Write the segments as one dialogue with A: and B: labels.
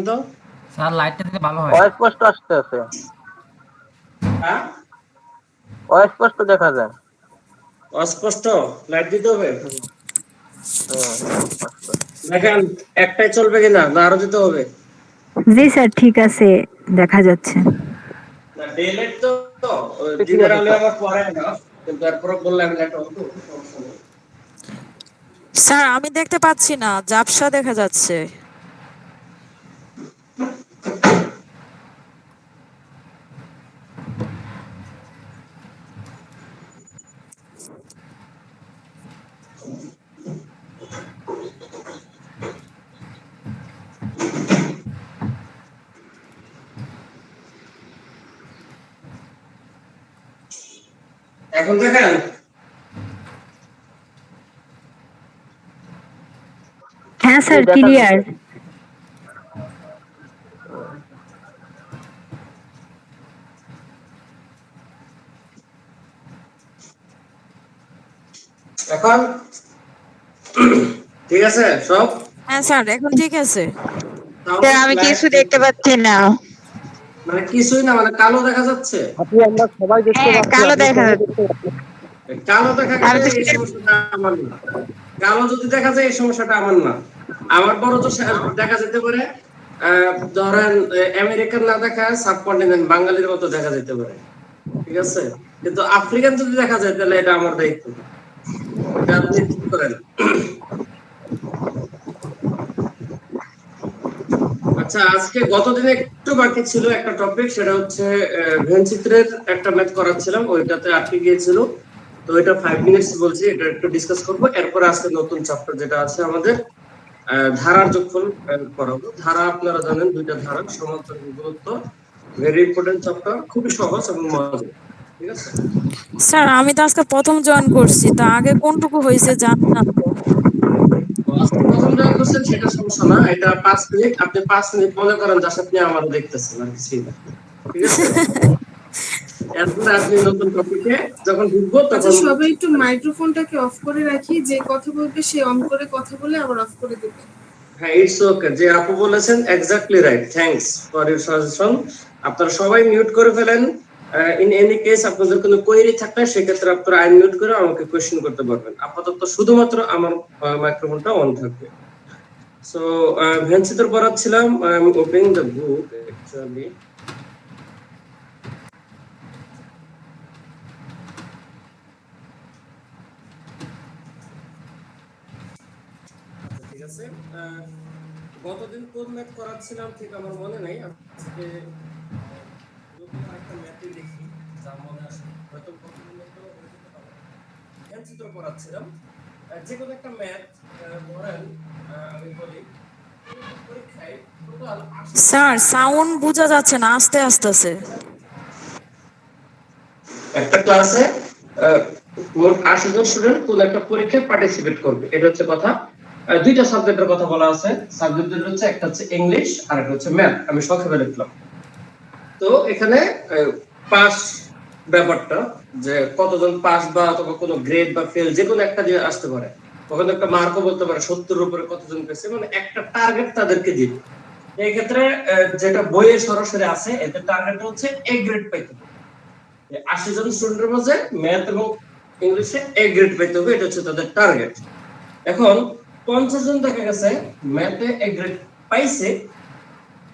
A: তো
B: স্যার লাইটটা দিলে ভালো হয়।
C: অস্পষ্ট আসতেছে,
A: হ্যাঁ
C: অস্পষ্ট দেখা যায়।
A: অস্পষ্ট লাইট দিতে হবে।
C: হুম, হুম, অস্পষ্ট।
A: দেখেন একটাই চলবে কিনা না আরো দিতে হবে।
D: জি স্যার, ঠিক আছে, দেখা যাচ্ছে।
A: না ডে লাইট তো
C: ঠিক
A: দিনের
C: আছে
A: আলো
C: স্যার।
A: আবার পরে না, কিন্তু তারপরে বললাম লাইট অন তো সমস্যা নেই।
E: স্যার আমি দেখতে পাচ্ছি না, ঝাপসা দেখা যাচ্ছে।
A: এখন দেখেন
D: হ্যাঁ
C: জি
D: স্যার,
C: দেখা
D: ক্লিয়ার।
C: যাচ্ছে।
A: এখন ঠিক আছে সব
E: হ্যাঁ স্যার, এখন ঠিক আছে।
A: সাউন্ড
F: আমি
A: লাইট
F: কিছু দেখতে পাচ্ছি না।
A: মানে কিছুই না, মানে কালো দেখা যাচ্ছে।
C: আপনি আমরা সবাই দেখতে
F: হ্যাঁ,
C: পাচ্ছি,
F: কালো
C: আপনি
F: দেখা
C: কেন
F: যাচ্ছে।
C: দেখতে পাচ্ছেন?
A: কালো দেখা
F: আমি
A: গেলে
F: তো
A: এই সমস্যাটা আমার না। কালো যদি দেখা যায় এই সমস্যাটা আমার না। আমার বড় তো দেখা যেতে পারে ধরেন আমেরিকান না দেখা সাবকন্টিনেন্ট বাঙালির মতো দেখা যেতে পারে, ঠিক আছে। কিন্তু আফ্রিকান যদি দেখা যায় তাহলে এটা আমার দায়িত্ব, এটা আপনি ঠিক করেন। আচ্ছা আজকে গতদিনে একটু বাকি ছিল একটা টপিক, সেটা হচ্ছে ভেনচিত্রের একটা ম্যাথ করাচ্ছিলাম, ওইটাতে আটকে গিয়েছিল। তো এটা 5 মিনিটস বলছি, এটা একটু ডিসকাস করবো। এরপর আজকে নতুন চ্যাপ্টার যেটা আছে আমাদের ধারার যোগফল করাবো। ধারা আপনারা জানেন, দুইটা ধারা সমান্তরাল গুরুত্ব, ভেরি ইম্পর্টেন্ট চ্যাপ্টার, খুবই সহজ এবং মজার, ঠিক আছে।
E: স্যার আমি তো আজকে প্রথম জয়েন করছি, তা আগে কোনটুকু হয়েছে জানি না তো।
A: তো আজকে প্রথম জয়েন করছেন সেটা সমস্যা না, এটা 5 মিনিট, আপনি 5 মিনিট মনে করেন যার সাথে আমারও দেখতেছেন আর কিছুই না, ঠিক আছে। এরপরে আপনি নতুন টপিকে যখন ঢুকবো
G: আচ্ছা,
A: তখন
G: সবাই একটু মাইক্রোফোনটাকে অফ করে রাখি, যে কথা বলবে সে অন করে কথা বলে আবার অফ করে দেবে।
A: হ্যাঁ ইটস ওকে, যে আপু বলেছেন exactly right, thanks for your suggestion. আপনারা সবাই মিউট করে ফেলেন। ইন এনি কেস আপনাদের কোনো কোয়েরি থাকলে সেক্ষেত্রে আপনারা আনমিউট করে আমাকে কোয়েশ্চেন করতে পারবেন। আপাতত শুধুমাত্র আমার মাইক্রোফোনটা অন থাকবে। সো ভেন্সিতর পড়াচ্ছিলাম, I am opening the book actually. আচ্ছা ঠিক আছে। গতদিন কোন ম্যাথ করাচ্ছিলাম ঠিক আমার মনে নাই। আজকে নতুন একটা ম্যাথই দেখি, যা মনে আসে হয়তো গতদিন মতো হয়ে যেতে পারে। ধ্যান চিত্র পড়াচ্ছিলাম, যে কোনো একটা ম্যাথ ধরেন, আমি বলি পরীক্ষায় টোটাল 80 জন
E: স্যার
A: স্টুডেন্ট
E: সাউন্ড বোঝা যাচ্ছে না, আস্তে আস্তেছে।
A: একটা ক্লাসে মোট 80 জন স্টুডেন্ট কোন একটা পরীক্ষায় পার্টিসিপেট করবে, এটা হচ্ছে কথা। দুইটা সাবজেক্টের কথা বলা আছে, সাবজেক্ট দুটো হচ্ছে, একটা হচ্ছে ইংলিশ আর একটা হচ্ছে ম্যাথ, আমি সংক্ষেপে লিখলাম। তো এখানে পাস ব্যাপারটা, যে কতজন পাস বা অথবা কোনো গ্রেড বা ফেল যে কোনো একটা দিয়ে আসতে পারে, কখনো একটা মার্কও বলতে পারে 70 এর উপরে কতজন পেয়েছে, মানে একটা টার্গেট তাদেরকে দিবে। এই ক্ষেত্রে যেটা বইয়ে সরাসরি আছে, এদের টার্গেট হচ্ছে এ গ্রেড পাইতে হবে। 80 জন স্টুডেন্টের মধ্যে ম্যাথ এবং ইংলিশে এ গ্রেড পাইতে হবে, এটা হচ্ছে তাদের টার্গেট। এখন 50 জন দেখা গেছে ম্যাথে এ গ্রেড পাইছে,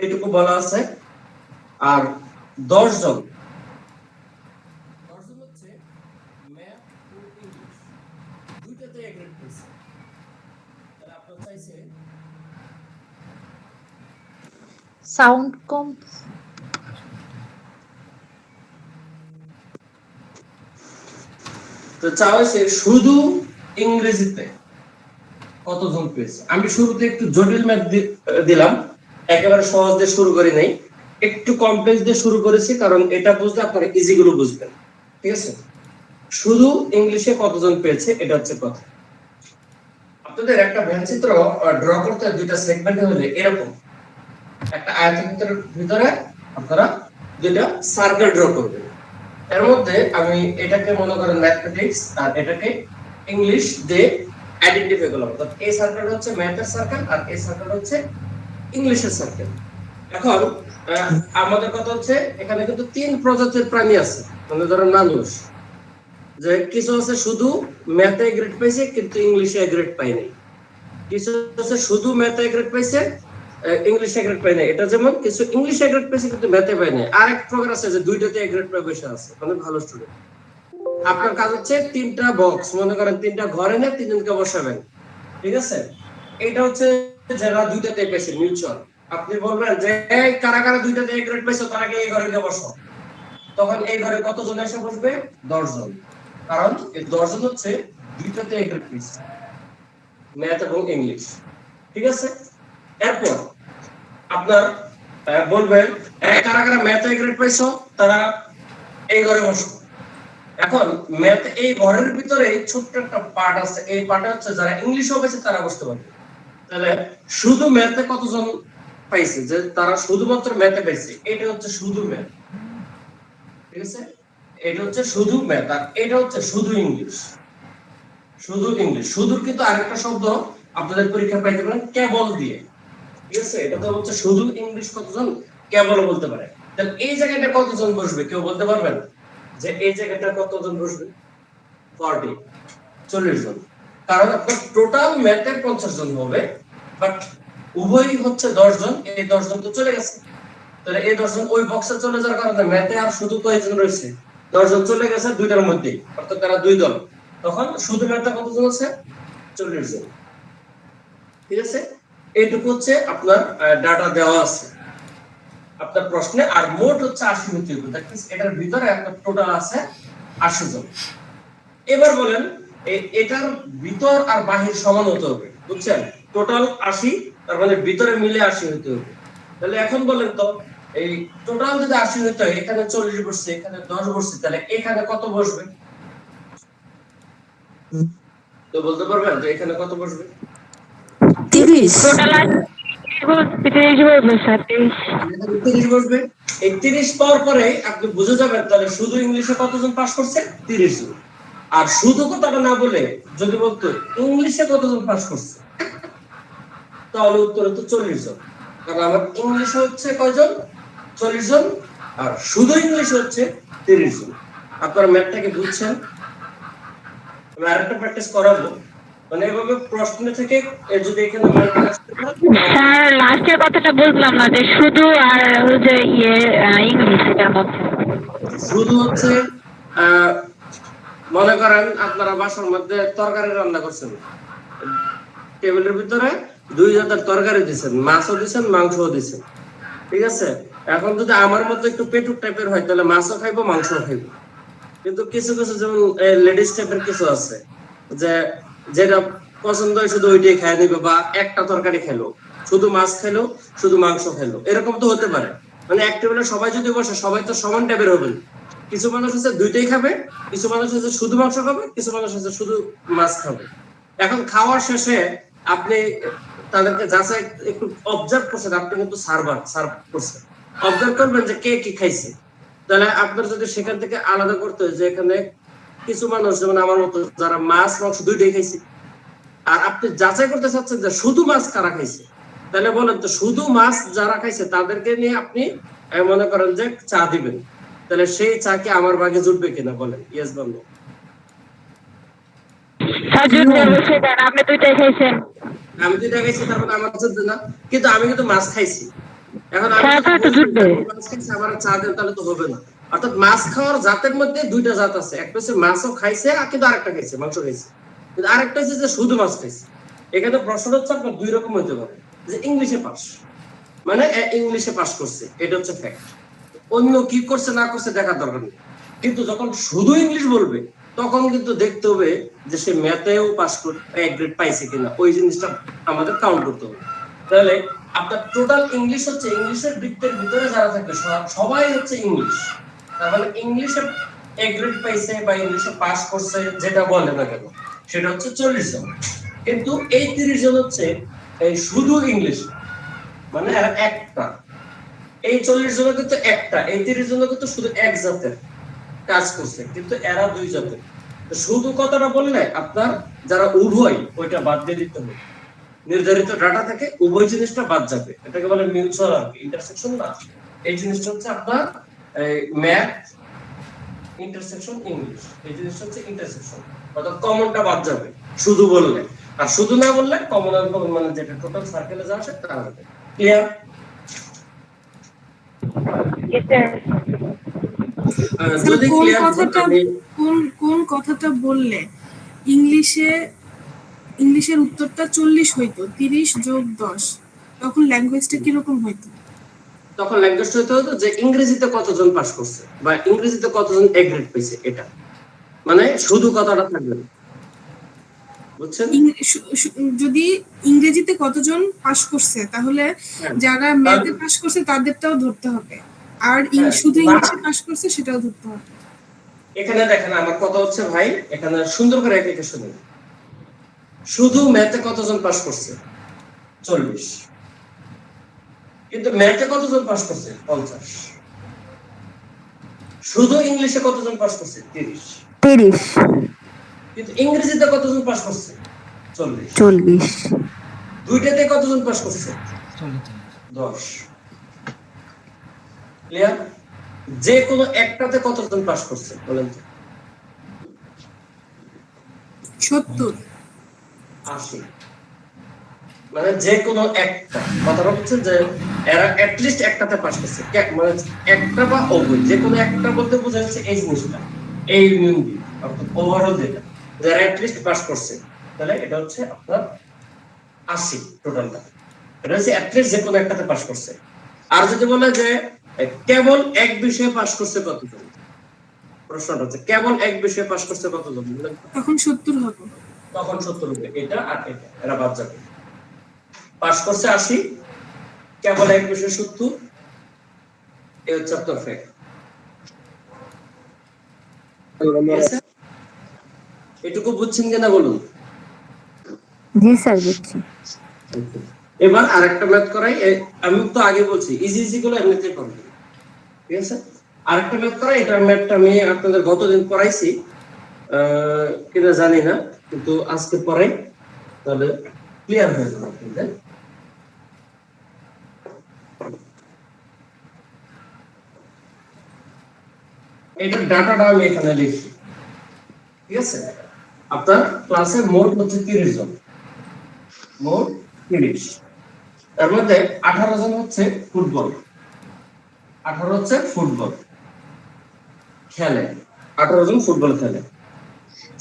A: এটুকু বলা আছে। আর 10 জন হচ্ছে ম্যাথ ও ইংলিশ দুইটাতে এ গ্রেড পেয়েছে। তাহলে আপনারা চাইছে
F: সাউন্ড কম।
A: তো চাইছে শুধু ইংরেজিতে কতজন পেয়েছে। আমি শুরুতে একটু জটিল ম্যাথ দিলাম, একেবারে সহজ দিয়ে শুরু করি নাই, একটু কমপ্লেক্স দিয়ে শুরু করেছি, কারণ এটা বুঝলে আপনারা ইজি গুলো বুঝবেন, ঠিক আছে। শুধু ইংলিশে কতজন পেয়েছে এটা হচ্ছে কথা। আপনাদের একটা ভেনচিত্র ড্র করতে দুইটা সেগমেন্ট হলে এরকম একটা আয়তক্ষেত্রের ভিতরে আপনারা দুইটা সার্কেল ড্র করবেন। এর মধ্যে আমি এটাকে মনে করেন ম্যাথমেটিক্স আর এটাকে ইংলিশ দিয়ে আইডেন্টিফাই করলাম। তো এই সার্কেলটা হচ্ছে ম্যাথের সার্কেল আর এই সার্কেল হচ্ছে ইংলিশের সার্কেল। এখন আমাদের কথা হচ্ছে এখানে কিন্তু 3 প্রজাতির প্রাণী আছে, মানে ধরেন মানুষ, যে কিছু আছে শুধু ম্যাথে গ্রেড পাইছে কিন্তু ইংলিশে গ্রেড পায় নাই, কিছু আছে শুধু ম্যাথে গ্রেড পাইছে ইংলিশে গ্রেড পায় নাই। এটা যেমন কিছু ইংলিশে গ্রেড পাইছে কিন্তু ম্যাথে পায় নাই। আরেক প্রকার আছে যে দুইটাতে গ্রেড পায় বসে আছে, মানে ভালো স্টুডেন্ট। আপনার কাজ হচ্ছে 3টা বক্স, মনে করেন 3টা ঘরে না 3 জনকে বসাবেন, ঠিক আছে? এটা হচ্ছে যারা দুইটাতে পেয়েছে মিউচুয়াল। আপনি বলবেন যে এই কারা কারা দুইটাতে এ গ্রেড পাইছো তারা এই ঘরে গিয়ে বসো। তখন এই ঘরে কতজন এসে বসবে? 10 জন। কারণ এই 10 জন হচ্ছে দুইটাতে এ গ্রেড পাইছে, ম্যাথ এবং ইংলিশ, ঠিক আছে? এরপর আপনার বলবেন কারা কারা ম্যাথে এ গ্রেড পাইছো তারা এই ঘরে বসো। এখন ম্যাথ এই ঘরের ভিতরে ছোট্ট একটা পার্ট আছে, এই পার্টে হচ্ছে যারা ইংলিশও পাইছে তারা বসতে পারবে। তাহলে শুধু ম্যাথে কতজন পাইছে, যে তারা শুধুমাত্র ম্যাথে পাইছে, এটা হচ্ছে শুধু ম্যাথ, ঠিক আছে? এটা হচ্ছে শুধু ম্যাথ, আর এটা হচ্ছে শুধু ইংলিশ। শুধু ইংলিশ, শুধু কিন্তু আরেকটা শব্দ আপনাদের পরীক্ষা পাইতে পারেন কেবল দিয়ে, ঠিক আছে? এটা তো হচ্ছে শুধু ইংলিশ কতজন কেবল বলতে পারে। তাহলে এই জায়গাটা কতজন বসবে কেউ বলতে পারবেন? যে এই জায়গাটা কতজন বসবে? 40 জন। কারণ আপনার টোটাল ম্যাথে 50 জন হবে, বাট উভয়ই হচ্ছে 10 জন, এই 10 জন তো চলে গেছে। তাহলে এই 10 জন ওই বক্সে চলে যাওয়ার কারণে ম্যাথে আর শুধু কয়জন রয়েছে? 10 জন চলে গেছে দুইটার মধ্যে, অর্থাৎ তারা দুই দল। তখন শুধু ম্যাথে কতজন আছে? 40 জন, ঠিক আছে? এইটুকু হচ্ছে আপনার ডাটা দেওয়া আছে আপনার প্রশ্নে। আর মোট হচ্ছে 80 হতে হবে, দ্যাট মিন্স এটার ভিতরে আপনার টোটাল আছে 80 জন। এবার বলেন এটার ভিতর আর বাহির সমান হতে হবে, বুঝছেন? টোটাল 80, তার মানে ভিতরে মিলে 80 হতে হবে। তাহলে এখন বলেন তো এই টোটাল যদি 80 হতে হয়, এখানে 40 বসছে, এখানে 10 বসছে, তাহলে এখানে কত বসবে? তো বলতে পারবেন যে এখানে কত বসবে?
E: 30।
A: 30 বসবে। এই 30 পাওয়ার পরে আপনি বুঝে যাবেন তাহলে শুধু ইংলিশে কতজন পাস করছে? 30 জন। আর শুধু কথাটা না বলে যদি বলতো ইংলিশে কতজন পাস করছে, তাহলে উত্তর হতো 40 জন। কারণ আমার ইংলিশে হচ্ছে কয়জন? 40 জন, আর শুধু ইংলিশে হচ্ছে 30 জন। আপনারা ম্যাথটাকে বুঝছেন? আমি আরেকটা প্র্যাকটিস করাবো, মানে এভাবে প্রশ্ন থেকে যদি এখানে ম্যাথটা আসতে পারে।
D: স্যার লাস্টের কথাটা বুঝলাম না, যে শুধু আর যে ইংলিশ এটার মধ্যে।
A: শুধু হচ্ছে মনে করেন আপনারা বাসার মধ্যে তরকারি রান্না করছেন, টেবিলের ভিতরে 2 জাতের তরকারি দিচ্ছেন, মাছও দিচ্ছেন মাংসও দিচ্ছেন, ঠিক আছে? এখন যদি আমার মতো একটু পেটুক টাইপের হয় তাহলে মাছও খাইবো মাংসও খাইবো। কিন্তু কিছু কিছু যেমন লেডিস টাইপের কিছু আছে যে যেটা পছন্দ হয় শুধু ওইটাই খাই নিবে, বা একটা তরকারি খেলো, শুধু মাছ খেলো, শুধু মাংস খেলো, এরকম তো হতে পারে। মানে এক টেবিলে সবাই যদি বসে সবাই তো সমান টাইপের হবে। কিছু মানুষ আছে দুইটাই খাবে, কিছু মানুষ আছে শুধু মাংস খাবে, কিছু মানুষ আছে শুধু মাছ খাবে। এখন খাওয়ার শেষে আপনি তাদেরকে যাচাই একটু অবজার্ভ করছেন, আপনি কিন্তু সার্ভ করছেন, অবজার্ভ করবেন যে কে কি খাইছে। তাহলে আপনার যদি সেখান থেকে আলাদা করতে হয় যে এখানে কিছু মানুষ যেমন আমার মতো যারা মাছ মাংস দুইটাই খাইছে, আর আপনি যাচাই করতে চাচ্ছেন যে শুধু মাছ কারা খাইছে, তাহলে বলেন তো শুধু মাছ যারা খাইছে তাদেরকে নিয়ে আপনি মনে করেন যে চা দিবেন, তাহলে সেই চা কি আমার ভাগে জুটবে কিনা? বলেন ইয়েস বা নো।
D: আপনি দুইটাই খাইছেন।
A: আমি দুইটা খাইছি, তার মানে আমার জুটবে না, কিন্তু আমি কিন্তু মাছ খাইছি। এখন আমি মাছ খাইছি আমার চা দেন, তাহলে তো হবে না। অর্থাৎ মাছ খাওয়ার জাতের মধ্যে 2টা জাত আছে, একটা হচ্ছে মাছও খাইছে আর কিন্তু আরেকটা খাইছে মাংস খাইছে, কিন্তু আরেকটা হচ্ছে যে শুধু মাছ খাইছে। এখানে প্রশ্ন হচ্ছে আপনার 2 রকম হতে পারে, যে ইংলিশে পাস মানে ইংলিশে পাস করছে, এটা হচ্ছে ফ্যাক্ট। অন্য কি করছে না করছে দেখার দরকার নেই, কিন্তু যখন শুধু ইংলিশ বলবে তখন কিন্তু দেখতে হবে যে সে ম্যাথেও পাস করতে 1 গ্রেড পাইছে কিনা, ওই জিনিসটা আমাদের কাউন্ট করতে হবে। তাহলে আপনার টোটাল ইংলিশ হচ্ছে ইংলিশের বৃত্তের ভিতরে যারা থাকবে সবাই হচ্ছে ইংলিশ, তার মানে ইংলিশে 1 গ্রেড পাইছে বা ইংলিশে পাস করছে যেটা বলে না কেন, সেটা হচ্ছে 40 জন। কিন্তু এই 30 জন হচ্ছে এই শুধু ইংলিশ, মানে একটা। এই 40 জন কিন্তু একটা, এই 30 জন কিন্তু শুধু এক জাতের কাজ করছে, কিন্তু এরা 2 জাতের। শুধু কথাটা বললে আপনার যারা উভয় ওইটা বাদ দিয়ে দিতে হবে। নির্ধারিত ডাটা থেকে উভয় জিনিসটা বাদ যাবে, এটাকে বলে মিউচুয়াল আর ইন্টারসেকশন না। এই জিনিসটা হচ্ছে আপনার ম্যাথ ইন্টারসেকশন ইংলিশ, এই জিনিসটা হচ্ছে ইন্টারসেকশন, অর্থাৎ কমনটা বাদ যাবে শুধু বললে, আর শুধু না বললে কমন আর কমন মানে যেটা টোটাল সার্কেলে যা আসে তা হবে। ক্লিয়ার? যদি
G: কোন
A: ক্লিয়ার
G: কথাটা কোন কথাটা বললে ইংলিশের উত্তরটা 40 হইতো, 30 যোগ 10, তখন ল্যাঙ্গুয়েজটা কিরকম হইতো?
A: তখন ল্যাঙ্গুয়েজটা হতে হতো যে ইংরেজিতে কতজন পাস করছে বা ইংরেজিতে কতজন এ গ্রেড পেয়েছে, এটা মানে শুধু কথাটা থাকবে না, বুঝছেন?
G: যদি ইংরেজিতে কতজন পাস করছে তাহলে যারা ম্যাথে পাস করছে তাদেরটাও ধরতে হবে, আর শুধু ইংলিশে পাস করছে সেটাও ধরতে হবে।
A: এখানে দেখেন আমার কথা হচ্ছে ভাই, এখানে সুন্দর করে একে শুনুন। শুধু ম্যাথে কতজন পাস করছে? 40। কিন্তু ম্যাথে কতজন পাস করছে? 50। শুধু ইংলিশে কতজন পাস করছে? 30। কিন্তু ইংরেজিতে কতজন পাস করছে? 40। দুইটাতে কতজন পাস করছে? 10। ক্লিয়ার? যে কোনো একটাতে কতজন পাস করছে বলেন তো?
G: 70।
A: 80। মানে যে কোনো একটা, কথাটা হচ্ছে যে এরা অ্যাটলিস্ট একটাতে পাস করছে, মানে একটা বা উভয়, যে কোনো একটা বলতে বোঝা যাচ্ছে এই জিনিসটা, এই ইউনিয়ন বি অর্থাৎ ওভারঅল যেটা যারা অ্যাটলিস্ট পাস করছে, তাহলে এটা হচ্ছে আপনার 80 টোটালটা, এটা হচ্ছে অ্যাটলিস্ট যে কোনো একটাতে পাস করছে। আর যদি বলে যে কেবল এক বিষয়ে পাস করছে কতজন, প্রশ্নটা হচ্ছে কেবল এক বিষয়ে পাস করছে কতজন,
G: তখন 70 হবে।
A: তখন 70 হবে, এটা আর এটা এরা বাদ যাবে। পাস করছে 80, কেবল এক বিষয়ে 70, এই হচ্ছে আপনার ফ্যাক্ট। এটুকু বুঝছেন কিনা বলুন?
F: জি স্যার বুঝছি।
A: এবার আরেকটা ম্যাথ করাই, আমি তো আগে বলছি ইজি ইজি গুলো এমনিতে করবেন, ঠিক আছে? আরেকটা ম্যাথ করাই, এটা ম্যাথটা আমি আপনাদের গতদিন পড়াইছি কিনা জানি না, কিন্তু আজকে পড়াই, তাহলে ক্লিয়ার হয়ে যাবে আপনাদের। এটার ডাটাটা আমি এখানে লিখি, ঠিক আছে? আপনার ক্লাসে মোট হচ্ছে 30 জন, মোট 30, তার মধ্যে 18 জন হচ্ছে ফুটবল, 18 হচ্ছে ফুটবল খেলে, 18 জন ফুটবল খেলে।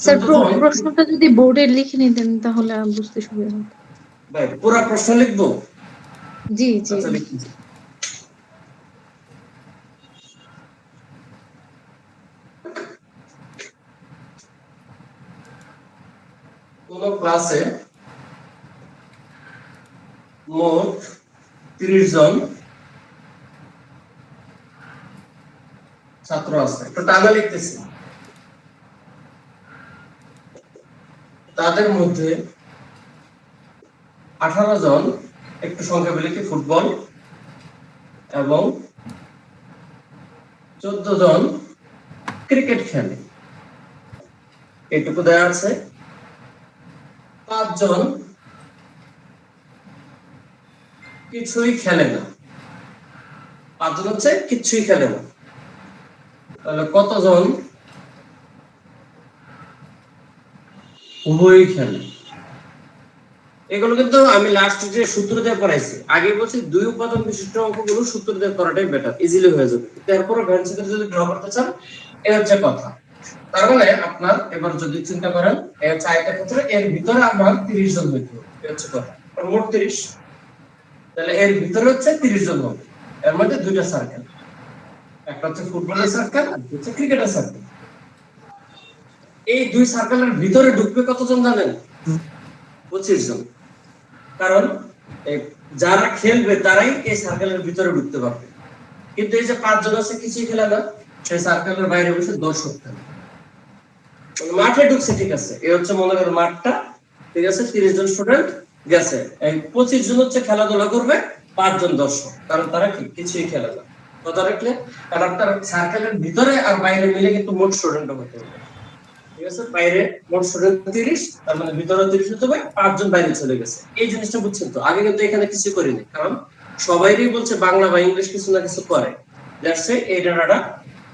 F: স্যার প্রশ্নটা যদি বোর্ডে লিখে নিতেন তাহলে বুঝতে সুবিধা হতো।
A: ভাই পুরো প্রশ্ন লিখবো?
F: জি জি।
A: আচ্ছা লিখছি। কোন ক্লাসে মোট 30 জন ছাত্র আছে, তো টানা লিখতেছি। তাদের মধ্যে 18 জন, একটু সংখ্যা লিখি, ফুটবল এবং 14 জন ক্রিকেট খেলে, এইটুকু দেয়া আছে। 5 জন কিছুই খেলে না, 5 জন হচ্ছে কিছুই খেলে না, তাহলে কতজন উভয়ই খেলে? এগুলো কিন্তু আমি লাস্ট যে সূত্র দিয়ে পড়াইছি, আগে বলছি দুই উপাদান বিশিষ্ট অঙ্কগুলো সূত্র দিয়ে করাটাই বেটার, ইজিলি হয়ে যাবে। তারপরে ভ্যানসিতে যদি ড্র করতে চান, এই হচ্ছে কথা। তার মানে আপনার এবার যদি চিন্তা করেন, এর চারটা ক্ষেত্রে এর ভিতরে আমার 30 জন হইতে হবে, এই হচ্ছে কথা। মোট 30, তাহলে এর ভিতরে হচ্ছে 30 জন হবে। এর মধ্যে দুইটা সার্কেল, একটা হচ্ছে ফুটবলের সার্কেল আর হচ্ছে ক্রিকেটের সার্কেল। এই দুই সার্কেলের ভিতরে ঢুকবে কতজন জানেন? 25 জন। কারণ যারা খেলবে তারাই এই সার্কেলের ভিতরে ঢুকতে পারবে, কিন্তু এই যে 5 জন আছে কিছুই খেলে না, সেই সার্কেলের বাইরে বসে দর্শক খেলে। মাঠে ঢুকছে, ঠিক আছে, এই হচ্ছে মনে করেন মাঠটা, ঠিক আছে, 30 জন স্টুডেন্ট গেছে, এই 25 জন হচ্ছে খেলাধুলা করবে, 5 জন দর্শক, কারণ তারা কিছুই খেলে না। কথা রাখলে, কারণ তার সার্কেলের ভিতরে আর বাইরে মিলে কিন্তু মোট স্টুডেন্ট হতে হবে, ঠিক আছে, বাইরে মোট স্টুডেন্ট 30, তার মানে ভিতরে 30 হতে হবে, 5 জন বাইরে চলে গেছে। এই জিনিসটা বুঝছেন তো? আগে কিন্তু এখানে কিছু করিনি, কারণ সবাইই বলছে বাংলা বা ইংলিশ কিছু না কিছু করে, দ্যাটস ওয়াই এই ডাটাটা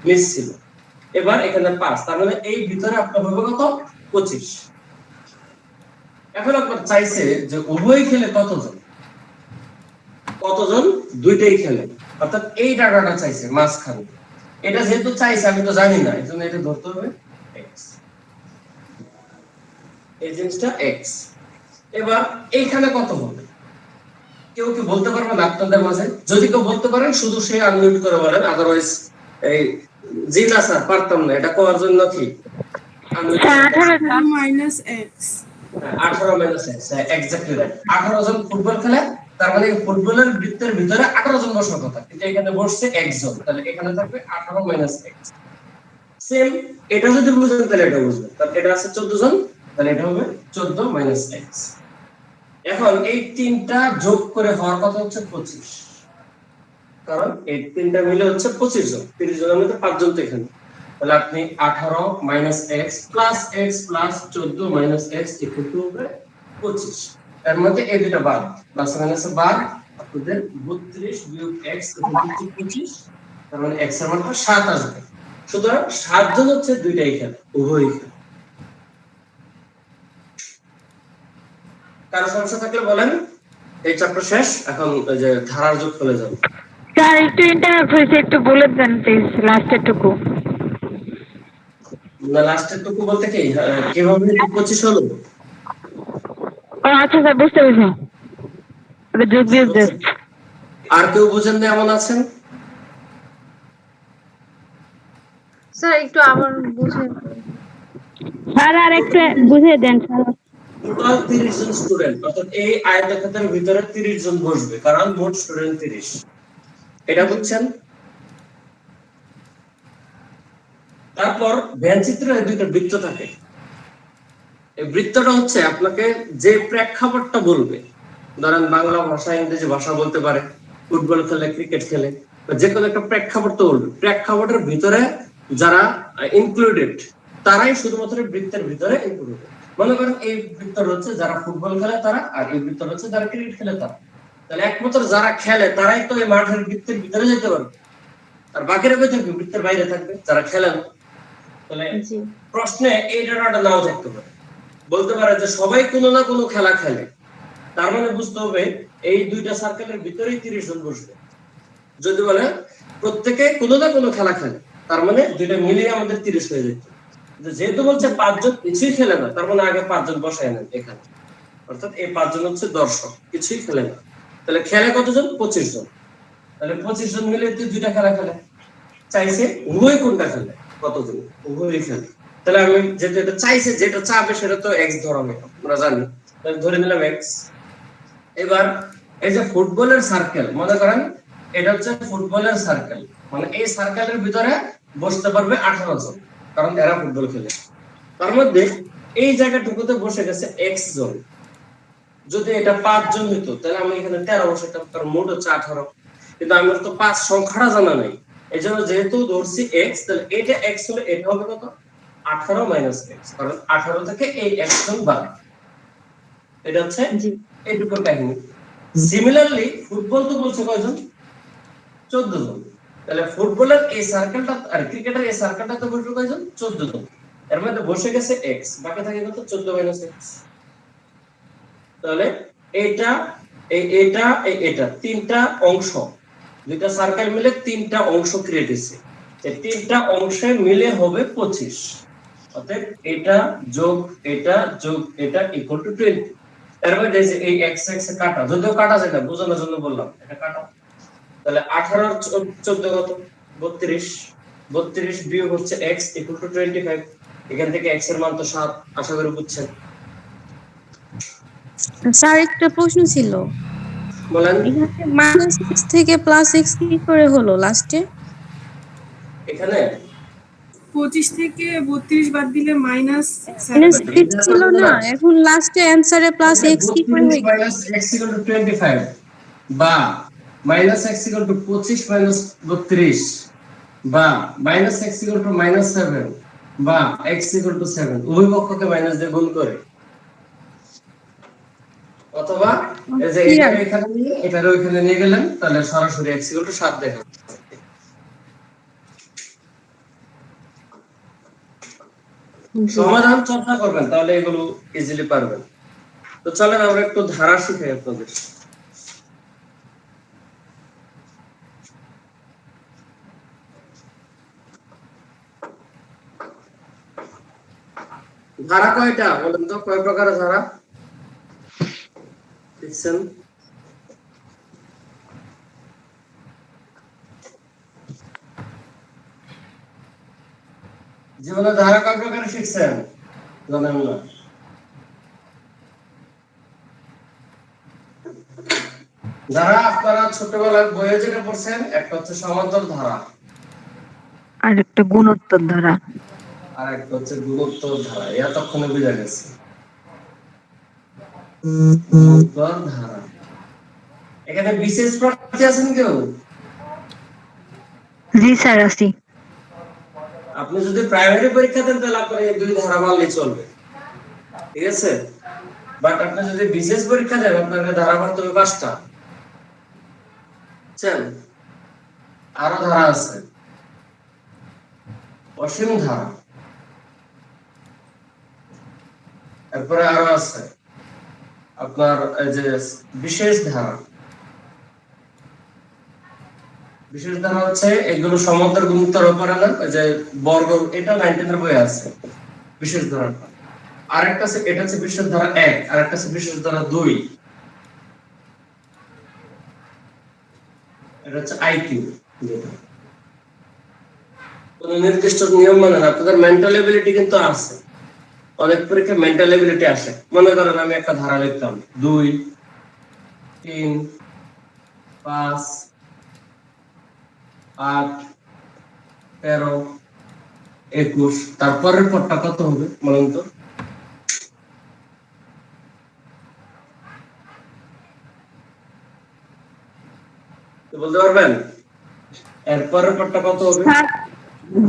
A: মিস ছিল। এবার এখানে 5, তার মানে এই ভিতরে আপনার হবে কত? 25। এখন আপনার চাইছে যে উভয় খেলে কতজন? কতজন? দুইটাই খেলে, অর্থাৎ এই ডাটাটা চাইছে মাঝখানে। এটা যেহেতু চাইছে আমি তো জানি না, এজন্য এটা ধরতে হবে x, এই জিনিসটা x। এবার এইখানে কত হবে? কেউ কি বলতে পারবেন আপনাদের মাঝে? যদি কেউ বলতে পারেন শুধু সে আনমিউট করে বলেন, আদারওয়াইজ এই জি না স্যার পারতাম না, এটা করার জন্য কি
D: sir 18
G: minus x
A: 18 minus x, exactly right. 18 জন ফুটবল খেলে, তার মানে ফুটবলের বৃত্তের ভিতরে 18 জন বসার কথা, কিন্তু এখানে বসছে x জন, তাহলে এখানে থাকবে 18 মাইনাস x। সেম এটা যদি বুঝেন তাহলে এটা বুঝবেন, তাহলে এটা আছে 14 জন, তাহলে এটা হবে 14 মাইনাস x। এখন এই তিনটা যোগ করে হওয়ার কথা হচ্ছে 25, কারণ এই তিনটা মিলে হচ্ছে 25 জন, 30 জনের মধ্যে 5 জন তো এখানে, তাহলে আপনি 18 minus x plus x plus 14 minus x equal to হবে 25। এর মধ্যে এই দুটো বাদ, প্লাস মাইনাসে বাদ, আপনাদের 32 বিয়োগ x ইকুয়াল টু 25, তার মানে x এর মানটা 7 আসবে। সুতরাং 7 জন হচ্ছে দুইটাই খেলে, উভয়ই খেলে। কারো সমস্যা থাকলে বলেন, এই চ্যাপ্টার শেষ, এখন ওই যে ধারার যোগ চলে যাবে।
D: স্যার একটু ইন্টারাপ্ট হয়েছে, একটু বলে দেন প্লিজ লাস্টের টুকু।
A: না লাস্টের টুকু বলতে কি কিভাবে 25 হলো?
D: ও আচ্ছা স্যার, বুঝতে পেরেছি। ওটা যোগ বিয়োগ জাস্ট।
A: আর কেউ বুঝেন না এমন আছেন?
F: স্যার একটু আবার বুঝে
D: স্যার আর একটু বুঝিয়ে দেন স্যার।
A: টোটাল 30 জন স্টুডেন্ট, অর্থাৎ এই আয়তক্ষেত্রের ভিতরে 30 জন বসবে, কারণ মোট স্টুডেন্ট 30। এটা বুঝছেন? তারপর ভ্যানচিত্রে দুইটা বৃত্ত থাকে। এই বৃত্তটা হচ্ছে আপনাকে যে প্রেক্ষাপটটা বলবে, ধরেন বাংলা ভাষা, ইংরেজি ভাষা বলতে পারে, ফুটবল খেলে, ক্রিকেট খেলে, যে কোনো একটা প্রেক্ষাপট তো বলবে। প্রেক্ষাপটের ভিতরে যারা ইনক্লুডেড তারাই শুধুমাত্র বৃত্তের ভিতরে ইনক্লুডেড। মনে করেন এই বৃত্তটা হচ্ছে যারা ফুটবল খেলে তারা, আর এই বৃত্তটা হচ্ছে যারা ক্রিকেট খেলে তারা। তাহলে একমাত্র যারা খেলে তারাই তো এই মাঠের বৃত্তের ভিতরে যেতে পারবে, আর বাকিরা কই থাকবে? বৃত্তের বাইরে থাকবে, যারা খেলে না। তাহলে প্রশ্নে এই ডাটাটা নাও থাকতে পারে, বলতে পারে যে সবাই কোনো না কোনো খেলা খেলে, তার মানে বুঝতে হবে এই দুইটা সার্কেলের ভিতরেই 30 জন বসবে। যদি বলে প্রত্যেকে কোনো না কোনো খেলা খেলে, তার মানে দুইটা মিলিয়ে আমাদের 30 হয়ে যেত। যেহেতু বলছে 5 জন কিছুই খেলে না, তার মানে আগে 5 জন বসায় নেন এখানে, অর্থাৎ এই 5 জন হচ্ছে দর্শক, কিছুই খেলে না। তাহলে খেলে কতজন? 25 জন। তাহলে 25 জন মিলে দুইটা খেলা খেলে, চাইছে উভয় কোনটা খেলে, কতজন? উভয়ই খেলে। তাহলে আমি যেটা এটা চাইছে, যেটা চাবে সেটা তো x ধরনের, আমরা জানি, তাহলে ধরে নিলাম x। এবার এই যে ফুটবলের সার্কেল, মনে করেন এটা হচ্ছে ফুটবলের সার্কেল, মানে এই সার্কেলের ভিতরে বসতে পারবে 18 জন, কারণ এরা ফুটবল খেলে। তার মধ্যে এই জায়গাটুকুতে বসে গেছে x জন। যদি এটা 5 জন হতো তাহলে আমি এখানে 13 বসাইতাম, কারণ মোট হচ্ছে 18, কিন্তু আমার তো 5 সংখ্যাটা জানা নাই, এজন্য যেহেতু ধরছি x, তাহলে এটা x হলে এটা হবে কত? 18 মাইনাস x, কারণ 18 থেকে এই x জন বাদ। এটা হচ্ছে এইটুকু কাহিনী। সিমিলারলি ফুটবল তো বলছে কয়জন? 14 জন। তাহলে ফুটবলের এই সার্কেলটা আর ক্রিকেটের এই সার্কেলটাতে বসবে কয়জন? 14 জন। এর মধ্যে বসে গেছে x, বাকি থাকে কত? 14 মাইনাস x। তাহলে এটা এটা তিনটা অংশ, দুইটা সার্কেল মিলে তিনটা অংশ ক্রিয়েট হয়েছে। এই তিনটা অংশে মিলে হবে 25, অর্থাৎ এটা যোগ এটা যোগ এটা ইকুয়াল টু 20। এর মধ্যে এই x x এ কাটা, যদিও কাটা যায় না, বোঝানোর জন্য বললাম এটা কাটা। তাহলে 18 আর 14 কত? 32। 32 বিয়োগ হচ্ছে x ইকুয়াল টু 25। এখান থেকে x এর মান তো 7, আশা করি বুঝছেন।
E: স্যার একটা প্রশ্ন ছিল,
A: বলেন।
E: -6 থেকে +6 কি করে হলো লাস্টে?
A: এখানে
G: 25 থেকে 32 বাদ দিলে মাইনাস
E: -6 ছিল না, এখন লাস্টে অ্যানসারে +x কি করে হলো?
A: মাইনাস x ইকুয়াল টু 25 বা minus x equal to 25 minus 32 বা মাইনাস x ইকুয়াল টু -7 বা x = 7 উভয় পক্ষকে মাইনাস দিয়ে গুণ করে, অথবা এই যে এটা এখানে নিয়ে এটা ওইখানে নিয়ে গেলেন, তাহলে সরাসরি x = 7 দেখা যাচ্ছে। সমাধান চর্চা করবেন, তাহলে এগুলো ইজিলি পারবেন। তো চলেন আমরা একটু ধারা শিখাই আপনাদের। ধারা কয়টা বলেন তো, কয় প্রকারের ধারা দেখছেন? জীবনে ধারা কয় প্রকারের শিখছেন জানেন না? ধারা আপনারা ছোটবেলায় বইয়ে যেটা পড়ছেন, একটা হচ্ছে সমান্তর ধারা,
D: আর একটা গুণোত্তর ধারা।
A: আর একটা হচ্ছে গুণোত্তর ধারা। এতক্ষণে বুঝা গেছে গুণোত্তর ধারা। এখানে বিশেষ প্রার্থী আছেন কেউ?
D: জি স্যার আছি।
A: আপনি যদি প্রাইমারি পরীক্ষা দেন তাহলে আপনার এই দুই ধারা মানলেই চলবে, ঠিক আছে? বাট আপনি যদি বিশেষ পরীক্ষা দেন আপনাকে ধারা মানতে হবে 5টা। বুঝছেন? আরো ধারা আছে, অসীম ধারা, তারপরে আরো আছে আপনার এই যে বিশেষ ধারা। বিশেষ ধারা হচ্ছে এগুলো সমান্তর গুণোত্তর উপরে না, ওই যে বর্গ, এটা 19 এর বইয়ে আছে বিশেষ ধারাটা। আরেকটা আছে, এটা হচ্ছে বিশেষ ধারা 1, আরেকটা আছে বিশেষ ধারা 2। এটা হচ্ছে আইকিউ। কোন নির্দিষ্ট নিয়ম মানে না, আপনাদের মেন্টাল এবিলিটি কিন্তু আছে। অনেক পরীক্ষায় মেন্টাল এবিলিটি আসে। মনে করেন আমি একটা ধারা লিখতাম 2, 3, 5, 8, 13, 21, তারপরের পরটা কত হবে বলেন তো? বলতে পারবেন এরপরের পরটা কত হবে?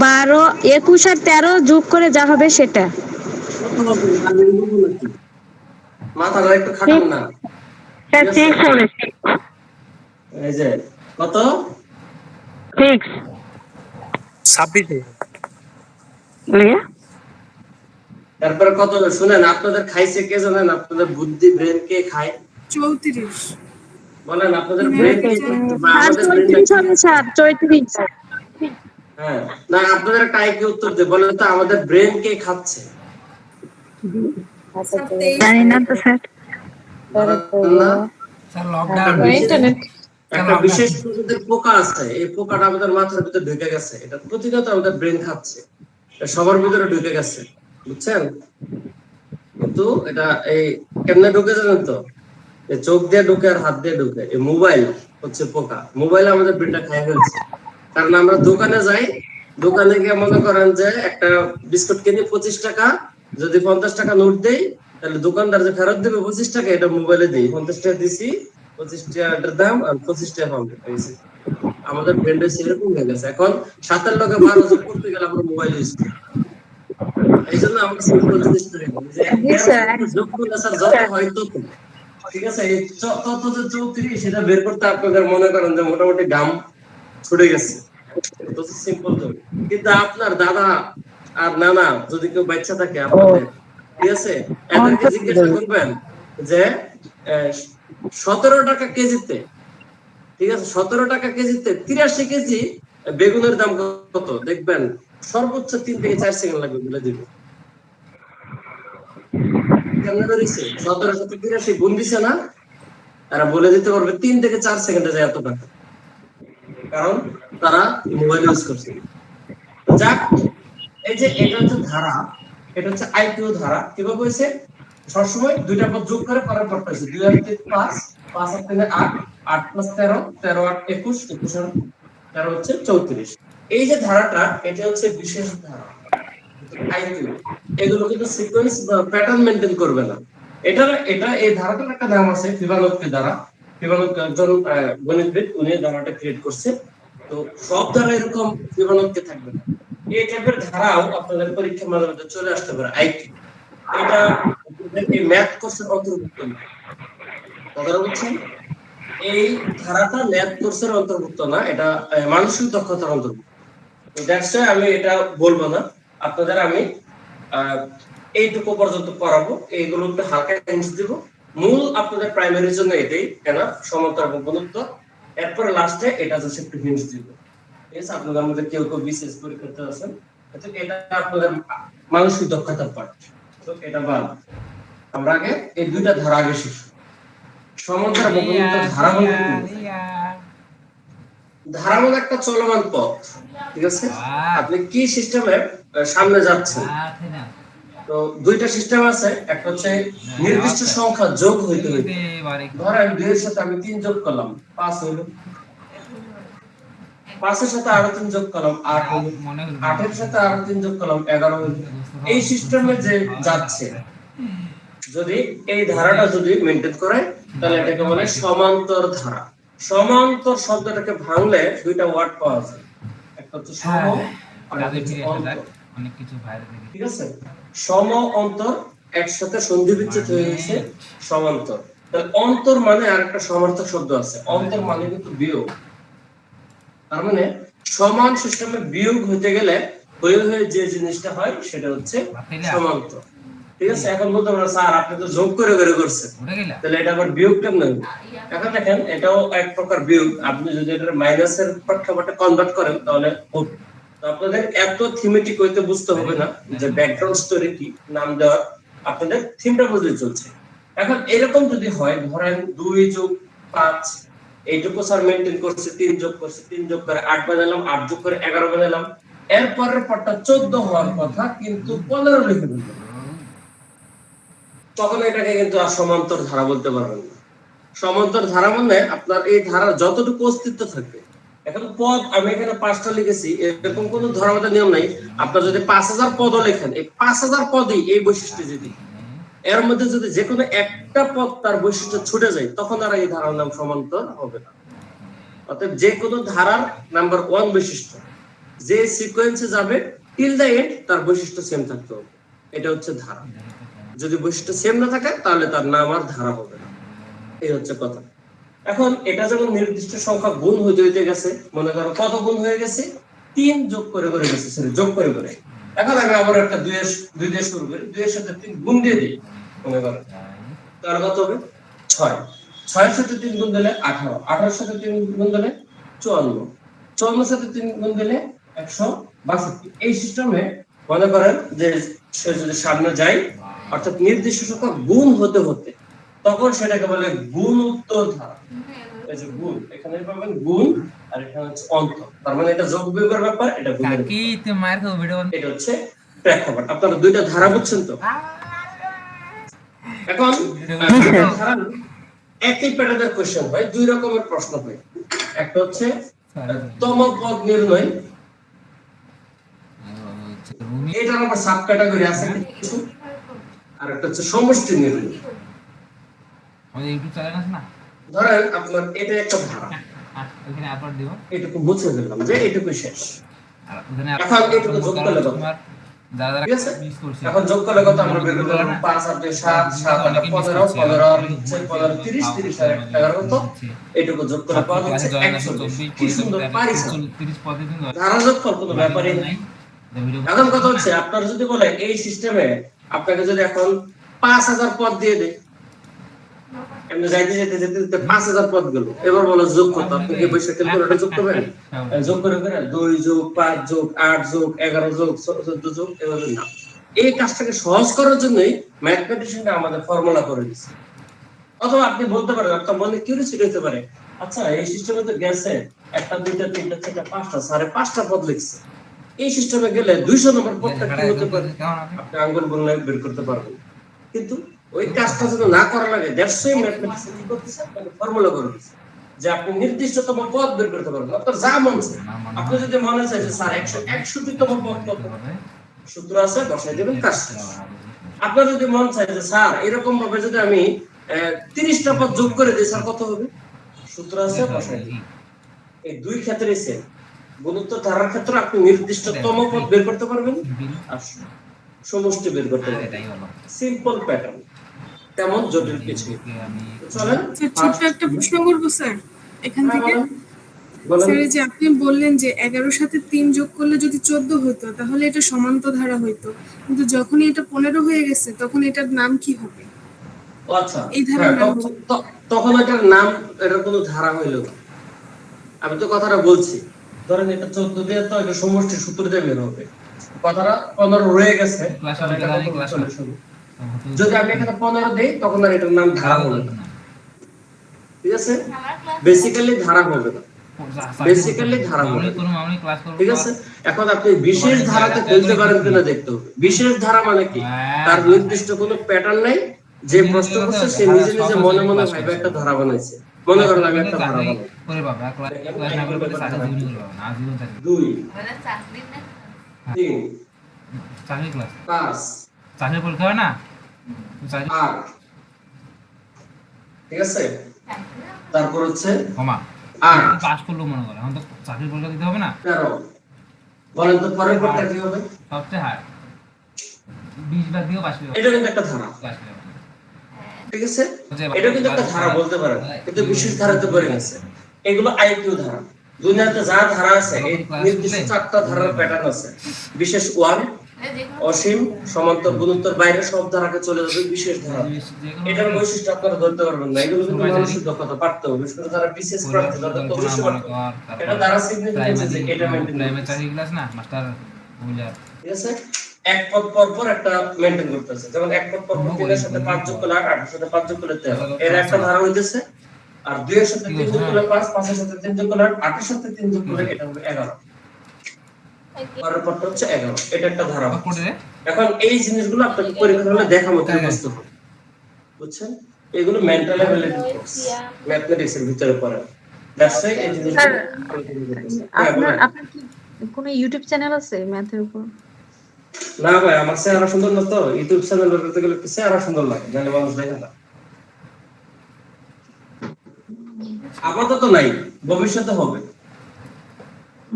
D: 12, 21 আর 13 যোগ করে যা হবে সেটা।
A: কত হবে? আমি বলবো নাকি? মাথাটা একটু খাটান না।
D: স্যার 6 হবে।
A: এই যে কত?
D: 6
C: 26
D: লিয়া
A: তারপরে কত হবে শুনেন, আপনাদের খাইছে কে জানেন? আপনাদের বুদ্ধি ব্রেন কে খায়
G: 34
A: বলেন? আপনাদের ব্রেন কে খায়? বা
D: আর
A: আমাদের
D: 34 হবে স্যার 34।
A: হ্যাঁ, না আপনাদের একটা আইকিউ উত্তর দে, বলেন তো আমাদের ব্রেন কে খাচ্ছে?
D: জানি না তো স্যার।
A: না?
B: স্যার লকডাউন
F: ইন্টারনেট
A: একটা বিশেষ প্রজাতির পোকা আছে, এই পোকাটা আমাদের মাথার ভিতরে ঢুকে গেছে, এটা প্রতিনিয়ত আমাদের ব্রেন খাচ্ছে, এটা সবার ভিতরে ঢুকে গেছে, বুঝছেন? কিন্তু এটা এই কেমনে ঢুকে জানেন তো? এই চোখ দিয়ে ঢুকে আর হাত দিয়ে ঢুকে। এই মোবাইল হচ্ছে পোকা, মোবাইল আমাদের ব্রেনটা খাই ফেলছে। কারণ আমরা দোকানে যাই, দোকানে গিয়ে মনে করেন যে একটা বিস্কুট কিনে 25 টাকা, যদি 50 টাকা নোট দেই তাহলে দোকানদার যে ফেরত দেবে 25 টাকা, এটা মোবাইলে দেই 50 টাকা দিছি, 25 টাকার দাম আর 25 টাকা পাবো। আমাদের ব্রেনটা সেরকম হয়ে গেছে। এখন 7 লগে 12 যোগ করতে গেলে আমরা মোবাইল ইউজ করি। এই জন্য আমরা সিম্পল জিনিসটা দেখবো যে 13 যোগ করলে স্যার যত হয় তত, ঠিক আছে? এই তত যে 34 সেটা বের করতে আপনাদের মনে করেন যে মোটামুটি গাম ছুটে গেছে। তো সিম্পল যোগ। কিন্তু আপনার দাদা আর নানা যদি কেউ বাচ্চা থাকে আপনাদের, ঠিক আছে, এদেরকে জিজ্ঞাসা করবেন যে 17 টাকা কেজিতে, ঠিক আছে, 17 টাকা কেজিতে 83 কেজি বেগুনের দাম কত? দেখবেন সর্বোচ্চ 3 থেকে 4 সেকেন্ড লাগবে বলে দিবে। কেমনে ধরেছে? 17 সাথে 83 গুণ দিছে না, তারা বলে দিতে পারবে 3 থেকে 4 সেকেন্ডে যায় এত টাকা, কারণ তারা মোবাইল ইউজ করছে। যাক, এই যে এটা হচ্ছে ধারা, এটা হচ্ছে আইকিউ ধারা। কিভাবে হয়েছে? সবসময় দুইটা পদ যোগ করে পরের পদটা হয়েছে 2 আর 3 5, 5 আর 3 8, 8 + 13, 13 8 21, 21 আর 13 হচ্ছে 34। এই যে ধারাটা, এটা হচ্ছে বিশেষ ধারা, আইকিউ। এগুলো কিন্তু সিকোয়েন্স বা প্যাটার্ন মেইনটেইন করবে না। এটা এই ধারাটার একটা নাম আছে ফিবোনাক্সি ধারা। ফিবোনাক্সি একজন গণিতবিদ, উনি ধারাটা ক্রিয়েট করছে। তো সব ধারা এরকম ফিবোনাক্সি থাকবে না, এই টাইপের ধারাও আপনাদের পরীক্ষার মাঝে মাঝে চলে আসতে পারে। আইকিউ এটা আপনাদের এই ম্যাথ কোর্সের অন্তর্ভুক্ত না। কথাটা বুঝছেন? এই ধারাটা ম্যাথ কোর্সের অন্তর্ভুক্ত না, এটা মানসিক দক্ষতার অন্তর্ভুক্ত। দ্যাটস ওয়াই আমি এটা বলবো না আপনাদের। আমি এইটুকু পর্যন্ত পড়াবো, এইগুলো একটু হালকা হিন্টস দিব। মূল আপনাদের প্রাইমারির জন্য এটাই, কেন সমান্তর এবং গুণোত্তর। এরপরে লাস্টে এটা জাস্ট একটু হিন্টস দিব। ঠিক আছে, আপনাদের মধ্যে কেউ কেউ বিশেষ পরীক্ষাতে আছেন, এটা আপনাদের মানসিক দক্ষতার পার্ট। তো এটা বাদ, আমরা আগে এই দুইটা ধারা আগে শিখব। সমান্তর এবং গুণোত্তর ধারা বলতে কি? ধারা মানে একটা চলমান পথ। ঠিক আছে, আপনি কি সিস্টেমে সামনে যাচ্ছেন। তো দুইটা সিস্টেম আছে, একটা হচ্ছে নির্দিষ্ট সংখ্যা যোগ হইতে হইতে। ধরেন 2 এর সাথে আমি 3 যোগ করলাম 5 হলো, 5 এর সাথে আরো 3 যোগ করলাম 8 হলো, 8 এর সাথে আরো 3 যোগ করলাম 11 হলো। এই সিস্টেমে যে যাচ্ছে, যদি এই ধারাটা যদি মেইনটেইন করে, তাহলে এটাকে বলে সমান্তর ধারা। সমান্তর শব্দটাকে ভাঙলে দুইটা ওয়ার্ড পাওয়া যায়, একটা হচ্ছে সম আর একটা হচ্ছে অন্তর।
B: অনেক কিছু বাইরে থেকে।
A: ঠিক আছে, সম অন্তর একসাথে সন্ধি বিচ্ছেদ হয়ে গেছে সমান্তর। তাহলে অন্তর মানে আরেকটা সমার্থক শব্দ আছে, অন্তর মানে কিন্তু বিয়োগ। তার মানে সমান সিস্টেমে বিয়োগ হতে গেলে হয়ে হয়ে যে জিনিসটা হয় সেটা হচ্ছে সমান্তর। ঠিক আছে, এখন বলতে পারো স্যার আপনি তো যোগ করে করে করছেন, তাহলে এটা আবার বিয়োগ কেমন হবে? এখন দেখেন এটাও এক প্রকার বিয়োগ। আপনি যদি এটা মাইনাসের প্রেক্ষাপটে কনভার্ট করেন তাহলে হবে। তো আপনাদের এত থিমেটিক হইতে বুঝতে হবে না যে ব্যাকগ্রাউন্ড স্টোরি কি, নাম দেওয়ার আপনাদের থিমটা বুঝতে চলছে। এখন এরকম যদি হয়, ধরেন 2 যোগ 5, এইটুকু স্যার মেইনটেইন করছে, 3 যোগ করছে, 3 যোগ করে 8 বানালাম, 8 যোগ করে 11 বানালাম, এরপরের পরটা 14 হওয়ার কথা কিন্তু 15 লিখে দিলাম, তখন এটাকে কিন্তু আর সমান্তর ধারা বলতে পারবেন না। সমান্তর ধারা মানে আপনার এই ধারার যতটুকু অস্তিত্ব থাকবে। এখন পদ আমি এখানে 5টা লিখেছি, এরকম কোনো ধর্মতা নিয়ম নাই। আপনার যদি 5000 পদও লেখেন, এই 5000 পদই এই বৈশিষ্ট্য যদি এর মধ্যে যদি যে কোনো একটা পদ তার বৈশিষ্ট্য ছুটে যায়, তখন আর এই ধারার নাম সমান্তর হবে না। অর্থাৎ যে কোনো ধারার নাম্বার 1 বৈশিষ্ট্য যে সিকোয়েন্সে যাবে টিল দ্য এন্ড, তার বৈশিষ্ট্য সেম থাকতে হবে। এটা হচ্ছে ধারা। যদি বৈশিষ্ট্য সেম না থাকে তাহলে তার নাম আর ধারা হবে না। এই হচ্ছে কথা। এখন এটা যেমন নির্দিষ্ট সংখ্যা গুণ হইতে হইতে গেছে, মনে করো কত গুণ হয়ে গেছে, 3 যোগ করে করে গেছে, সরি যোগ করে করে। এখন আমি আবার একটা 2 দিয়ে শুরু করি, 2 এর সাথে 3 গুণ দিয়ে দিই, মনে করো তাহলে কত হবে 6, 6 এর সাথে 3 গুণ দিলে 18, 18 এর সাথে 3 গুণ দিলে 54, 54 এর সাথে 3 গুণ দিলে 162। এই সিস্টেমে মনে করেন যে সে যদি সামনে যায়, অর্থাৎ নির্দিষ্ট সংখ্যা গুণ হতে হতে, তখন সেটাকে বলে গুণোত্তর ধারা। এই যে গুণ, এখানে পাবেন গুণ আর এখানে হচ্ছে অন্তর। তার মানে এটা যোগ বিয়োগের ব্যাপার, এটা গুণের
B: কি তুই মার খাও ভিডিও।
A: এটা হচ্ছে প্রেক্ষাপট। আপনারা দুইটা ধারা বুঝছেন তো? এখন ধারা একই প্যাটার্নের কোশ্চেন হয়, 2 রকমের প্রশ্ন হয়। একটা হচ্ছে তম পদ নির্ণয়, এটার আবার সাব ক্যাটাগরি আছে কিছু, আর একটা হচ্ছে সমষ্টি নির্ণয়।
B: আমাদের ইউটিউব চ্যানেল আছে না,
A: ধরেন আপনার এটা একটা ধারা,
B: ওখানে আপলোড দিব,
A: এটুকু মুছে দিলাম যে এটুকু শেষ।
B: আর ওখানে
A: এখন এটুকু যোগ করলে কত?
B: যারা যারা
A: ঠিক আছে,
B: মিস করছে
A: এখন যোগ করলে কত আমরা বের করতে পারবো? 5 আর 2 7, 7 আর 15, 15 আর 15 30, 30 আর 11 কত? এটুকু যোগ করলে পাওয়া যাচ্ছে 124। কি সুন্দর পারিস,
B: 30 পদে দিন
A: ধারা যোগ কর, কোনো ব্যাপারই না। এখন কথা হচ্ছে আপনার যদি বলে এই সিস্টেমে আপনাকে যদি এখন 5000 পদ দিয়ে দেয়, এমনি যাইতে যাইতে যেতে 5000 পদ গেল, এবার বলো যোগ কত? আপনি কি বসে ক্যালকুলেটর যোগ করবেন? যোগ করে করে 2 যোগ 5 যোগ 8 যোগ 11 যোগ 14 যোগ, এভাবে না। এই কাজটাকে সহজ করার জন্যই ম্যাথমেটিশিয়ানরা আমাদের ফর্মুলা করে দিয়েছে। অথবা আপনি বলতে পারেন, আপনার মনে কিউরিওসিটি হতে পারে, আচ্ছা এই সিস্টেমে তো গেছে 1টা 2টা 3টা 4টা 5টা, স্যারে 5টা পদ লিখছে, এই সিস্টেমে গেলে 200 নম্বর পদটা কি হতে পারে? আপনি আঙ্গুল বললে বের করতে পারবেন। কিন্তু ওই কাজটা যদি না করা লাগে, দ্যাটস ওয়াই ম্যাথমেটিক্স কি করতেছে, আপনাকে ফর্মুলা করে দিয়েছে যে আপনি নির্দিষ্টতম পদ বের করতে পারবেন। আপনার যা মন চায়, আপনি যদি মনে চায় যে স্যার 161তম পদ কত, সূত্র আছে বসাই দেবেন, কাজ শেষ। আপনার যদি মন চায় যে স্যার এরকম ভাবে যদি আমি 30টা পদ যোগ করে দিই, স্যার কত হবে, সূত্র আছে বসাই দিই। এই দুই ক্ষেত্রে সেম। গুণোত্তর ধারার ক্ষেত্রে আপনি নির্দিষ্টতম পদ বের করতে পারবেন
B: বিল
A: আর সমষ্টি বের করতে
B: আর
A: পারবেন।
B: এটাই হলো
A: সিম্পল প্যাটার্ন, তেমন জটিল কিছু নেই।
B: ওকে, আমি
A: চলেন
G: স্যার ছোট্ট একটা প্রশ্ন করবো স্যার এখান থেকে।
A: বলেন।
G: স্যার এই যে আপনি বললেন যে 11 সাথে 3 যোগ করলে যদি 14 হতো তাহলে এটা সমান্তর ধারা হইতো, কিন্তু যখনই এটা 15 হয়ে গেছে তখন এটার নাম কি হবে?
A: ও আচ্ছা,
G: এই ধারার নাম
A: তখন এটার নাম, এটার কোনো ধারা হইল না। আমি তো কথাটা বলছি, ধরেন এটা 14 দিয়ে তো এটা সমষ্টি সূত্র দিয়ে বের হবে, কথাটা 15 রয়ে গেছে,
B: ক্লাস
A: তাহলে এটা
B: জানি,
A: কত
B: ক্লাস
A: চলে শুরু। যদি আমি এখানে 15 দেই তখন আর এটার নাম ধারা হবে না, ঠিক আছে? বেসিক্যালি ধারা হবে না, বেসিক্যালি ধারা হবে না,
B: কোনো মামনি ক্লাস করব,
A: ঠিক আছে? এখন আপনি বিশেষ ধারাতে ফেলতে পারেন কিনা দেখতে হবে। বিশেষ ধারা মানে কি? তার নির্দিষ্ট কোনো প্যাটার্ন নাই, যে প্রশ্ন করছে সে নিজে নিজে মনে মনে ভাবে একটা ধারা বানাইছে। মনে করেন আমি একটা ধারা বানাই,
B: করে বাবা ক্লাস না করলে সাথে জীবন করে বাবা না জীবন থাকে
A: 2 3
B: চাকরি ক্লাস
A: 5
B: চাকরি পরীক্ষা হয় না চাকরি
A: 8, ঠিক আছে? তারপর হচ্ছে
B: ক্ষমা
A: 8
B: পাস করলো মনে করে, এখন তো চাকরি পরীক্ষা দিতে হবে না,
A: 13। বলেন তো পরের পরটা কি হবে?
B: সবচেয়ে হার্ড 20 বার দিয়েও পাস হবে,
A: এটা কিন্তু একটা ধারা,
B: ক্লাস হবে
A: ঠিক আছে? এটা কিন্তু একটা ধারা বলতে পারেন, কিন্তু বিশেষ ধারাতে পড়ে গেছে। এগুলো আইকিউ ধারা। দুনিয়াতে যা ধারা আছে এই নির্দিষ্ট 4টা ধারার প্যাটার্ন আছে। বিশেষ 1, অসীম, সমান্তর, গুণোত্তর, বাইরে সব ধারাকে চলে যাবে বিশেষ ধারা। এটার বৈশিষ্ট্য আপনারা ধরতে পারবেন না, এগুলো কিন্তু মানুষের দক্ষতা পারতে হবে, বিশেষ করে যারা বিশেষ প্রার্থী তাদের তো অবশ্যই পারতে হবে। এটা দ্বারা সিগনিফিকেন্স যে এটা মেইনটেইন
B: প্রাইমারি চাকরি ক্লাস না মাস্টার বুঝার
A: ঠিক আছে? এক পদ পর পর একটা মেইনটেইন করতেছে, যেমন এক পদ পর পর 3 এর সাথে 5 যোগ করলে 8, 8 এর সাথে 5 যোগ করলে 13, এর একটা ধারা হইতেছে। আর 2 এর সাথে 3 যোগ করলে 5, 5 এর সাথে 3 যোগ করলে 8, 8 এর সাথে 3 যোগ করলে এটা হবে 11, পরের পরটা হচ্ছে 11। এটা একটা ধারা।
B: করে
A: এখন এই জিনিসগুলো আপনাকে পরীক্ষা হলে দেখা মতো বুঝতে হবে, বুঝছেন? এগুলো মেন্টাল অ্যাবিলিটি কোর্স, ম্যাথমেটিক্স এর ভিতরে পড়ে। দ্যাটস ওয়াই এই জিনিসগুলো
F: স্যার,
A: হ্যাঁ, বলেন।
F: আপনার কি কোনো ইউটিউব চ্যানেল আছে ম্যাথের উপর?
A: না ভাই, আমার চেহারা সুন্দর না, তো ইউটিউব চ্যানেল করতে গেলে একটু চেহারা সুন্দর লাগে, জানে মানুষ দেখে না। আপাতত নাই, ভবিষ্যতে হবে।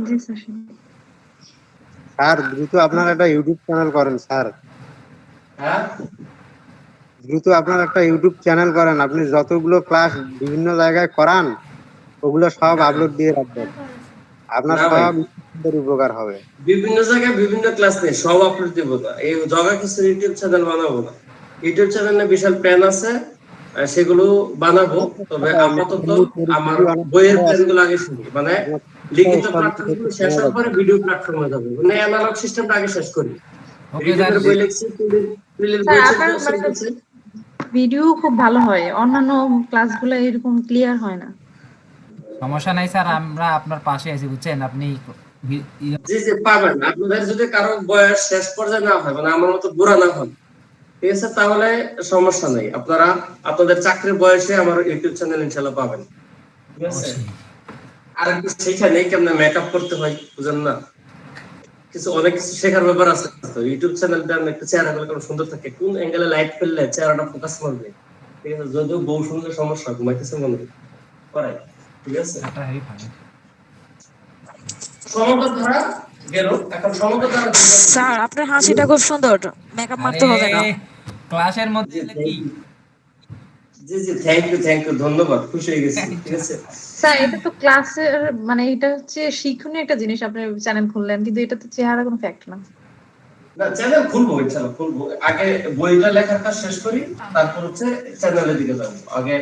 F: জি স্যার।
C: স্যার দ্রুত আপনার একটা ইউটিউব চ্যানেল করেন স্যার,
A: হ্যাঁ,
C: দ্রুত আপনার একটা ইউটিউব চ্যানেল করেন। আপনি যতগুলো ক্লাস বিভিন্ন জায়গায় করান ওগুলো সব আপলোড দিয়ে রাখবেন, আপনার
A: না ভাই।
C: সব স্টুডেন্টদের উপকার হবে।
A: বিভিন্ন জায়গায় বিভিন্ন ক্লাস নেই, সব আপলোড দিব না। এই জগা কিছু ইউটিউব চ্যানেল বানাবো না। ইউটিউব চ্যানেলে বিশাল প্ল্যান আছে, সেগুলো বানাবো। তবে আপাতত আমার বইয়ের প্ল্যানগুলো আগে শুনি, মানে লিখিত প্ল্যাটফর্মগুলো শেষ হওয়ার পরে ভিডিও প্ল্যাটফর্মে যাবে, মানে অ্যানালগ সিস্টেমটা আগে শেষ করি। রিডিংয়ের বই লিখছি, প্রিলির বই চলছে।
F: ভিডিও খুব ভালো হয়, অন্যান্য ক্লাসগুলো এরকম ক্লিয়ার হয় না।
B: সমস্যা নাই স্যার, আমরা আপনার পাশে আছি বুঝছেন, আপনি
A: জি জি পাবেন। আপনাদের যদি কারো বয়স শেষ পর্যায়ে না হয়, মানে আমার মতো বুড়া না হন, ঠিক আছে, তাহলে সমস্যা নেই। আপনারা আপনাদের চাকরির বয়সে আমার ইউটিউব চ্যানেল ইনশাআল্লাহ পাবেন, ঠিক আছে? আর একটু শেখা নেই, কেমন মেকআপ করতে হয় বুঝেন না, কিছু অনেক কিছু শেখার ব্যাপার আছে। তো ইউটিউব চ্যানেলটা একটু চেহারাগুলো কেমন সুন্দর থাকে, কোন অ্যাঙ্গেলে লাইট ফেললে চেহারাটা ফোকাস করবে, ঠিক আছে? যদিও বউ শুনলে সমস্যা, ঘুমাইতেছে মনে করাই, ঠিক আছে?
B: একটা হেভি ফানি
A: সমান্তর ধারা গেল, এখন সমান্তর ধারা
E: স্যার আপনার হাসিটা খুব সুন্দর, মেকআপ মারতে হবে না।
B: ক্লাসের মধ্যে কি
A: জি জি, থ্যাংক ইউ, ধন্যবাদ, খুশি হয়ে গেছি, ঠিক আছে?
F: স্যার এটা তো ক্লাসের, মানে এটা হচ্ছে শিক্ষণীয় একটা জিনিস, আপনি চ্যানেল খুললেন, কিন্তু এটা তো চেহারা কোনো ফ্যাক্ট না।
A: না, চ্যানেল খুলবো ইনশাআল্লাহ, খুলবো। আগে বইটা লেখার কাজ শেষ করি, তারপর হচ্ছে চ্যানেলের দিকে যাবো। আগে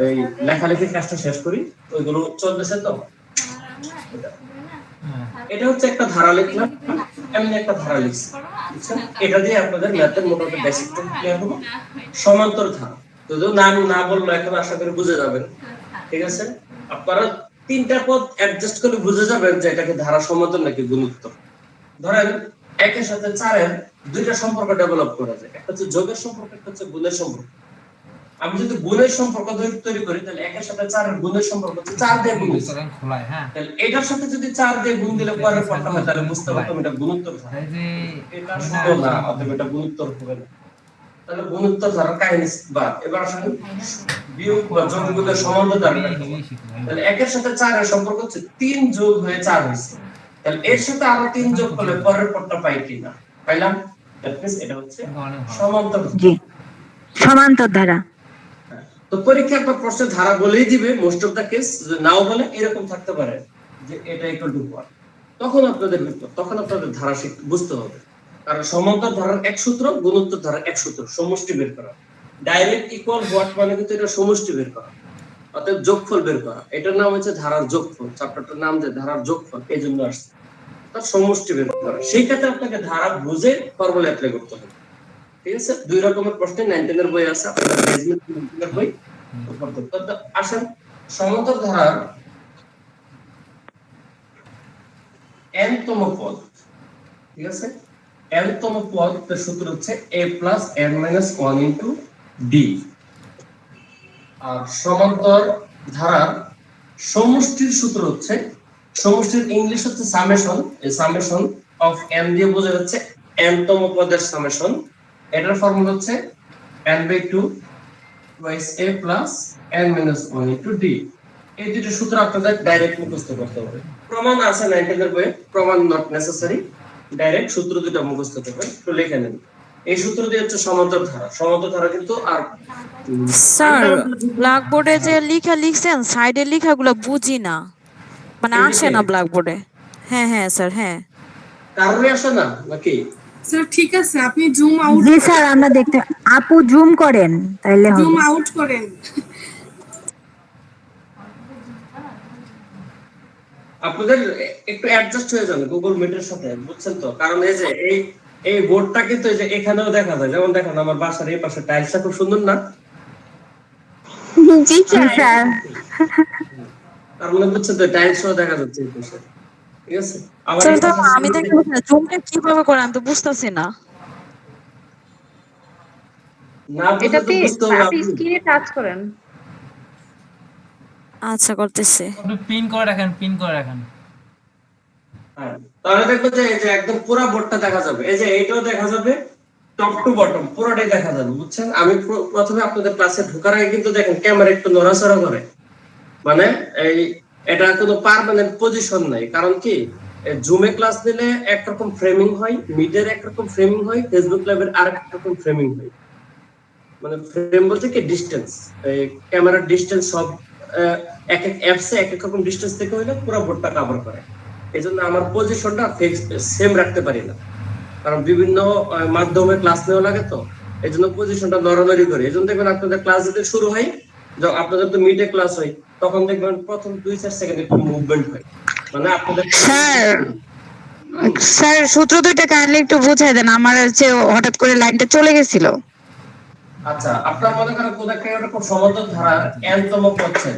A: এই লেখালেখির কাজটা শেষ করি, ওইগুলো চলতেছে তো। এটা হচ্ছে একটা ধারা লিখলাম, এমনি একটা ধারা লিখছি, বুঝছেন? এটা দিয়ে আপনাদের ম্যাথের মোটামুটি বেসিকটা ক্লিয়ার হলো। সমান্তর ধারা যদিও নাম না বললো, এখন আশা করি বুঝে যাবেন, ঠিক আছে? আপনারা 3টা পদ অ্যাডজাস্ট করে বুঝে যাবেন যে এটাকে ধারা সমান্তর নাকি গুণোত্তর। ধরেন 1 এর সাথে 4 এর 2টা সম্পর্ক ডেভেলপ করা যায়, একটা হচ্ছে যোগের সম্পর্ক, একটা হচ্ছে গুণের সম্পর্ক। আমি যদি গুণের সম্পর্ক তৈরি করি, তাহলে 1 এর সাথে 4 এর গুণের সম্পর্ক হচ্ছে 4 দিয়ে গুণ।
B: খোলায়, হ্যাঁ
A: তাহলে এটার সাথে যদি 4 দিয়ে গুণ দিলে পরের পদটা হয়, তাহলে বুঝতে পারতাম এটা গুণোত্তর ধারা।
B: এই যে
A: এটা শুধু না, অতএব এটা গুণোত্তর হবে না। তাহলে গুণোত্তর ধারার কাহিনী বা এবার আসেন বিয়োগ বা যোগগুলোর সমান্তর ধারা।
B: হেভি শিখলাম
A: তাহলে 1 এর সাথে 4 এর সম্পর্ক হচ্ছে 3 যোগ হয়ে 4 হইছে, তাহলে এর সাথে আরো 3 যোগ করলে পরের পদটা পাই কিনা? পাইলাম। দ্যাট মিন্স এটা হচ্ছে সমান্তর।
D: জি, সমান্তর ধারা।
A: তো পরীক্ষার পর প্রশ্নের ধারা বলেই দিবে মোস্ট অফ দা কেস, নাও বলে এরকম থাকতে পারে যে এটা ইকুয়াল টু 1, তখন আপনাদের ধারা বুঝতে হবে। কারণ সমান্তর ধারার এক সূত্র, গুণোত্তর ধারার এক সূত্র, সমষ্টি বের করা। ডাইরেক্ট ইকুয়াল হোয়াট মানে কিন্তু এটা সমষ্টি বের করা, অর্থাৎ যোগফল বের করা। এটার নাম হচ্ছে ধারার যোগফল, চ্যাপ্টারটার নাম যে ধারার যোগফল, এই জন্য আসছে তার সমষ্টি বের করা। সেই ক্ষেত্রে আপনাকে ধারা বুঝে ফর্মুলা অ্যাপ্লাই করতে হবে। ঠিক আছে, দুই রকমের প্রশ্ন 9 এর বই আছে, আপনাদের বেসমেন্ট 9 এর বই। তো আসেন সমান্তর ধারার n তম পদ, ঠিক আছে, n তম পদের সূত্র হচ্ছে a n - 1 * d। আর সমান্তর ধারার সমষ্টির সূত্র হচ্ছে, সমষ্টির ইংলিশ হচ্ছে সামেশন। এই সামেশন অফ n দিয়ে বোঝা যাচ্ছে n তম পদের সামেশন। এটার ফর্মুলা হচ্ছে n/2 twice a n - 1 * d। এই দুটো সূত্র আপনাদের ডাইরেক্ট মুখস্থ করতে হবে। প্রমাণ আছে 9 এর বইয়ে, প্রমাণ নট নেসেসারি, ডাইরেক্ট সূত্র দুটো মুখস্থ করবেন। একটু লিখে নেন, এই সূত্র দিয়ে হচ্ছে সমান্তর ধারা। সমান্তর ধারা কিন্তু আর
E: স্যার ব্ল্যাকবোর্ডে যে লিখছেন সাইডের লেখাগুলো বুঝি না, মানে আসে না ব্ল্যাকবোর্ডে। হ্যাঁ হ্যাঁ স্যার, হ্যাঁ।
A: কারণে আসে না নাকি?
G: স্যার ঠিক আছে, আপনি জুম আউট,
D: জি স্যার, আমরা দেখতে, আপু জুম করেন তাইলে হবে।
G: জুম আউট করেন।
A: আপনাদের একটু অ্যাডজাস্ট হয়ে যান গুগল মিটের সাথে, বুঝছেন তো? কারণ এই যে এই বোর্ডটা কিন্তু এই যে এখানেও দেখা যায়, যেমন দেখেন আমার বাসার এই পাশে টাইলসটা খুব সুন্দর না?
D: জি স্যার।
A: তার মানে বুঝছেন তো, টাইলসও দেখা যাচ্ছে এই পাশে। ঠিক আছে, আবার
E: স্যার
A: এই
E: তো
A: পাশে
E: আমি দেখতে জুমটা কিভাবে করে আমি তো বুঝতাছি না।
A: না বুঝলে তো
F: এটাতে
A: বুঝতে হবে
F: আপনি
A: আপনি।
F: স্ক্রিনে টাচ করেন।
E: আচ্ছা করতেছে।
B: একটু পিন করে রাখেন।
A: হ্যাঁ, তাহলে দেখবেন যে এই যে একদম পুরো বোর্ডটা দেখা যাবে, এই যে এইটাও দেখা যাবে, টপ টু বটম পুরোটাই দেখা যাবে, বুঝছেন? আমি প্রথমে আপনাদের ক্লাসে ঢোকার আগে কিন্তু দেখেন ক্যামেরা একটু নড়াচড়া করে, মানে এই এটা কোনো পার্মানেন্ট পজিশন নাই। কারণ কি, জুমে ক্লাস নিলে একরকম ফ্রেমিং হয়, মিডের একরকম ফ্রেমিং হয়, ফেসবুক লাইভের আরেক রকম ফ্রেমিং হয়। মানে ফ্রেম বলতে কি ডিসটেন্স, এই ক্যামেরার ডিসটেন্স সব এক এক অ্যাপসে এক এক রকম ডিসটেন্স থেকে হইলে পুরো বোর্ডটা কভার করে। এইজন্য আমার পজিশনটা সেম রাখতে পারি না, কারণ বিভিন্ন মাধ্যমে ক্লাস নেওয়া লাগে, তো এইজন্য পজিশনটা নড়ানড়ি করে। এইজন্য দেখবেন আপনাদের ক্লাস যদি শুরু হয়, যখন আপনাদের তো মিডে ক্লাস হয়, তখন দেখবেন প্রথম 2-4 সেকেন্ড একটু মুভমেন্ট হয়, মানে আপনাদের
D: স্যার সূত্র দুইটা কাইন্ডলি একটু বুঝাই দেন, আমার হচ্ছে হঠাৎ করে লাইনটা চলে গেছিল।
A: আচ্ছা, আপনার মনে করেন কোন একটা এরকম সমান্তর ধারা n তম পদ আছে,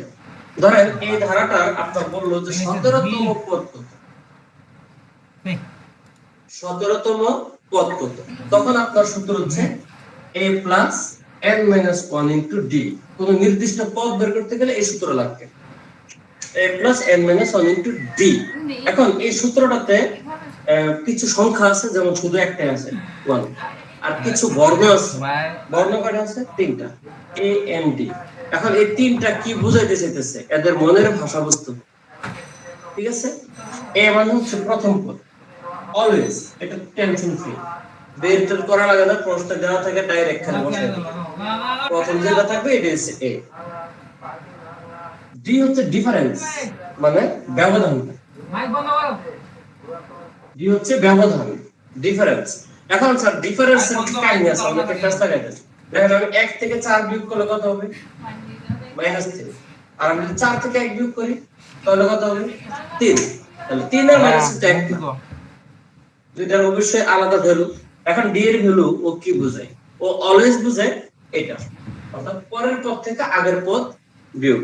A: ধরেন এই ধারাটা আপনার বললো যে 17তম পদ কত, 17তম পদ কত, তখন আপনার সূত্র হচ্ছে a n - 1 * d। কোন নির্দিষ্ট পদ বের করতে গেলে এই সূত্র লাগবে, a n - 1 * d। এখন এই সূত্রটাতে কিছু সংখ্যা আছে, যেমন শুধু একটাই আছে 1, আর কিছু বর্ণ আছে। বর্ণ কয়টা আছে? 3টা, a n d। এখন এই 3টা কি বুঝাইতে চাইতেছে? এদের মনের ভাষাবস্তু। ঠিক আছে, a মানে হচ্ছে প্রথম পদ, অলওয়েজ, এটা টেনশন ফ্রি, বের করা লাগে না, প্রশ্ন দেওয়া থাকে ডাইরেক্ট খালি বসাই দিই। প্রথম যেটা থাকবে এটা হচ্ছে a। d হচ্ছে ডিফারেন্স, মানে ব্যবধান। d হচ্ছে ব্যবধান, ডিফারেন্স। এখন স্যার ডিফারেন্স এর কি কাহিনী আছে? আমাকে ক্লাস লাগাইতেন, দেখেন আমি 1 থেকে 4 বিয়োগ করলে কত হবে? -3। আর আমি যদি 4 থেকে 1 বিয়োগ করি তাহলে কত হবে? 3। তাহলে 3 আর -1 দুইটার অবশ্যই আলাদা ভ্যালু। এখন d এর ভ্যালু ও কি বোঝায়? ও অলওয়েজ বোঝায় এটা, অর্থাৎ পরের পদ থেকে আগের পদ বিয়োগ।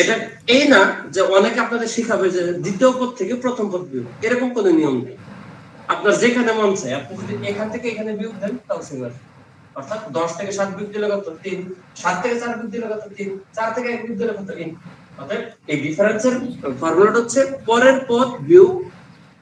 A: এটা এই না যে অনেকে আপনাদের শিখাবে যে দ্বিতীয় পদ থেকে প্রথম পদ বিয়োগ, এরকম কোনো নিয়ম নেই। আপনার যেখানে মন চায় আপনি যদি এখান থেকে এখানে বিয়োগ দেন তাও সেম আসবে। অর্থাৎ 10 থেকে 7 বিয়োগ দিলে কত? 3। 7 থেকে 4 বিয়োগ দিলে কত? 3। 4 থেকে 1 বিয়োগ দিলে কত? 3। অর্থাৎ এই ডিফারেন্সের ফর্মুলাটা হচ্ছে পরের পদ বিয়োগ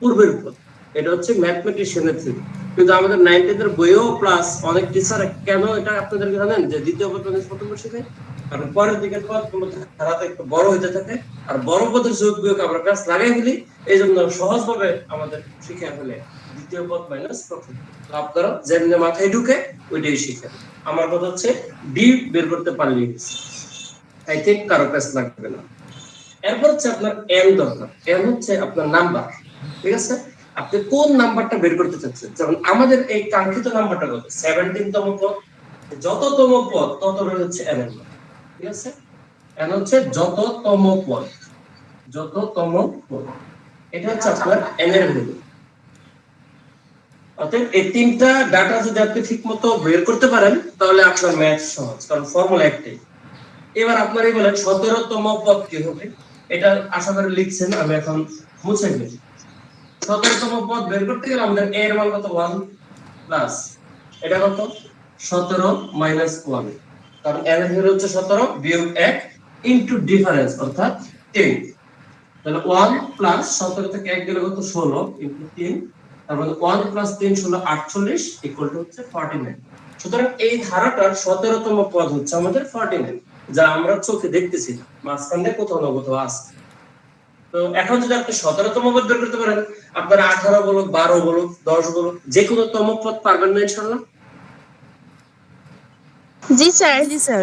A: পূর্বের পদ। এটা হচ্ছে ম্যাথমেটিশিয়ানের থিওরি। কিন্তু আমাদের 9th এর বইও প্লাস অনেক টিচার কেন এটা আপনাদেরকে জানেন যে দ্বিতীয় পদ মানে প্রথম পদ শেখায়? কারণ পরের দিকের পদগুলো ধারাতে একটু বড় হতে থাকে, আর বড় পদের যোগ বিয়োগ আমরা প্লাস লাগাই ফেলি, এই জন্য সহজভাবে আমাদের শিখে ফেলে দ্বিতীয় পদ মাইনাস প্রথম। তো আপনারা যেমনি মাথায় ঢুকে ওইটাই শিখেন। আমার কথা হচ্ছে ডি বের করতে পারলেই আই থিঙ্ক কারো প্লাস লাগবে না। এরপর হচ্ছে আপনার এন দরকার। এন হচ্ছে আপনার নাম্বার, ঠিক আছে? আপনি কোন নাম্বারটা বের করতে চাচ্ছেন? যেমন আমাদের এই কাঙ্ক্ষিত নাম্বারটা কত? 17 তম পদ। যততম পদ তত হচ্ছে এন এর মান, ঠিক আছে? এন হচ্ছে যততম পদ, যততম পদ, এটা হচ্ছে আপনার এন এর ভ্যালু। অতএব এই তিনটা ডাটা যদি আপনি ঠিকমতো বের করতে পারেন তাহলে আপনার ম্যাথ সহজ, কারণ ফর্মুলা একটাই। এবার আপনারই বলেন 17তম পদ কি হবে? এটা আশা করি লিখছেন, আমি এখন মুছে ফেলি। 17তম পদ বের করতে গেলে আমাদের a এর মান কত? 1 প্লাস এটা কত? 17 মাইনাস 1, কারণ n এর ভ্যালু হচ্ছে 17 বিয়োগ 1 ইনটু ডিফারেন্স অর্থাৎ 10। তাহলে 1 প্লাস 17 থেকে 1 গেলে কত? 16 ইনটু 3, তার মানে 1 প্লাস 3 16 48 ইকুয়াল টু হচ্ছে 49। সুতরাং এই ধারাটার 17তম পদ হচ্ছে আমাদের 49, যা আমরা চোখে দেখতেছি না, মাঝখানে কোথাও না কোথাও আছে। তো এখন যদি আপনি 17তম পদ বের করতে পারেন, আপনারা 18 বলুক, 12 বলুক, 10 বলুক, যে কোনো তম পদ পারবেন না ইনশাআল্লাহ?
E: জি স্যার। জি স্যার।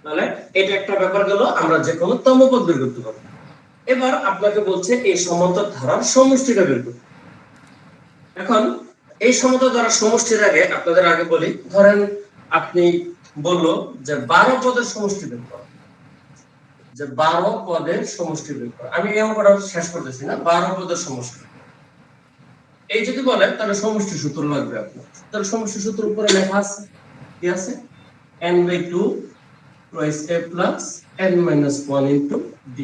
A: তাহলে এটা একটা ব্যাপার গেল, আমরা যে কোনো তম পদ বের করতে পারবো। এবার আপনাকে বলছে এই সমান্তর ধারার সমষ্টিটা বের করতে। এখন এই সমান্তর ধারার সমষ্টির আগে আপনাদের আগে বলি, ধরেন আপনি বললো যে 12 পদের সমষ্টি বের করো, যে 12 পদের সমষ্টি বের করো। আমি এই অঙ্কটা শেষ করতেছি না, 12 পদের সমষ্টি এই যদি বলেন তাহলে সমষ্টি সূত্র লাগবে আপনার। তাহলে সমষ্টি সূত্র উপরে লেখা আছে, কি আছে? n/2 twice a plus n minus 1 into d।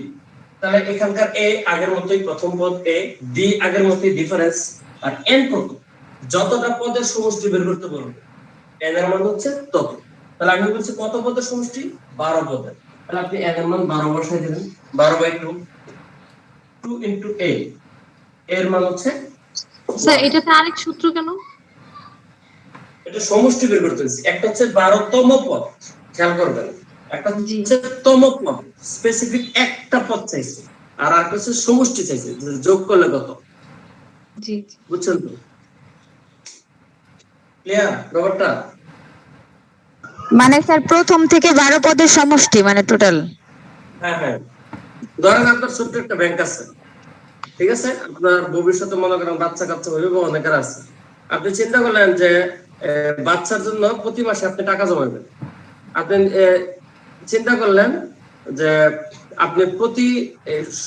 A: তাহলে এখানকার a আগের মতোই প্রথম পদ a, d আগের মতোই ডিফারেন্স, আর n কত? যতটা পদের সমষ্টি বের করতে বলবে n এর মান হচ্ছে তত। তাহলে আমি বলছি কত পদের সমষ্টি? 12 পদের। তাহলে আপনি n এর মান 12 বসাই দিবেন, 12/2 2 into a, এর মান হচ্ছে
F: স্যার এটাতে আরেক সূত্র কেন?
A: এটা সমষ্টি বের করতে হচ্ছে। একটা হচ্ছে 12তম পদ, খেয়াল করবেন, একটা হচ্ছে তম পদ, স্পেসিফিক একটা পদ চাইছে, আর একটা হচ্ছে সমষ্টি চাইছে, যে যোগ করলে কত।
F: জি
A: বুঝছেন তো? ক্লিয়ার ব্যাপারটা?
D: মানে স্যার প্রথম থেকে 12 পদের সমষ্টি মানে টোটাল।
A: হ্যাঁ হ্যাঁ, ধরেন আপনার ছোট্ট একটা ব্যাংক আছে, ঠিক আছে? আপনার ভবিষ্যতে মনে করেন বাচ্চা কাচ্চা হইবে বা অনেকের আছে। আপনি চিন্তা করলেন যে বাচ্চার জন্য প্রতি মাসে আপনি টাকা জমাবেন। আপনি চিন্তা করলেন যে আপনি প্রতি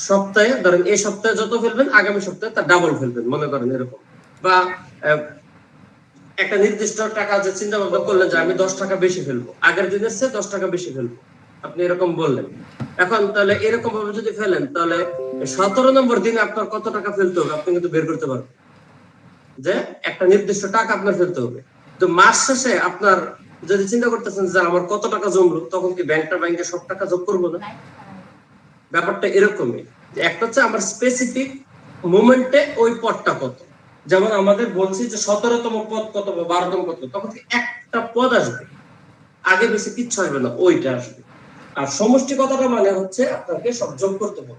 A: সপ্তাহে, ধরেন এই সপ্তাহে যত ফেলবেন আগামী সপ্তাহে তার ডাবল ফেলবেন, মনে করেন এরকম। বা একটা নির্দিষ্ট টাকা যে চিন্তা ভাবনা করলেন যে আমি 10 টাকা বেশি ফেলবো, আগের দিনের চেয়ে 10 টাকা বেশি ফেলবো, আপনি এরকম বললেন। এখন তাহলে এরকম ভাবে যদি ফেলেন তাহলে 17 নম্বর দিনে আপনার কত টাকা ফেলতে হবে আপনি কিন্তু বের করতে পারবেন, যে একটা নির্দিষ্ট টাকা আপনার ফেলতে হবে। তো মাস শেষে আপনার যদি চিন্তা করতেছেন যে আমার কত টাকা জমলো, তখন কি ব্যাংকে সব টাকা যোগ করবো না? ব্যাপারটা এরকমই, যে একটা হচ্ছে আমার স্পেসিফিক মোমেন্টে ওই পদটা কত। যেমন আমাদের বলছি যে 17তম পদ কত বা 12তম পদ কত, তখন একটা পদ আসবে, আগে বেশি কিচ্ছু আসবে না, ওইটা আসবে। আর সমষ্টি কথাটা মানে হচ্ছে আপনাকে সব যোগ করতে হবে।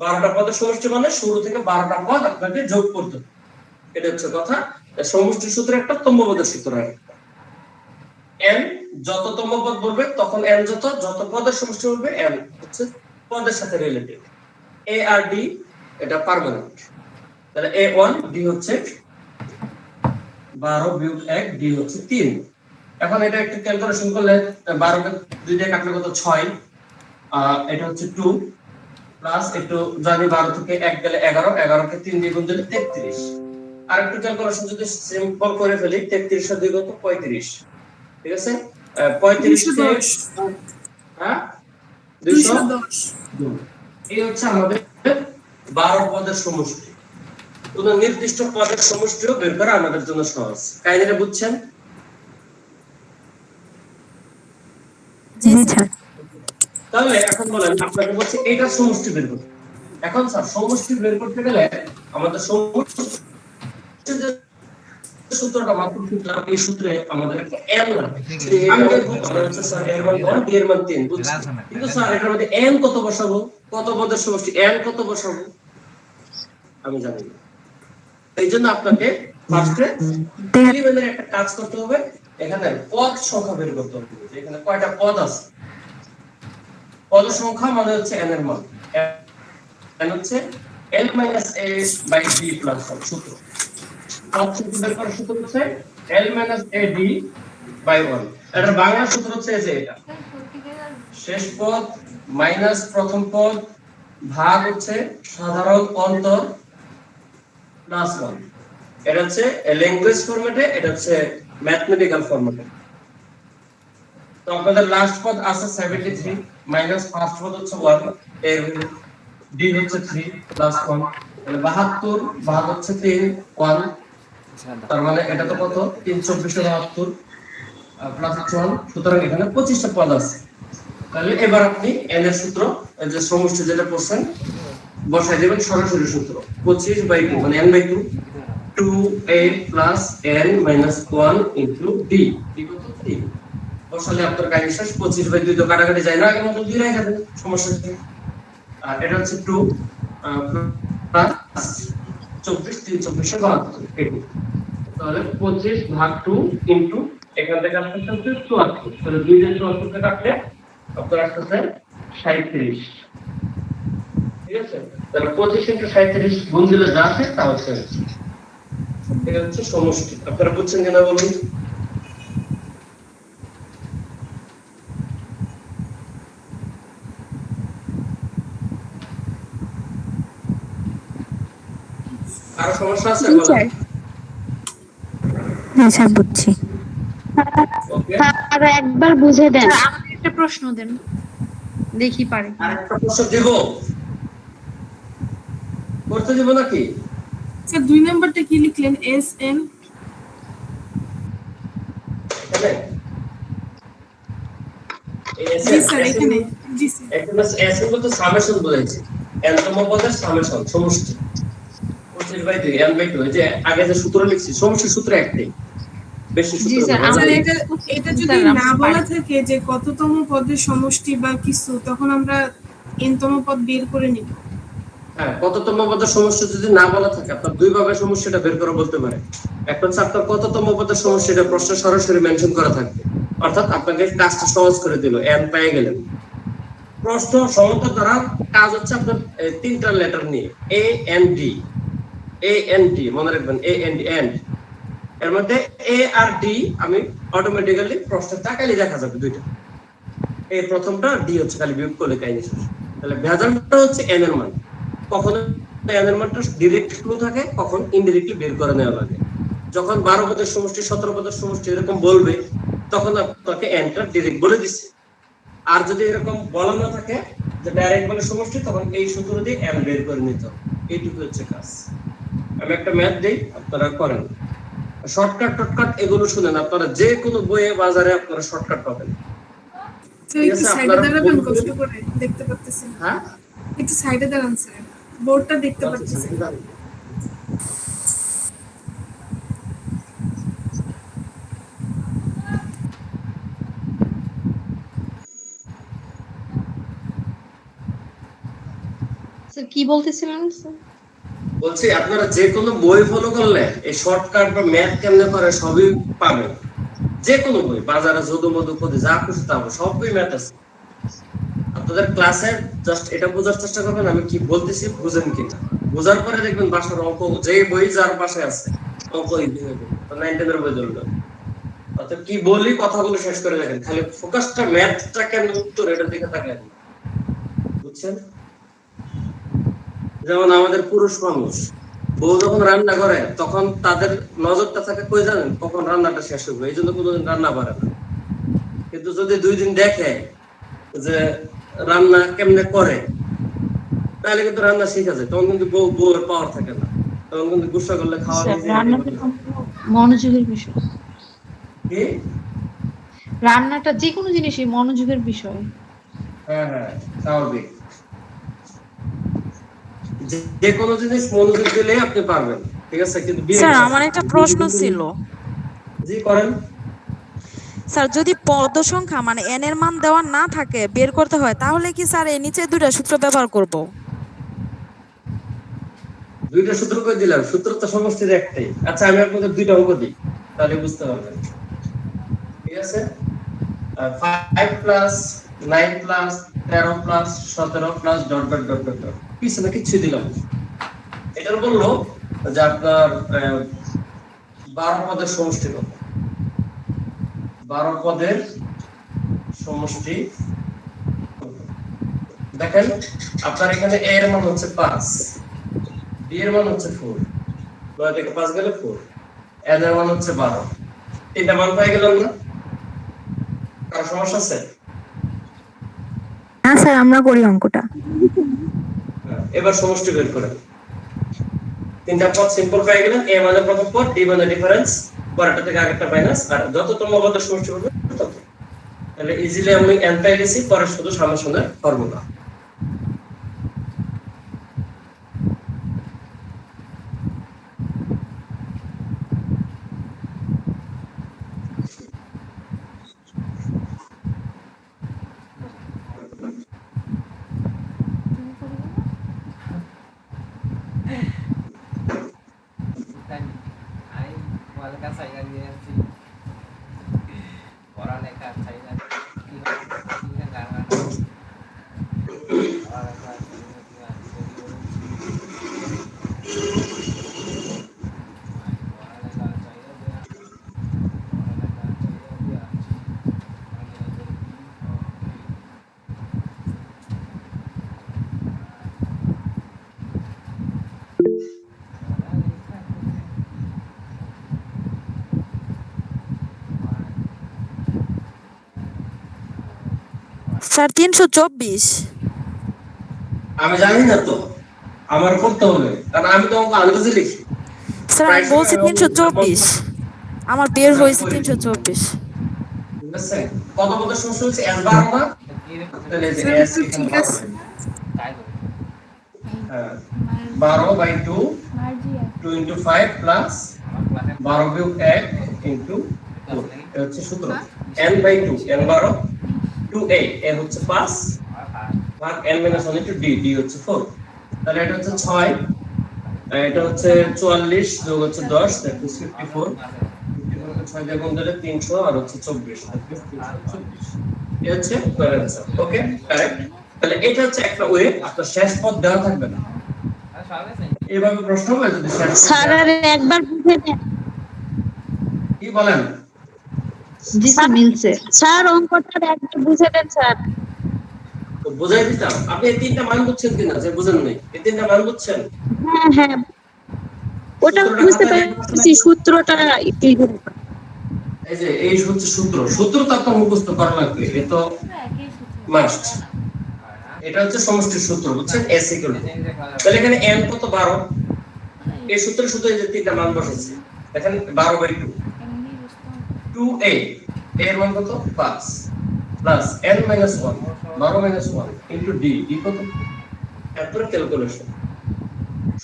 A: 12টা পদের সমষ্টি মানে শুরু থেকে 12টা পদ আপনাকে যোগ করতে হবে, এটা হচ্ছে কথা। সমষ্টি সূত্র একটা, তম্বপদের সূত্র একটা। n যততম পদ বলবে তখন n যত পদের সমষ্টি বলবে n হচ্ছে পদের সাথে রিলেটিভ। a আর d এটা পার্মানেন্ট। তাহলে a1 d হচ্ছে 12 বিয়োগ 1, d হচ্ছে 3। এখন এটা একটু ক্যালকুলেশন করলে 12 কে 2 দিয়ে কাটলে কত? 6। এটা হচ্ছে 2 প্লাস একটু জানি 12 থেকে 1 গেলে 11, 11 কে 3 দিয়ে গুণ দিলে 33। আর একটু ক্যালকুলেশন যদি সিম্পল করে ফেলি, 33 এর 2 কত? 35। ঠিক আছে? 35 কে
G: 210।
A: হ্যাঁ
G: 210।
A: এই হচ্ছে আমাদের 12 পদের সমষ্টি। কোন নির্দিষ্ট পদের সমষ্টিও বের করা আমাদের জন্য সহজ। কাহিনীটা বুঝছেন?
E: জি স্যার।
A: তাহলে এখন বলেন, আপনাকে বলছে এটা সমষ্টি বের করতে। এখন স্যার সমষ্টি বের করতে গেলে আমাদের সমষ্টি সূত্রটা মাত্র শিখলাম, এই সূত্রে আমাদের একটা n লাগে। সেই n এর আমরা হচ্ছে স্যার এর মান 1, d এর মান 3 বুঝছি। কিন্তু স্যার এটার মধ্যে n কত বসাবো, কত পদের সমষ্টি n কত বসাবো আমি জানি না। এই জন্য আপনাকে ফার্স্টে প্রিলিমিনারি একটা কাজ করতে হবে, এখানে পদ সংখ্যা বের করতে হবে, যে এখানে কয়টা পদ আছে। পদ সংখ্যা মানে হচ্ছে n এর মান, n হচ্ছে l - a / d + 1 সূত্র। পদ সংখ্যা বের করার সূত্র হচ্ছে l - a d / 1। এটার বাংলা সূত্র হচ্ছে এই যে এটা, শেষ পদ মাইনাস প্রথম পদ ভাগ হচ্ছে সাধারণ অন্তর প্লাস 1। এটা হচ্ছে ল্যাঙ্গুয়েজ ফরম্যাটে, এটা হচ্ছে ম্যাথমেটিক্যাল ফরম্যাটে। তো আপনাদের লাস্ট পদ আছে 73 মাইনাস ফার্স্ট পদ হচ্ছে 1, এর d হচ্ছে 3 প্লাস 1, তাহলে 72 ভাগ হচ্ছে 3 1, তার মানে এটা তো কত 324 প্লাস 1, সুতরাং এখানে 25টা পদ আছে। তাহলে এবার আপনি n এর সূত্র, এই যে সমষ্টি যেটা করছেন বসাই দেবেন, সরাসরি সূত্র 25/2 মানে n/2 2a plus n minus 1 into d equal to 3 বসালে আপনার কাহিনী শেষ। 25/2 তো কাটাকাটি যায় না, আগের মতো 2 রেখে দেন, সমস্যা নেই। আর এটা হচ্ছে 2 প্লাস 24 3 24 72, তাহলে 25 ভাগ 2 ইনটু এখান থেকে আসছে 74, তাহলে 2 দিয়ে 74 কে কাটলে আপনার আসছে 37। ঠিক আছে, তাহলে 25 ইনটু 37 গুণ দিলে যা আসে তা হচ্ছে এটা হচ্ছে সমষ্টি। আপনারা বুঝছেন কিনা বলুন? আর সমস্যা আছে বলেন?
D: হ্যাঁ স্যার বুঝছি।
A: ওকে,
D: আর একবার বুঝে দেন।
F: আমাকে একটা প্রশ্ন দেন, দেখি পারি।
A: আরেকটা প্রশ্ন দেব, করতে দেব নাকি?
G: স্যার 2 নাম্বারটা কি লিখলেন? SN
A: এখানে
G: জি স্যার এখানে, জি স্যার
A: এখানে এসে বলতে সামেশন বলেছি, n তম পদের সামেশন সমষ্টি 25/2 n/2, এই যে আগে যে সূত্র লিখছি সমষ্টি সূত্র একটাই, বেশি
F: জি
A: সূত্র
F: স্যার,
A: না।
G: স্যার
F: আমাদের-
G: এটা যদি
F: স্যার,
G: না
F: আমরা
G: বলা
F: পারি।
G: থাকে যে কততম পদের সমষ্টি বা কিছু, তখন আমরা n তম পদ বের করে নিব।
A: হ্যাঁ, কততম পদের সমষ্টি যদি না বলা থাকে আপনার দুই ভাবে সমষ্টিটা বের করে বলতে পারে। একটা হচ্ছে আপনার কততম পদের সমষ্টিটা প্রশ্নে সরাসরি মেনশন করা থাকবে, অর্থাৎ আপনাকে কাজটা সহজ করে দিল, n পেয়ে গেলেন। প্রশ্ন সমান্তর দ্বারা কাজ হচ্ছে আপনার তিনটা লেটার নিয়ে a and d, a and d মনে রাখবেন, a and d and এর মধ্যে a আর d আমি অটোমেটিক্যালি প্রশ্নের তাকালে দেখা যাবে দুইটা, এই প্রথমটা d হচ্ছে খালি বিয়োগ করলে কাহিনী শেষ। তাহলে ভেজালটা হচ্ছে n এর মান, কখন n এর মানটা ডাইরেক্ট ক্লু থাকে, কখন ইনডাইরেক্টলি বের করে নেওয়া লাগে। যখন 12 পদের সমষ্টি 17 পদের সমষ্টি এরকম বলবে তখন আপনাকে nটা ডাইরেক্ট বলে দিচ্ছে। আর যদি এরকম বলা না থাকে যে ডাইরেক্ট বলে সমষ্টি, তখন এই সূত্র দিয়ে n বের করে নিতে হবে। এইটুকু হচ্ছে কাজ। আমি একটা ম্যাথ দেই, আপনারা করেন। শর্টকাট টটকাট এগুলো শুনেন, আপনারা যে কোনো বইয়ে বাজারে আপনারা শর্টকাট পাবেন।
G: স্যার
A: ঠিক
G: একটু
A: আছে,
G: সাইডে
A: আপনারা
G: দাঁড়াবেন,
A: বলবেন।
G: কষ্ট করে দেখতে পাচ্ছেন।
A: হ্যাঁ,
G: একটু সাইডে দাঁড়ান স্যার, বোর্ডটা দেখতে পাচ্ছেন।
F: স্যার কি বলতেছিলেন স্যার?
A: বলছি আপনারা যে কোনো বই ফলো করলে এই শর্টকাট বা ম্যাথ কেমনে করে সবই পাবেন। যে কোনো বই বাজারে যদু মধু পদে যা খুশি তা হবে, সব বই ম্যাথ আছে। আপনাদের ক্লাসে জাস্ট এটা বোঝার চেষ্টা করবেন আমি কি বলতেছি বুঝেন কিনা। বোঝার পরে দেখবেন বাসার অঙ্ক, যে বই যার বাসায় আছে অঙ্ক ইজি হয়ে যাবে, 9 এর বই ধরবেন। অর্থাৎ কি বলি কথাগুলো শেষ করে দেখেন, খালি ফোকাসটা ম্যাথটা কেন উত্তর এটার দিকে তাকান, বুঝছেন? যেমন আমাদের পুরুষ মানুষ বউ যখন রান্না করে তখন তাদের নজরটা থাকে কই জানেন, কখন রান্নাটা শেষ হবে, এই জন্য কোনোদিন রান্না পারে না। কিন্তু যদি 2 দিন দেখে যে রান্না কেমনে করে তাহলে কিন্তু রান্না শিখে যায়, তখন কিন্তু বউয়ের পাওয়ার থাকে না, তখন কিন্তু গুসা করলে খাওয়া
F: স্যার,
A: নিজে
F: রান্নাটা মনোযোগের বিষয়।
A: কি?
F: রান্নাটা যে কোনো জিনিসই মনোযোগের বিষয়।
A: হ্যাঁ হ্যাঁ, স্বাভাবিক। যে কোনো জিনিস মনোযোগ দিলে আপনি পারবেন। ঠিক আছে, কিন্তু বি
E: স্যার
A: এর
E: আমার একটা প্রশ্ন ছিল।
A: জি করেন।
E: স্যার যদি পদ সংখ্যা মানে n এর মান দেওয়া না থাকে বের করতে হয় তাহলে কি স্যার এই নিচে দুইটা সূত্র ব্যবহার করব?
A: দুইটা সূত্র করে দিলাম, সূত্র তো সমষ্টির একটাই। আচ্ছা আমি আপনাদের দুইটা অঙ্ক দিই, তাহলে বুঝতে পারবেন। ঠিক আছে, 5 plus 9 plus 13 plus 17 plus dot dot dot dot dot, পিছনে কিছু দিলাম। এটার বললো যে আপনার 12 পদের সমষ্টি কত। 12 পদের সমষ্টি কত? দেখেন আপনার এখানে a এর মান হচ্ছে 5, b এর মান হচ্ছে 4, 9 থেকে 5 গেলে 4, n এর মান হচ্ছে 12। তিনটা মান পেয়ে গেলাম না? কার সমস্যা আছে?
D: হ্যাঁ স্যার আমরা করি অঙ্কটা।
A: এবার সমষ্টি বের করেন। তিনটা পদ সিম্পল পেয়ে গেলেন, a মানে প্রথম পদ, d মানে ডিফারেন্স, পরেরটা থেকে আগেরটা মাইনাস, আর যততম পদের সমষ্টি হবে তত। তাহলে ইজিলি আমি n পেয়ে গেছি, পরে শুধু সামনে সামনে ফর্মুলা।
B: আমি পড়ালেখা চাইনা দিয়ে আসছি, পড়ালেখা চাইনা কি গান গান পড়ালেখা
E: স্যার 324।
A: আমি জানি না তো, আমার করতে হবে, কারণ আমি তো অঙ্ক আন্দাজে লিখি।
E: স্যার আমি বলছি 324, আমার বের হয়েছে 324।
A: ঠিক আছে, কত পদের সমষ্টি হচ্ছে n 12 না? তাহলে এই যে
G: স্যার
A: s
G: তো
A: এখানে
G: ঠিক
A: 12
G: আছে।
A: হয়ে গেছে।
B: তাই করে
A: হ্যাঁ, 12/2 2 into 5 প্লাস
B: আমার ক্লাসে
A: 12 বিয়োগ 1 into 4, এটা হচ্ছে সূত্র। n/2, n 12, 2a, a হচ্ছে 5 ভাগ n minus 1 into d, d হচ্ছে 4। তাহলে এটা হচ্ছে 6, এটা হচ্ছে 44 যোগ হচ্ছে 10, that is 54। 54 কে 6 দিয়ে গুণ দিলে 300, আর হচ্ছে 24, that is 324। এই হচ্ছে অ্যান্সার। ওকে, কারেক্ট। তাহলে এটা হচ্ছে একটা ওয়ে, আপনার শেষ পদ দেওয়া থাকবে না। এইভাবে প্রশ্ন হবে যদি শেষ পদ
D: স্যার
A: দেওয়া
D: আর
A: থাকে।
D: একবার বুঝে দেন।
A: কি বলেন?
F: জি স্যার মিলছে।
D: স্যার অঙ্কটা একবার বুঝে দেন স্যার।
A: তো বুঝাই দিতাম। আপনি এই তিনটা মান বুঝছেন কিনা, যে বুঝেন নাই এই তিনটা মান বুঝছেন?
D: হ্যাঁ হ্যাঁ ওটা
A: সূত্রটা
D: বুঝতে
A: খাতায় লিখে রাখছেন?
D: পেরেছি, সূত্রটা ক্লিয়ার।
A: এই যে এই হচ্ছে সূত্র, সূত্র তো আপনার মুখস্থ করা লাগবে, এ তো মাস্ট। এটা হচ্ছে সমষ্টির সূত্র, বুঝছেন? s equal to, তাহলে এখানে n কত 12, এই সূত্রে শুধু এই যে তিনটা মান বসাইছি। দেখেন 12/2, 2a, a এর মান কত 5 plus n - 1, 12 - 1 into d, d কত? এরপরে ক্যালকুলেশন,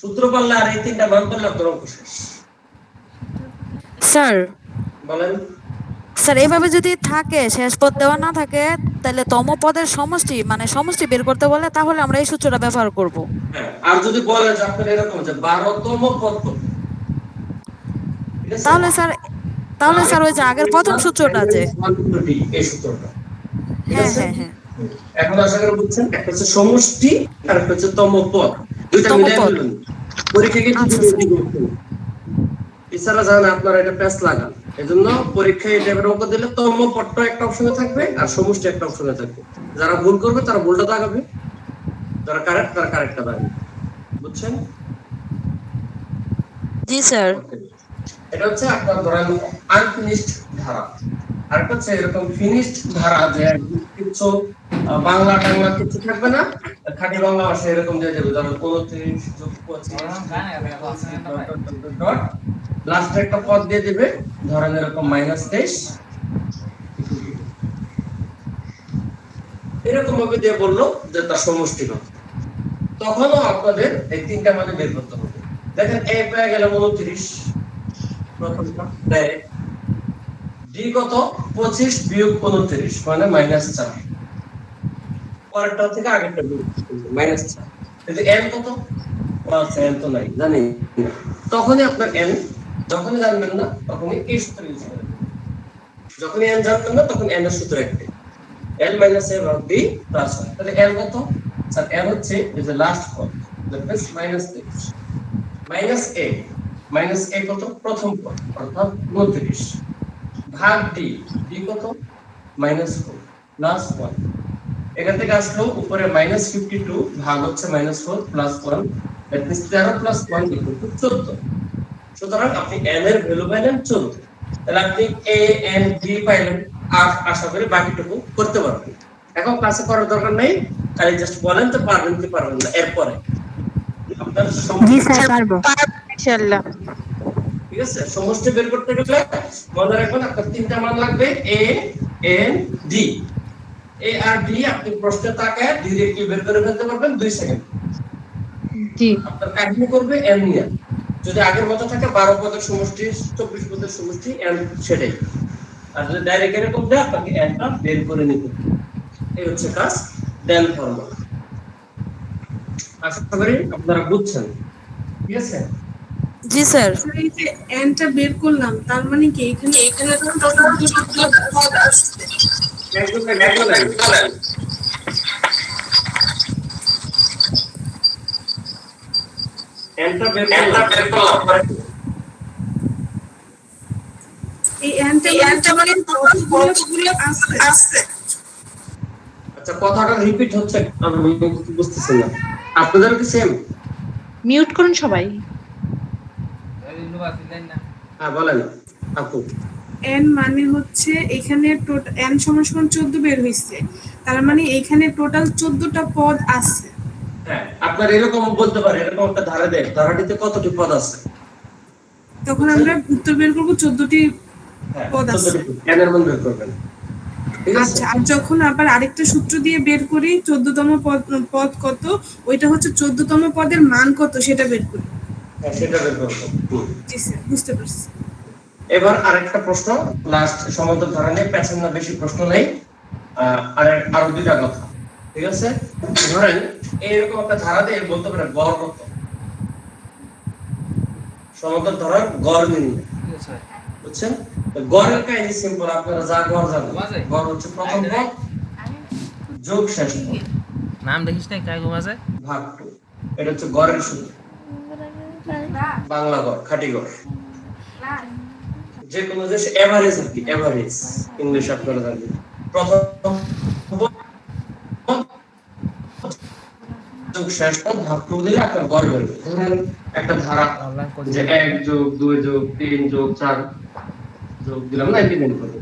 A: সূত্র পারলে আর এই তিনটা মান পারলে আপনার অঙ্ক শেষ।
E: স্যার
A: বলেন।
E: স্যার এইভাবে যদি থাকে শেষ পদ দেওয়া না থাকে তাহলে তম পদের সমষ্টি মানে সমষ্টি বের করতে বলে তাহলে আমরা এই সূত্রটা ব্যবহার করব।
A: হ্যাঁ, আর যদি বলে যে আপনার এরকম যে 12তম পদ কত, ঠিক আছে?
E: তাহলে স্যার ওই যে আগের প্রথম সূত্রটা যে
A: এই সূত্রটা, ঠিক
E: হ্যাঁ
A: আছে?
E: হ্যাঁ হ্যাঁ
A: এখন আশা করি বুঝছেন, একটা হচ্ছে সমষ্টি আর একটা হচ্ছে তম পদ, দুইটা
E: তম
A: মিলাই
E: পদ।
A: ফেলুন। পরীক্ষায় কিন্তু
E: আচ্ছা স্যার।
A: এছাড়া জানেন আপনারা এটা প্যাচ লাগান, এজন্য পরীক্ষায় এটা অঙ্ক দিলে তম পদটা একটা অপশনে থাকবে আর সমষ্টি একটা অপশনে থাকবে। যারা ভুল করবে তারা ভুলটা দাগাবে, যারা কারেক্ট তারা কারেক্টটা দাগাবে, বুঝছেন?
E: জি স্যার।
A: Okay. এটা হচ্ছে আপনার ধরেন আনফিনিশড ধারা, আর একটা হচ্ছে এরকম ফিনিশড ধারা, যে কিছু বাংলা টাংলা কিছু থাকবে না, খাঁটি বাংলা ভাষা এরকম দিয়ে দেবে, ধরেন 29 যোগ 25 লাস্টে একটা পদ দিয়ে দিবে, ধরেন এরকম -23, এরকম ভাবে দিয়ে বললো যে তার সমষ্টি কত। তখনও আপনাদের এই তিনটা মানে বের করতে হবে। দেখেন a পেয়ে গেল 29 প্রথমটা দেয় d কত 25 বিয়োগ 29 মানে -4 পরেরটা থেকে আগেরটা বিয়োগ -4 কিন্তু n কত n তো নাই জানি না। তখনই আপনার n যখনই জানবেন না তখনই এই সূত্র ইউজ করবেন যখনই n জানবেন না তখন n এর সূত্র একটাই l - a ভাগ b প্লাস 1 তাহলে l কত স্যার l হচ্ছে এই যে লাস্ট পদ দ্যাট মিন্স -a a কত প্রথম পদ অর্থাৎ 29 ভাগ d d কত -4 প্লাস 1 এখান থেকে আসলো উপরে -52 ভাগ হচ্ছে -4 প্লাস 1 দ্যাট মিন্স 13 প্লাস 1 14 সুতরাং আপনি n এর ভ্যালু পাইলেন 14 তাহলে আপনি a n d পাইলেন আর আশা করি বাকিটুকু করতে পারবেন এখন ক্লাসে করার দরকার নেই খালি জাস্ট বলেন তো পারবেন কি পারবেন না এরপরে আপনার
D: জি স্যার পারবো ইনশাআল্লাহ
A: ঠিক আছে সমষ্টি বের করতে গেলে মনে রাখবেন আপনার তিনটা মান লাগবে a n d a R d আপনি প্রশ্নে তাকায় ডাইরেক্টলি বের করে ফেলতে পারবেন 2 সেকেন্ড
F: জি
A: আপনার কাহিনী করবে n নিয়ে যদি আগের মতো থাকে 12 পদের সমষ্টি 24 পদের সমষ্টি n সেটাই আর যদি ডাইরেক্ট এরকম দেয় আপনাকে n টা বের করে নিতে হবে এই হচ্ছে কাজ দেন ফর্মুলা আশা করি আপনারা বুঝছেন ঠিক আছে
E: জি স্যার।
G: স্যার, এই যে n টা বের করলাম তার মানে কি এখানে তো দুটো পদ আসছে।
A: একদম n টা বের করলাম
G: এই n টা মানে পদগুলো আসছে।
A: আচ্ছা কথাটা রিপিট হচ্ছে আমি বুঝতেছি না আপনাদের কি সেম
F: মিউট করুন সবাই
A: হ্যাঁ বলেন আপু
G: n মানে হচ্ছে এখানে n সমান সমান 14 বের হইছে তার মানে এখানে টোটাল 14টা পদ আছে।
A: হ্যাঁ আপনার এরকম বলতে পারে এরকম একটা ধারা দেয় ধারাটিতে কতটি পদ আছে
G: তখন আমরা উত্তর বের করব 14টি
A: হ্যাঁ
G: পদ আছে।
A: n এর মান বের করবেন ঠিক আছে
G: আচ্ছা আর যখন আবার আরেকটা সূত্র দিয়ে বের করি 14তম পদ কত ওইটা হচ্ছে 14তম পদের মান কত সেটা বের করি।
A: হ্যাঁ সেটা বের করব
G: জি স্যার বুঝতে পারছি।
A: এবার আরেকটা প্রশ্ন লাস্ট সমান্তর ধারা নিয়ে প্যাটার্ন না বেশি প্রশ্ন নেই আর আরো দুইটা কথা ঠিক আছে ধরেন এইরকম একটা ধারা দিয়ে বলতে পারে গড় কত সমান্তর ধারার গড় নির্ণয় বুঝছেন গড়ের কাহিনী সিম্পল আপনারা যা গড় জানেন গড় হচ্ছে প্রথম পদ যোগ শেষ পদ
B: নাম দেখিস না কাই ঘুমাছে
A: ভাগ 2 এটা হচ্ছে গড়ের সূত্র বাংলা গড় খাঁটি গড় যে কোনো দেশে এভারেজ আর কি এভারেজ ইংলিশ আপনারা জানেন প্রথম যোগ শেষ পদ ভাগ 2 দিলে আপনার গড় বের হবে ধরেন একটা ধারা যে 1 যোগ 2 যোগ 3 যোগ 4 যোগ দিলাম 99 করব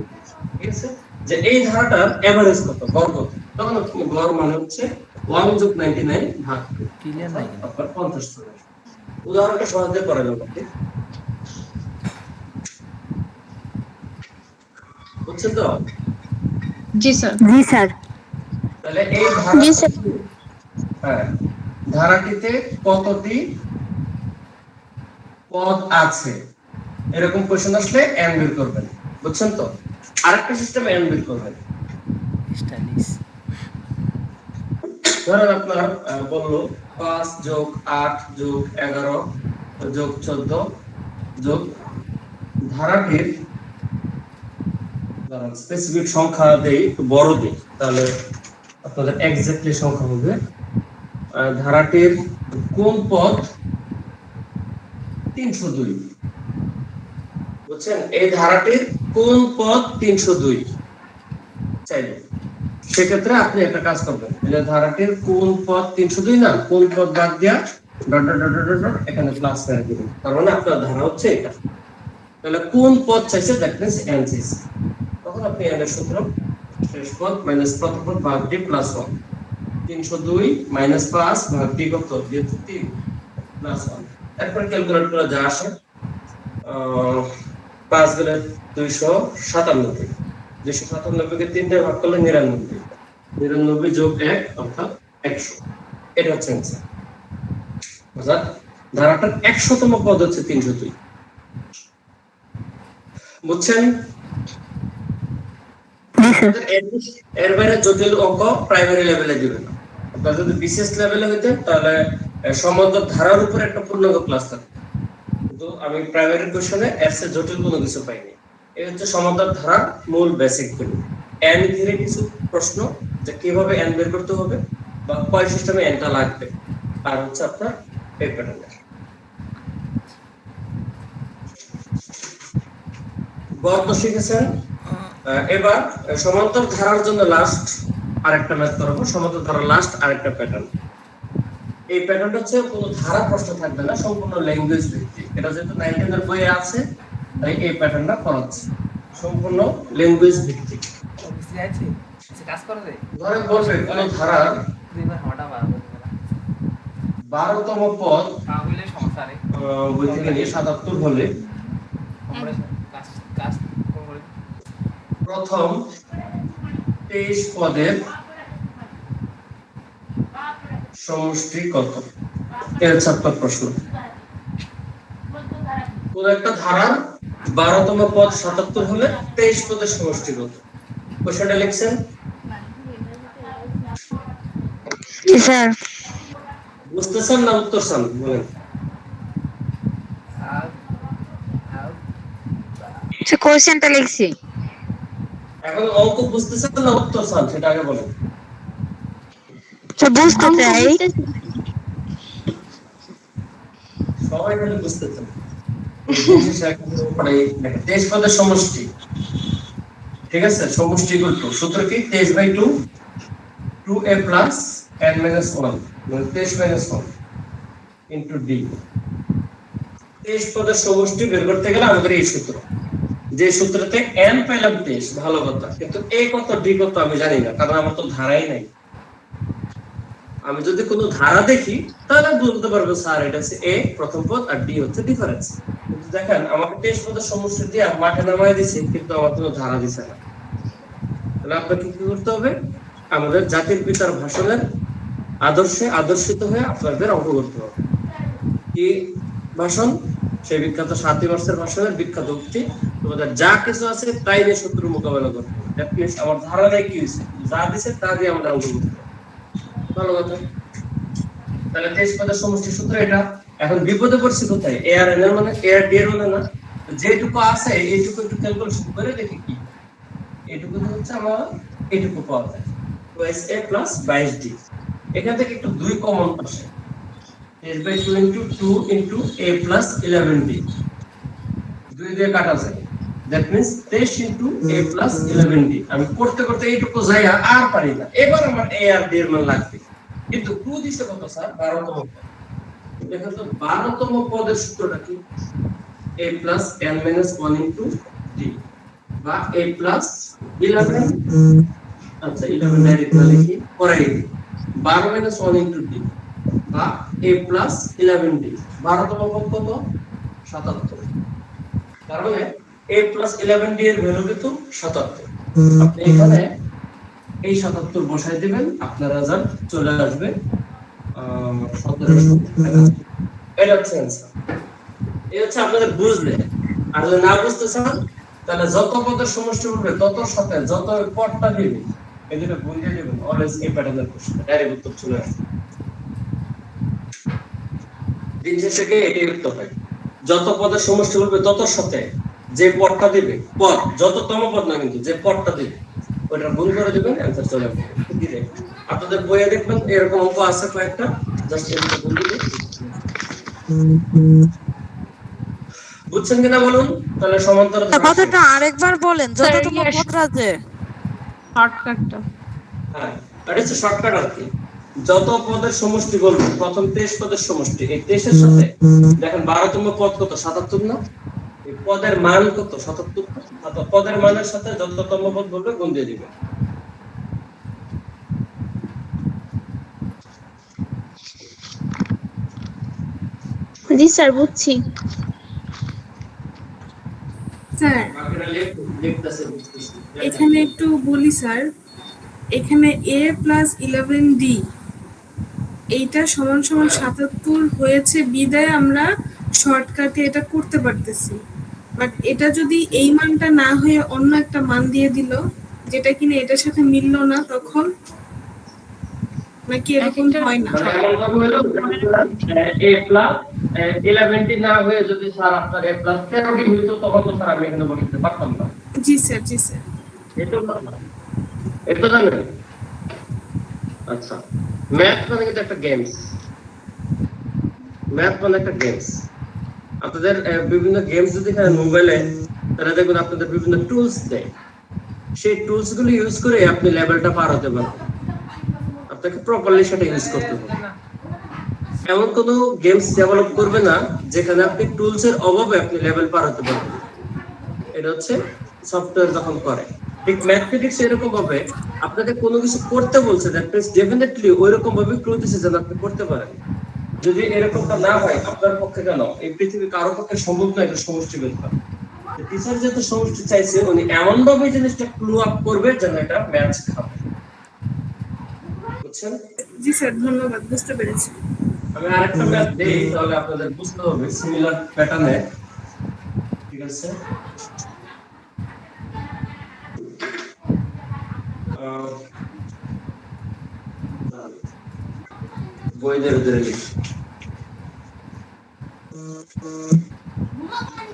A: ঠিক আছে যে এই ধারাটার এভারেজ কত গড় কত তখন গড় মানে হচ্ছে 1 যোগ 99 ভাগ 2
B: ক্লিয়ার নাই
A: আপনার 50 চলে আসবে উদাহরণটা সহজে করা যাবে বুঝছেন তো
F: জি স্যার
D: জি স্যার
A: তাহলে এই ধারা হ্যাঁ ধারাটিতে কতটি পদ আছে এরকম কোশ্চেন আসলে n বের করবেন বুঝছেন তো আরেকটা সিস্টেমে n বের করবেন
B: স্টাইলিশ
A: ধরেন আপনার বললো 5 যোগ 8 যোগ 11 যোগ 14 যোগ ধারাটির স্পেসিফিক সংখ্যা দেই একটু বড় দেই তাহলে আপনাদের এক্স্যাক্টলি সংখ্যা হবে ধারাটির কোন পদ 302 বুঝছেন এই ধারাটির কোন পদ 302 চাইলে সেক্ষেত্রে আপনি একটা কাজ করবেন যে ধারাটির কোন পদ 302 না কোন পদ বাদ দিয়া dot dot dot dot dot এখানে প্লাস করে দিবেন তার মানে আপনার ধারা হচ্ছে এটা তাহলে কোন পদ চাইছে দ্যাট মিন্স n চাইছে তখন আপনি n এর সূত্র শেষ পদ মাইনাস প্রথম পদ ভাগ d প্লাস 1 302 মাইনাস 5 ভাগ d কত যেহেতু 3 প্লাস 1 এরপর ক্যালকুলেট করে যা আসে 5 গেলে 297 297 কে 3 দিয়ে ভাগ করলে 99 99 যোগ 1 অর্থাৎ 100 এটা হচ্ছে आंसर বুঝা ধারাটার 100তম পদ হচ্ছে 302। বুঝছেন? এর বাইরে জটিল অঙ্ক প্রাইমারি লেভেলে দিবে না। আপনার যদি বিশেষ লেভেলে হইতে তাহলে সমান্তর ধারার উপর একটা পূর্ণাঙ্গ ক্লাস থাকতো, কিন্তু আমি প্রাইমারি কোশ্চেনে এর চেয়ে জটিল কোনো কিছু পাইনি। এই হচ্ছে সমান্তর ধারার মূল বেসিক গুলো। এন ধীরে কিছু প্রশ্ন, যে কিভাবে এন বের করতে হবে বা কয় সিস্টেমে এনটা লাগবে, আর হচ্ছে আপনার এই প্যাটার্নের গত শিখেছেন। এবার সমান্তর ধারার জন্য লাস্ট আরেকটা ম্যাথ করব। সমান্তর ধারার লাস্ট আরেকটা প্যাটার্ন। এই প্যাটার্নটা হচ্ছে কোনো ধারা প্রশ্ন থাকবে না, সম্পূর্ণ ল্যাঙ্গুয়েজ ভিত্তিক। এটা যেহেতু 19 এর বইয়ে আছে, তাই এই প্যাটার্নটা করাচ্ছি, সম্পূর্ণ ল্যাঙ্গুয়েজ ভিত্তিক।
B: কাজ করে দে
A: ধরে বলবে কোনো ধারার
B: দুইবার হটা বার
A: 12তম পদ
B: হইলে সমস্যা রে
A: বই থেকে নিয়ে 77 হলে
B: কাজ কাজ করে
A: প্রথম 23 পদের সমষ্টি কত? এর ছাত্র প্রশ্ন। কোন একটা ধারার 12তম পদ 77 হলে 23 পদের সমষ্টি কত? কোশ্চেনটা লিখছেন?
D: জি স্যার।
A: বুঝতেছেন না উত্তর চান? বলেন।
D: কোশ্চেনটা লিখছি।
A: এখন অঙ্ক বুঝতেছেন না উত্তর চান সেটা আগে বলেন।
D: বুঝতে চাই।
A: সবাই খালি বুঝতেছেন। 23 পদের সমষ্টি, ঠিক আছে? সমষ্টি ইকুয়াল টু, সূত্র কি? 23/2 2a plus n minus 1 মানে 23 minus 1 into d। 23 পদের সমষ্টি বের করতে গেলে আমাদের এই সূত্র, যে সূত্রতে n পেলাম 23, ভালো কথা, কিন্তু a কত d কত আমি জানি না, কারণ আমার তো ধারাই নাই। আমি যদি কোনো ধারা দেখি তাহলে বলতে পারবো স্যার এটা হচ্ছে a প্রথম পদ আর d হচ্ছে ডিফারেন্স। কিন্তু দেখেন আমাকে 23 পদের সমষ্টি দিয়ে মাঠে নামায় দিয়েছে, কিন্তু আমার কোনো ধারা দিছে না। তাহলে আপনাকে কি করতে হবে? আমাদের জাতির পিতার ভাষণের আদর্শে আদর্শিত হয়ে আপনাদের অঙ্ক করতে হবে। কি ভাষণ? সেই বিখ্যাত 7 মার্চের ভাষণের বিখ্যাত উক্তি, তোমাদের যা কিছু আছে তাই নিয়ে শত্রু মোকাবেলা করতে হবে। দ্যাট মিন্স আমার ধারণায় কি হয়েছে, যা দিছে তা দিয়ে আমাদের অঙ্ক করতে হবে। ভালো কথা। তাহলে 23 পদের সমষ্টি সূত্র এটা। এখন বিপদে পড়ছি কোথায়? এ আর এন এর মানে এ আর ডি এর মানে না, যেটুকু আছে এইটুকু একটু ক্যালকুলেশন করে দেখি কি এইটুকু হচ্ছে আমার এইটুকু পাওয়া যায় 22a plus 22d। এখান থেকে একটু 2 কমন আসে, s/2 into 2 into a plus 11d, 2 দিয়ে কাটা যায়। That means 23 into a plus 11d। আমি করতে করতে এইটুকু যাই আর পারি না, এবার আমার a আর d এর মান লাগবে। কিন্তু 2 দিছে কত স্যার? 12তম পদ। দেখো তো 12তম পদের সূত্রটা কি? a plus n minus 1 into d বা a plus 11, আচ্ছা 11 ডাইরেক্ট না লিখি পরেই 12 minus 1 into d বা a plus 11d। 12তম পদ কত? 77। তার মানে a plus 11d এর ভ্যালু কত? 77। আপনি এখানে এই 77 বসাই দিবেন, আপনার রেজাল্ট চলে আসবে 17। এটা হচ্ছে অ্যানসার। এই হচ্ছে আপনাদের বুঝলে। আর যদি না বুঝতে চান তাহলে যত পদের সমষ্টি উঠবে তত সাথে যত পদটা দিবে এই দুটো গুণ দিয়ে দিবেন, অলওয়েজ এই প্যাটার্নের প্রশ্ন ডাইরেক্ট উত্তর চলে আসবে। দিন শেষে এটাই উত্তর হয়। যত পদের সমষ্টি উঠবে তত সাথে যে পদটা দিবে, পদ যততম পদ না কিন্তু যে পদটা দিবে ওটা গুণ করে দিবেন, অ্যানসার চলে আসবে ডিরেক্ট। আপনাদের বইয়ে দেখবেন এরকম অঙ্ক আছে কয়েকটা, জাস্ট এগুলো গুণ দিলে। বুঝছেন কিনা বলুন? তাহলে সমান্তরাল
E: কথাটা আরেকবার বলেন, যততম পদরা যে
F: শর্টকাটটা।
A: হ্যাঁ, এটা হচ্ছে শর্টকাট আর কি। যত পদের সমষ্টি বলবো, প্রথম 23 পদের সমষ্টি, এই 23 এর সাথে দেখেন 12তম পদ কত? 77 না? এই পদের মান কত? 77। অর্থাৎ পদের মানের সাথে যততম পদ বলবে গুণ দিয়ে দিবেন।
H: জি স্যার, বুঝছি।
G: স্যার
A: বাকিটা লিখতেছে বুঝতেছি।
G: এখানে একটু বলি স্যার, এখানে a plus 11d এইটা সমান সমান ৭৭ হয়েছে বিদায় আমরা শর্টকাটে এটা করতে পারতেছি। বাট এটা যদি এই মানটা না হয়ে অন্য একটা মান দিয়ে দিল যেটা কিনা এটার সাথে মিললো না, তখন নাকি এরকম হয় না?
A: মানে এমন ভাবে হলো a প্লাস 11টি না হয়ে যদি স্যার আপনার a প্লাস 13টি হইতো তখন তো স্যার আমি এখানে বসতে পারতাম না।
G: জি স্যার, জি স্যার।
A: এটা জানেন? আচ্ছা, ম্যাথ মানে কিন্তু একটা গেমস। ম্যাথ মানে একটা গেমস। আপনাদের বিভিন্ন গেমস যদি এখানে মোবাইলে, তাহলে দেখুন আপনাদের বিভিন্ন টুলস দেয়। সেই টুলস গুলো ইউজ করে আপনি লেভেলটা পার হতে পারবেন। আপনাকে প্রপারলি সেটা ইউজ করতে হবে। এমন কোনো গেমস ডেভেলপ করবে না যেখানে আপনি টুলস এর অভাবে আপনি লেভেল পার হতে পারবেন। এটা হচ্ছে সফটওয়্যার যখন করে। ঠিক ম্যাথমেটিক্স এরকম ভাবে আপনাকে কোনো কিছু করতে বলছে, দ্যাট মিন্স ডেফিনেটলি ওইরকম ভাবে ক্লু দিছে যেন আপনি করতে পারেন। যদি এরকমটা না হয় আপনার পক্ষে কেন, এই পৃথিবী কারো পক্ষে সম্ভব নয় এটা সমষ্টি বের করা। টিচার যেহেতু সমষ্টি চাইছে, উনি এমন ভাবে জিনিসটা ক্লু আপ করবে যেন এটা ম্যাচ খাবে। বুঝছেন?
G: জি স্যার, ধন্যবাদ, বুঝতে পেরেছি।
A: আমি আরেকটা ম্যাথ দেই, তাহলে আপনাদের বুঝতে হবে সিমিলার প্যাটার্নে। ঠিক আছে, বইদের ভিতরে লিখি।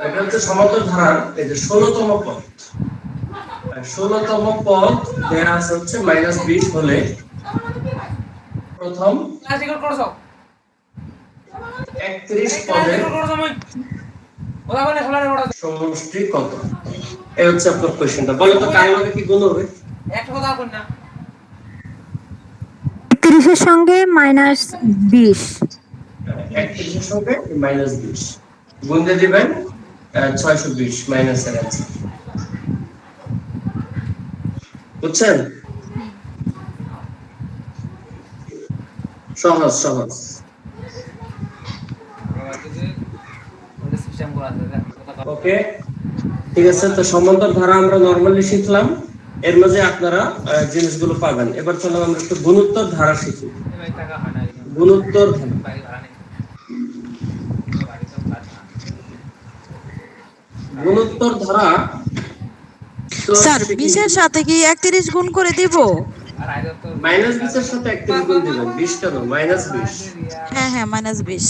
A: এটা হচ্ছে সমান্তর ধারার এই যে 16তম পদ। 16তম পদ দেয়া আছে হচ্ছে -20 হলে প্রথম 31 পদের সমষ্টি কত? এই হচ্ছে আপনার কোশ্চেনটা। বলো তো কার লগে কি গুণ হবে?
D: 30 এর সঙ্গে -20।
A: 31 এর সঙ্গে -20 গুণ দিয়ে দিবেন 620 মাইনাস এর অ্যান্সার। বুঝছেন? সহজ সহজ। ওকে, ঠিক আছে। তো সমান্তর ধারা আমরা নরমালি শিখলাম, এর মাঝে আপনারা জিনিসগুলো পাবেন। এবার চলো আমরা একটু গুণোত্তর ধারা শিখি। গুণোত্তর গুণোত্তর ধারা তো
E: স্যার 20 এর সাথে কি 31 গুণ করে দিব?
A: -20 এর সাথে 31 গুণ দিবেন। 20 কেন? -20।
E: হ্যাঁ হ্যাঁ, -20।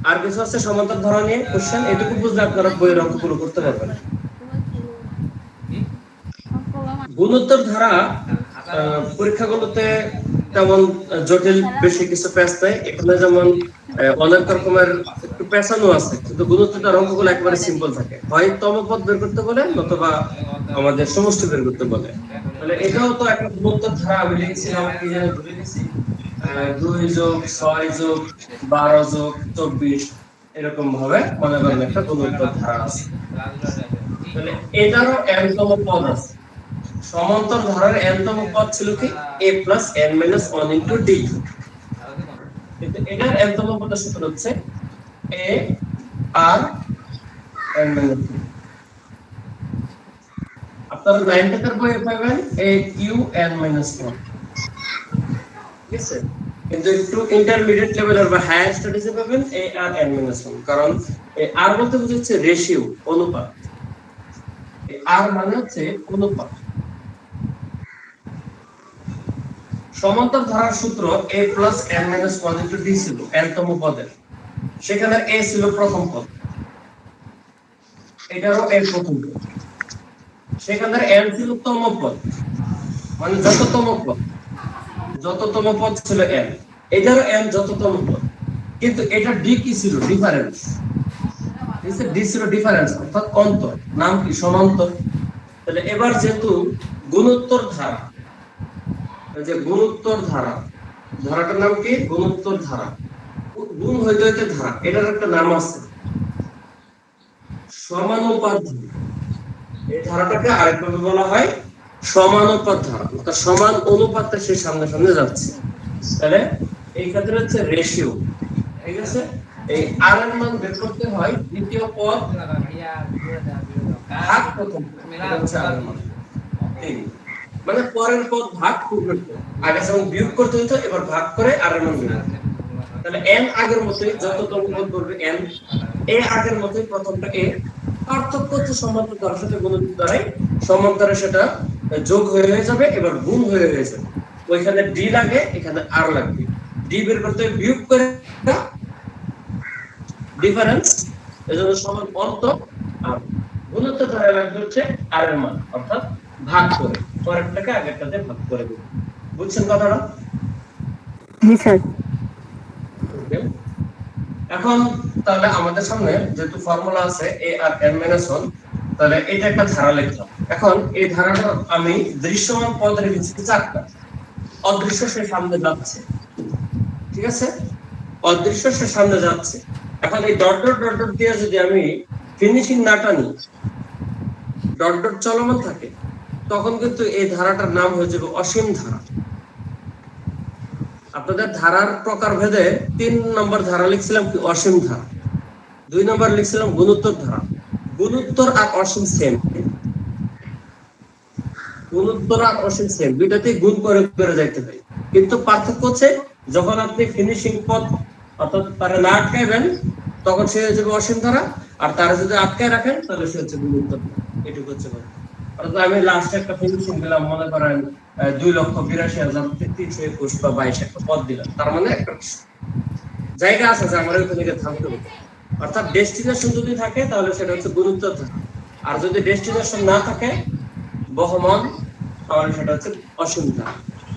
A: আর কিছু আছে সমান্তর ধারা নিয়ে কোশ্চেন? এটুকু বুঝলে আপনারা বইয়ের অঙ্ক পুরো করতে পারবেন। গুণোত্তর ধারা পরীক্ষাগুলোতে তেমন জটিল বেশি কিছু প্যাচ নাই। এখানে যেমন অনেক রকমের একটু পেঁচানো আছে, কিন্তু গুণোত্তর অঙ্কগুলো একেবারে সিম্পল থাকে। হয় তমপদ বের করতে বলে, নতুবা আমাদের সমষ্টি বের করতে বলে। তাহলে এটাও তো একটা গুণোত্তর ধারা। আমি লিখেছিলাম কি যেন ভুলে গেছি, 2 যোগ 6 যোগ 12 যোগ 24 এরকম ভাবে মনে করেন একটা গুণোত্তর ধারা আছে। তাহলে এটারও n-তম পদ আছে। সমান্তর ধারার n-তম পদ ছিল কি a plus n minus 1 into d, কিন্তু এটার n-তম পদের সূত্র হচ্ছে a r n minus 1। আপনারা 9 টাকার বইয়ে পাবেন a q n minus 1। ঠিক আছে, কিন্তু একটু ইন্টারমিডিয়েট লেভেলের বা হায়ার স্টাডিজে পাবেন a r n minus 1, কারণ r বলতে বোঝাচ্ছে রেশিও, অনুপাত। r মানে হচ্ছে অনুপাত। সমান্তর ধারার সূত্র a plus n minus 1 into d ছিল n-তম পদের, সেখানে a ছিল প্রথম পদ, এটারও a প্রথম পদ, সেখানে n ছিল তম পদ, মানে যততম পদ ছিল n, এটারও n যততম পদ, কিন্তু এটা d কি ছিল? ডিফারেন্স। ঠিক আছে, d ছিল ডিফারেন্স অর্থাৎ অন্তর। নাম কি? সমান্তর। তাহলে এবার যেহেতু গুণোত্তর ধারা, যে গুণোত্তর ধারা, ধারাটার নাম কি? গুণোত্তর ধারা। গুণ হইতে হইতে ধারা, এটার একটা নাম আছে সমানুপাত ধারা। এই ধারাটাকে আরেকভাবে বলা হয় সমানুপাত ধারা, অর্থাৎ সমান অনুপাতে সে সামনে সামনে যাচ্ছে। তাহলে এই ক্ষেত্রে হচ্ছে রেশিও। ঠিক আছে, এই আর এর মান বের করতে হয় দ্বিতীয় পদ ভাগ প্রথম পদ। এটা হচ্ছে আর এর মান 3। মানে পরের পদ ভাগ পূর্বের পদ। আগে যেমন বিয়োগ করতে হতো, এবার ভাগ করে আর এর মান বের করতে হবে। তাহলে n আগের মতই, যততম পদ করবে n, a আগের মতই, প্রথমটা a, পার্থক্য হচ্ছে সমান্তর দ্বারার সাথে গুণিত দ্বারাই, সমান দ্বারা সেটা যোগ হয়ে যাবে, এবার গুণ হয়ে যাবে। ওইখানে d লাগে, এখানে r লাগবে। d বের করতে বিয়োগ করে ডিফারেন্স, এজন্য সমান অন্তর, আর গুণিত দ্বারা লাগবে হচ্ছে r এর মান, অর্থাৎ ভাগ করে, পরেরটাকে আগেরটাতে ভাগ করে দেব। বুঝছেন কথাটা?
D: জি স্যার।
A: এখন তাহলে আমাদের সামনে যেহেতু ফর্মুলা আছে a আর n - 1, তাহলে এটা একটা ধারা লিখলাম। এখন এই ধারাটা আমি দৃশ্যমান পদের ভিত্তিতে চারটা, অদৃশ্য সে সামনে যাচ্ছে, ঠিক আছে? অদৃশ্য সে সামনে যাচ্ছে। এখন এই ডট ডট ডট ডট দিয়ে যদি আমি ফিনিশিং না টানি, ডট ডট চলমান থাকে, তখন কিন্তু এই ধারাটার নাম হয়ে যাবে অসীম ধারা। আপনাদের ধারার প্রকার ভেদে 3 নম্বর ধারা লিখছিলাম কি অসীম ধারা, 2 নম্বর লিখছিলাম গুণোত্তর ধারা। গুণোত্তর আর অসীম সেম, গুণোত্তর আর অসীম সেম, দুইটাতেই গুণ করে করে যাইতে হয়। কিন্তু পার্থক্য হচ্ছে যখন আপনি ফিনিশিং পদ অর্থাৎ তারা না আটকাইবেন, তখন সে হয়ে যাবে অসীম ধারা, আর তারা যদি আটকায় রাখেন তাহলে সে হচ্ছে গুণোত্তর ধারা। এটুকু হচ্ছে কথা। অর্থাৎ আমি লাস্টে একটা ফিনিশিং দিলাম, মনে করেন 2,82,321 বা 22 একটা পদ দিলাম, তার মানে একটা জায়গা আছে যে আমার ওখানে গিয়ে থামতে হবে। অর্থাৎ ডেস্টিনেশন যদি থাকে তাহলে সেটা হচ্ছে গুণোত্তর ধারা, আর যদি ডেস্টিনেশন না থাকে, বহমান, তাহলে সেটা হচ্ছে অসীম ধারা।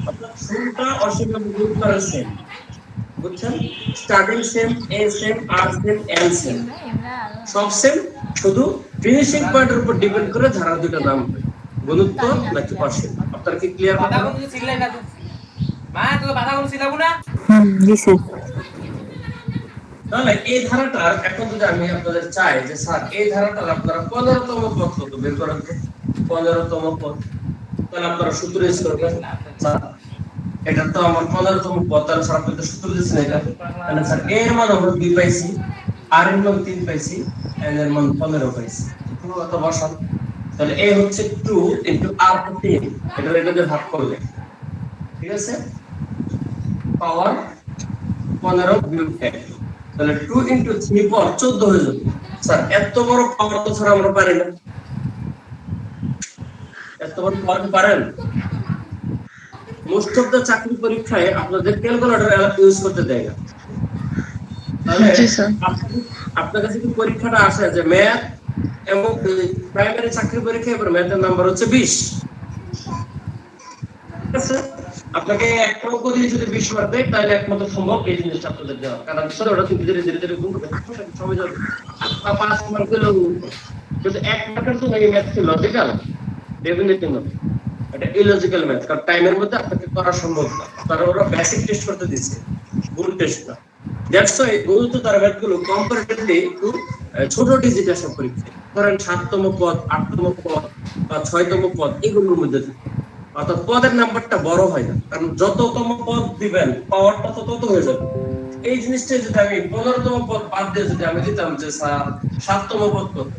A: অর্থাৎ শুরুটা অসীম এবং গুণোত্তর সেম, বুঝছেন? স্টার্টিং সেম, এ সেম, আর সেম, এন সেম, সব সেম, শুধু ফিনিশিং পয়েন্টের উপর ডিপেন্ড করে ধারা দুটো নাম হয়, গুণোত্তর নাকি অসীম। আপনারা কি ক্লিয়ার?
B: বাধা কোনো সিলাই না মা, তোকে বাধা কোনো সিলাবো না।
D: জি স্যার।
A: তাহলে এই ধারাটার এখন যদি আমি আপনাদের চাই যে স্যার এই ধারাটার আপনারা 15তম পদ কত বের করেন তো, 15তম পদ, তাহলে আপনারা সূত্র ইউজ করবেন। স্যার এটা তো আমার 15তম পদ, তাহলে স্যার আপনি তো সূত্র দিচ্ছেন এটা, তাহলে স্যার এর মান আমরা 2 পাইছি, আর এর মান 3 পাইছি, এন এর মান 15 পাইছি। পুরো কথা বসান, তাহলে এ হচ্ছে 2 ইনটু আর 3, এটা দিয়ে ভাগ করলে, ঠিক আছে, পাওয়ার 15 বিয়োগ 1, তাহলে 2 ইনটু 3 পর 14 হয়ে যাবে। স্যার এত বড় পাওয়ার তো স্যার আমরা পারি না, এত বড় পাওয়ার পারেন? মোস্ট অফ দা চাকরি পরীক্ষায় আপনাদের ক্যালকুলেটর ইউজ করতে দেয় না। তাহলে আপনার কাছে কি পরীক্ষাটা আসে যে ম্যাথ এবং প্রাইমারি চাকরি পরীক্ষায় এবার ম্যাথের নাম্বার হচ্ছে 20, ঠিক আছে? আপনাকে এক অঙ্ক দিয়ে যদি 20 মার্ক দেয়, তাহলে একমাত্র সম্ভব এই জিনিসটা আপনাদের দেওয়া, কারণ আসলে ওটা কিন্তু ধীরে ধীরে ধীরে গুণ করবে, সময় যাবে। 5 মার্ক দিলেও যদি 1 মার্কের জন্য এই ম্যাথ ছিল লজিক্যাল, ডেফিনেটলি না, এটা ইলজিক্যাল ম্যাথ, কারণ টাইমের মধ্যে আপনাকে করা সম্ভব না, কারণ ওরা বেসিক টেস্ট করতে দিচ্ছে, গুণ টেস্ট না। দ্যাটস ওয়াই গুণিত তার ম্যাথগুলো কম্পারেটিভলি একটু ছোট ডিজিট আসে পরীক্ষায়, ধরেন 7তম পদ, 8তম পদ বা 6তম পদ, এগুলোর মধ্যে থাকে। অর্থাৎ পদের নাম্বারটা বড় হয় না, কারণ যততম পদ দিবেন পাওয়ারটা তো তত হয়ে যাবে। এই জিনিসটা যদি আমি 15তম পদ বাদ দিয়ে যদি আমি দিতাম যে 7তম পদ কত,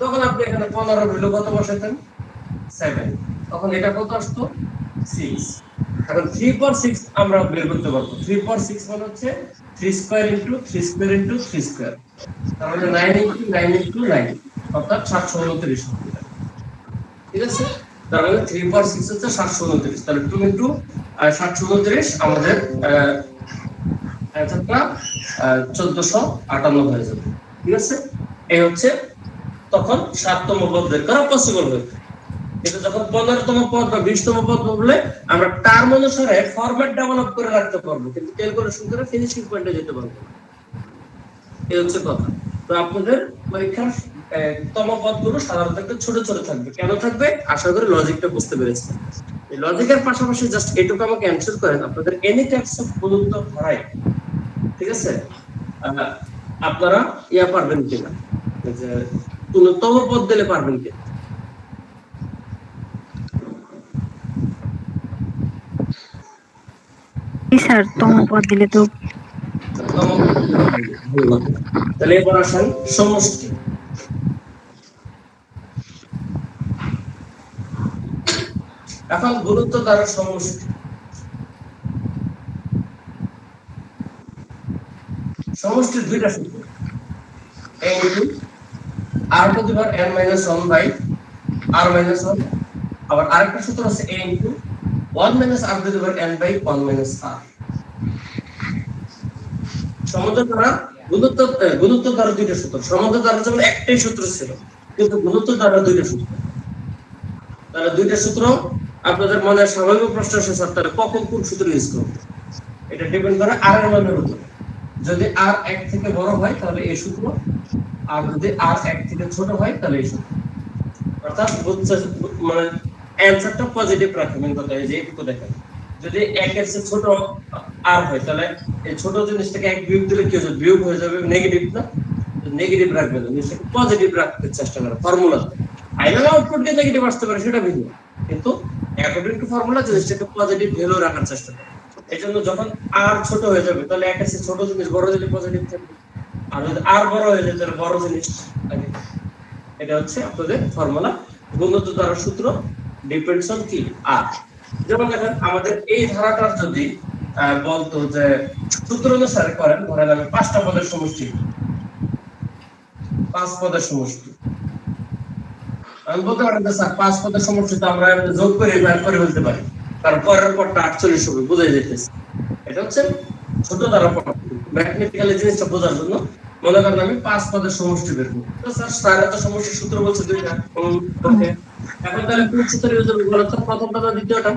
A: তখন আপনি এখানে 15 ভ্যালু কত বসাতেন? 7, তখন এটা কত আসতো? 6। এখন 3 পর 6 আমরা বের করতে পারবো। 3 পর 6 মানে হচ্ছে 3 square into 3 square into 3 square, তার মানে 9 ইনটু 9 ইনটু 9, অর্থাৎ 729, ঠিক আছে? তার মানে 3 পর 6 হচ্ছে 729, তাহলে 2 ইনটু 729 আমাদের অ্যান্সারটা 1458 হয়ে যাবে, ঠিক আছে? এই হচ্ছে তখন 7তম পদ বের করা পসিবল হবে। কিন্তু যখন 15তম পদ বা 20তম পদ বললে আমরা টার্ম অনুসারে ফরম্যাট ডেভেলপ করে রাখতে পারবো, কিন্তু ক্যালকুলেশন করে ফিনিশিং পয়েন্টে যেতে পারবো না। এই হচ্ছে কথা। তো আপনাদের পরীক্ষার তম পদগুলো সাধারণত একটু ছোট ছোট থাকবে। কেন থাকবে? আশা করি লজিকটা বুঝতে পেরেছেন। এই লজিকের পাশাপাশি জাস্ট এটুকু আমাকে অ্যানসার করেন, আপনাদের এনি টাইপস অফ গুণোত্তর ধারায়, ঠিক আছে, আপনারা পারবেন কিনা, যে তম পদ দিলে পারবেন কিনা?
D: স্যার তম পদ দিলে তো।
A: তাহলে এবার আসেন সমষ্টি। এখন গুরুত্ব দ্বারা সমষ্টি, সমষ্টির দুইটা সূত্র, a into r to the power n minus 1 by r minus 1, আবার আরেকটা সূত্র আছে a into 1 minus r to the power n by 1 minus r। সমুদ্র দ্বারা গুরুত্ব দ্বারা দুইটা সূত্র, সমুদ্র দ্বারা যেমন একটাই সূত্র ছিল, কিন্তু গুরুত্ব দ্বারা দুইটা সূত্র। তাহলে দুইটা সূত্র আপনাদের মনে স্বাভাবিক প্রশ্ন আসে, স্যার তাহলে কখন কোন সূত্র ইউজ করব? এটা ডিপেন্ড করে r এর মানের উপর। যদি r 1 থেকে বড় হয় তাহলে এই সূত্র, আর যদি r 1 থেকে ছোট হয় তাহলে এই সূত্র। অর্থাৎ মানে অ্যানসারটা পজিটিভ রাখবেন, কথা এই যে একটু দেখেন, যদি 1 এর চেয়ে ছোট r হয় তাহলে এই ছোট জিনিসটাকে 1 বিয়োগ দিলে কি হবে? বিয়োগ হয়ে যাবে, নেগেটিভ না? নেগেটিভ রাখবেন, জিনিসটাকে পজিটিভ রাখতে চেষ্টা করেন ফর্মুলা। ফাইনাল আউটপুটকে নেগেটিভ আসতে পারে, সেটা ভিন্ন, কিন্তু অ্যাকর্ডিং টু ফর্মুলা জিনিসটাকে পজিটিভ ভ্যালু রাখার চেষ্টা করেন। এইজন্য যখন r ছোট হয়ে যাবে তাহলে একটা সে ছোট জিনিস বড় দিলে পজিটিভ থাকবে, আর যদি r বড় হয়ে যায় তাহলে বড় জিনিস থাকবে। এটা হচ্ছে আপনাদের ফর্মুলা। গুণিত দ্বারা সূত্র ডিপেন্ডস অন কি? r। যেমন দেখেন আমাদের এই ধারাটার যদি বলতো যে সূত্র অনুসারে করেন, ধরেন আমি 5টা পদের সমষ্টি, 5 পদের সমষ্টি, আমি বলতে পারেন যে স্যার 5 পদের সমষ্টি তো আমরা যোগ করে বের করে ফেলতে পারি, কারণ পরের পদটা 48 হবে, বোঝাই যাইতেছে। এটা হচ্ছে ছোট দ্বারা পদ্ধতি, ম্যাথমেটিক্যালি জিনিসটা বোঝার জন্য। মনে করেন আমি 5 পদের সমষ্টি বের করব, তো স্যার স্যার এত সমষ্টির সূত্র বলছে দুইটা, ওকে। এখন তাহলে কোন সূত্র ইউজ করব বলো তো? প্রথমটা না দ্বিতীয়টা?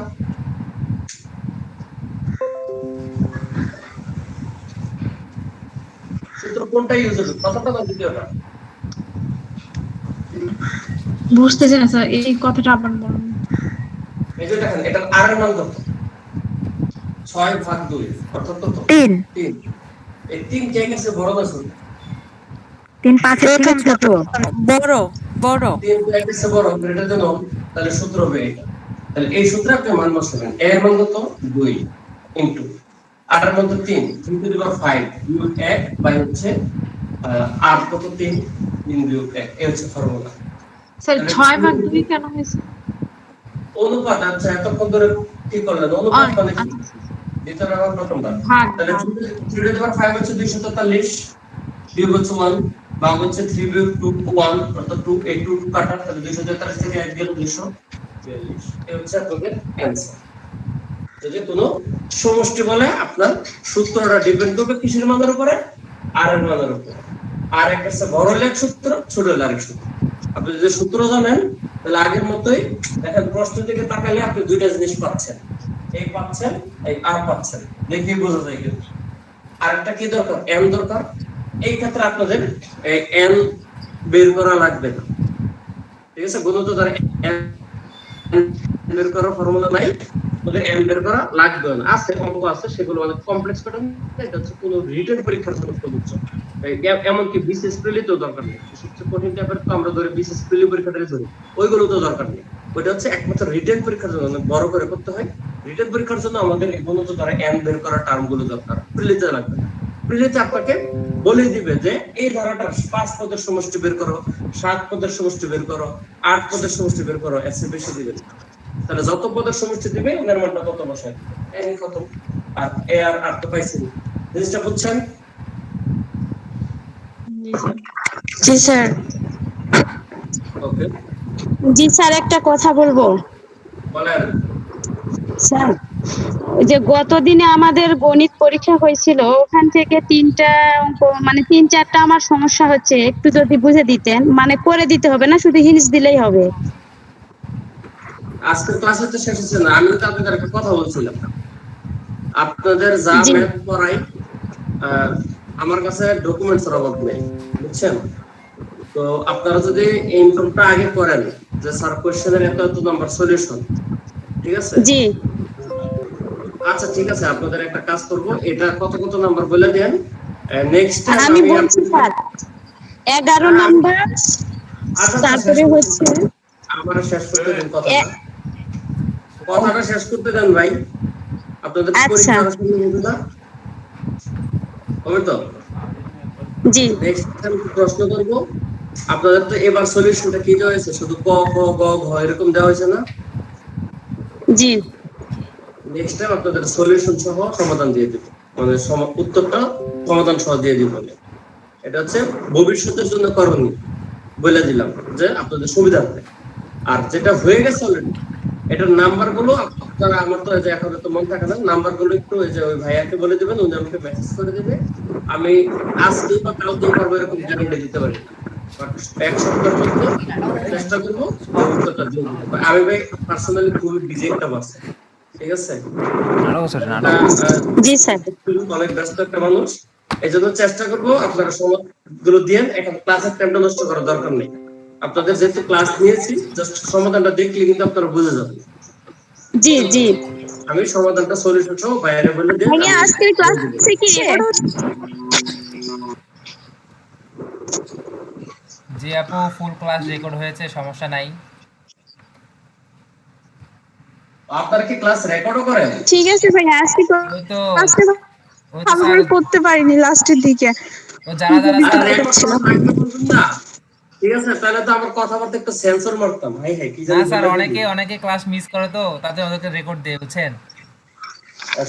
A: সূত্র কোনটা ইউজ করব, প্রথমটা না দ্বিতীয়টা?
F: বুঝতেছি না স্যার, এই কথাটা আবার বলুন।
A: এই যে দেখেন এটা r এর মান কত? 6 ভাগ 2 অর্থাৎ কত?
D: 3
A: 3। এই 3 কে কাছে বড় না ছোট?
D: 3 5 এর থেকে ছোট।
E: বড় বড়
A: 3 কে কাছে বড়, গ্রেটার দেন 1, তাহলে সূত্র হবে এটা। তাহলে এই সূত্রে আপনি মান বসাবেন, a এর মান কত? 2 ইনটু r এর মান কত? 3 3 টু দি পাওয়ার 5 বিয়োগ 1 বাই হচ্ছে r কত? 3 3 বিয়োগ 1, এই হচ্ছে ফর্মুলা।
F: স্যার 6 ভাগ 2 কেন হয়েছে?
A: অনুপাত। আচ্ছা এতক্ষণ ধরে কি করলেন? অনুপাত মানে কি? দ্বিতীয় নাম্বার প্রথমটা।
F: ভাগ
A: তাহলে 3 টু দি পাওয়ার 5 হচ্ছে 243 বিয়োগ হচ্ছে 1, ভাগ হচ্ছে 3 বিয়োগ 2 1, অর্থাৎ 2 এই 2 কাটা, তাহলে 243 থেকে 1 গেল 242। এই হচ্ছে আপনাদের অ্যানসার। যদি কোনো সমষ্টি বলে আপনার সূত্রটা ডিপেন্ড করবে কিসের মানের উপরে? r এর মানের উপরে। r এর কাছে বড় হলে এক সূত্র, ছোট হলে আরেক সূত্র। আপনি যদি সূত্র জানেন তাহলে আগের মতোই দেখেন, প্রশ্নের দিকে তাকালে আপনি দুইটা জিনিস পাচ্ছেন, এই পাচ্ছেন, এই r পাচ্ছেন, দেখেই বোঝা যায়। কিন্তু আরেকটা কি দরকার? m দরকার। এই ক্ষেত্রে আপনাদের n বের করা লাগবে না, ঠিক আছে? গুণিত দ্বারা n বের করার ফর্মুলা নাই, ওদের n বের করা লাগবে না। আছে অঙ্ক আছে, সেগুলো অনেক কমপ্লেক্স প্যাটার্ন, এটা হচ্ছে কোনো রিটেন পরীক্ষার জন্য প্রযোজ্য। এমনকি বিসিএস প্রিলিতেও দরকার নেই, সবচেয়ে কঠিন টাইপের তো আমরা ধরে বিসিএস প্রিলি পরীক্ষাটাই ধরি, ওইগুলো তো দরকার নেই। ওইটা হচ্ছে একমাত্র রিটেন পরীক্ষার জন্য অনেক বড় করে করতে হয়। রিটেন পরীক্ষার জন্য আমাদের এই গুণিত দ্বারা n বের করার টার্মগুলো দরকার, প্রিলিতে লাগবে না। প্রিলিতে আপনাকে বলে দিবে যে এই ধারাটা 5 পদের সমষ্টি বের করো, 7 পদের সমষ্টি বের করো, 8 পদের সমষ্টি বের করো, এর চেয়ে বেশি দিবে। তাহলে যত পদের সমষ্টি দিবে এর মানটা কত বসায়, এই কত, আর এ আর তো পাইছেন। জিনিসটা বুঝছেন?
H: জি স্যার।
A: ওকে,
H: জি স্যার, একটা কথা বলবো
A: বলেন।
H: স্যার। ওই যে গতদিনে আমাদের গণিত পরীক্ষা হয়েছিল, ওখান থেকে 3টা অঙ্ক মানে 3-4টা আমার সমস্যা হচ্ছে, একটু যদি বুঝে দিতেন। মানে করে দিতে হবে না, শুধু হিন্টস দিলেই হবে।
A: আজকে ক্লাসে তো শেষ হচ্ছে না, আমি তো আপনাদের একটা কথা বলছিলাম, আপনাদের যা
H: জি।
A: ম্যাথ পড়াই আমার কাছে ডকুমেন্টস এর অভাব নেই, বুঝছেন? তো আপনারা যদি এই ইনফর্মটা আগে করেন যে স্যার কোশ্চেনের এত এত নাম্বার সলিউশন, ঠিক আছে?
H: জি
A: আচ্ছা ঠিক আছে, আপনাদের একটা কাজ করব, এটা কত কত নাম্বার বলে দেন, নেক্সট টাইম
H: আমি বলছি স্যার 11 নাম্বার, তারপরে হচ্ছে
A: আমার শেষ করতে দেন কথাটা শেষ করতে দেন ভাই। আপনাদের
H: আচ্ছা।
A: পরীক্ষার সময় হবে না, হবে তো?
H: জি
A: নেক্সট টাইম প্রশ্ন করব। আপনাদের তো এবার সলিউশনটা কি দেওয়া হয়েছে? শুধু ক খ গ ঘ এরকম দেওয়া হয়েছে না?
H: জি
A: নেক্সট টাইম আপনাদের সলিউশন সহ সমাধান দিয়ে দিব, মানে উত্তরটা সমাধান সহ দিয়ে দিব। এটা হচ্ছে ভবিষ্যতের জন্য করণীয় বলে দিলাম যে আপনাদের সুবিধা হবে। আর যেটা হয়ে গেছে অলরেডি এটার নাম্বার গুলো আপনারা, আমার তো এই যে এখন তো মন থাকে না, নাম্বার গুলো একটু ওই যে ওই ভাইয়াকে বলে দিবেন, উনি আমাকে মেসেজ করে দিবে। আমি আজকেই বা কালকেই পারবো এরকম গ্যারান্টি দিতে পারি না, বাট এক সপ্তাহের মধ্যে চেষ্টা করবো যে উত্তরটা দিয়ে দিতে। আমি ভাই পার্সোনালি খুবই বিজি একটা পারসন, ঠিক আছে?
H: জি স্যার।
A: অনেক ব্যস্ত একটা মানুষ, এই জন্য চেষ্টা করবো আপনারা সময় গুলো দিয়ে। এখন ক্লাসের টাইমটা নষ্ট করার দরকার নেই, আপনাদের যেহেতু ক্লাস নিয়েছি জাস্ট সমাধানটা দেখলে কিন্তু আপনারা বুঝে যাবেন।
H: জি জি
A: আমি সমাধানটা সলিউশন সহ বাইরে বলে দিই।
H: ভাইয়া আজকের ক্লাসে কি রেকর্ড হচ্ছে?
B: জি আপু, ফুল ক্লাস রেকর্ড হয়েছে, সমস্যা নাই।
A: আপনারা কি ক্লাস রেকর্ডও করেন?
H: ঠিক আছে ভাইয়া, আজকে
B: ওই তো
H: ক্লাসটা
B: ওই তো
H: ভালো
B: স্যার,
H: করে করতে পারিনি লাস্টের দিকে।
B: ও যারা যারা
A: আর
B: স্যার,
A: রেকর্ড করা থাকলে বলবেন না, ঠিক আছে? তাহলে তো আমার কথাবার্তা একটু সেন্সর মারতাম। হাই হাই কি
B: না
A: জানি
B: স্যার,
A: বলে দিই।
B: অনেকে ক্লাস মিস করে, তো তাদের ওদেরকে রেকর্ড দিয়ে, বুঝছেন?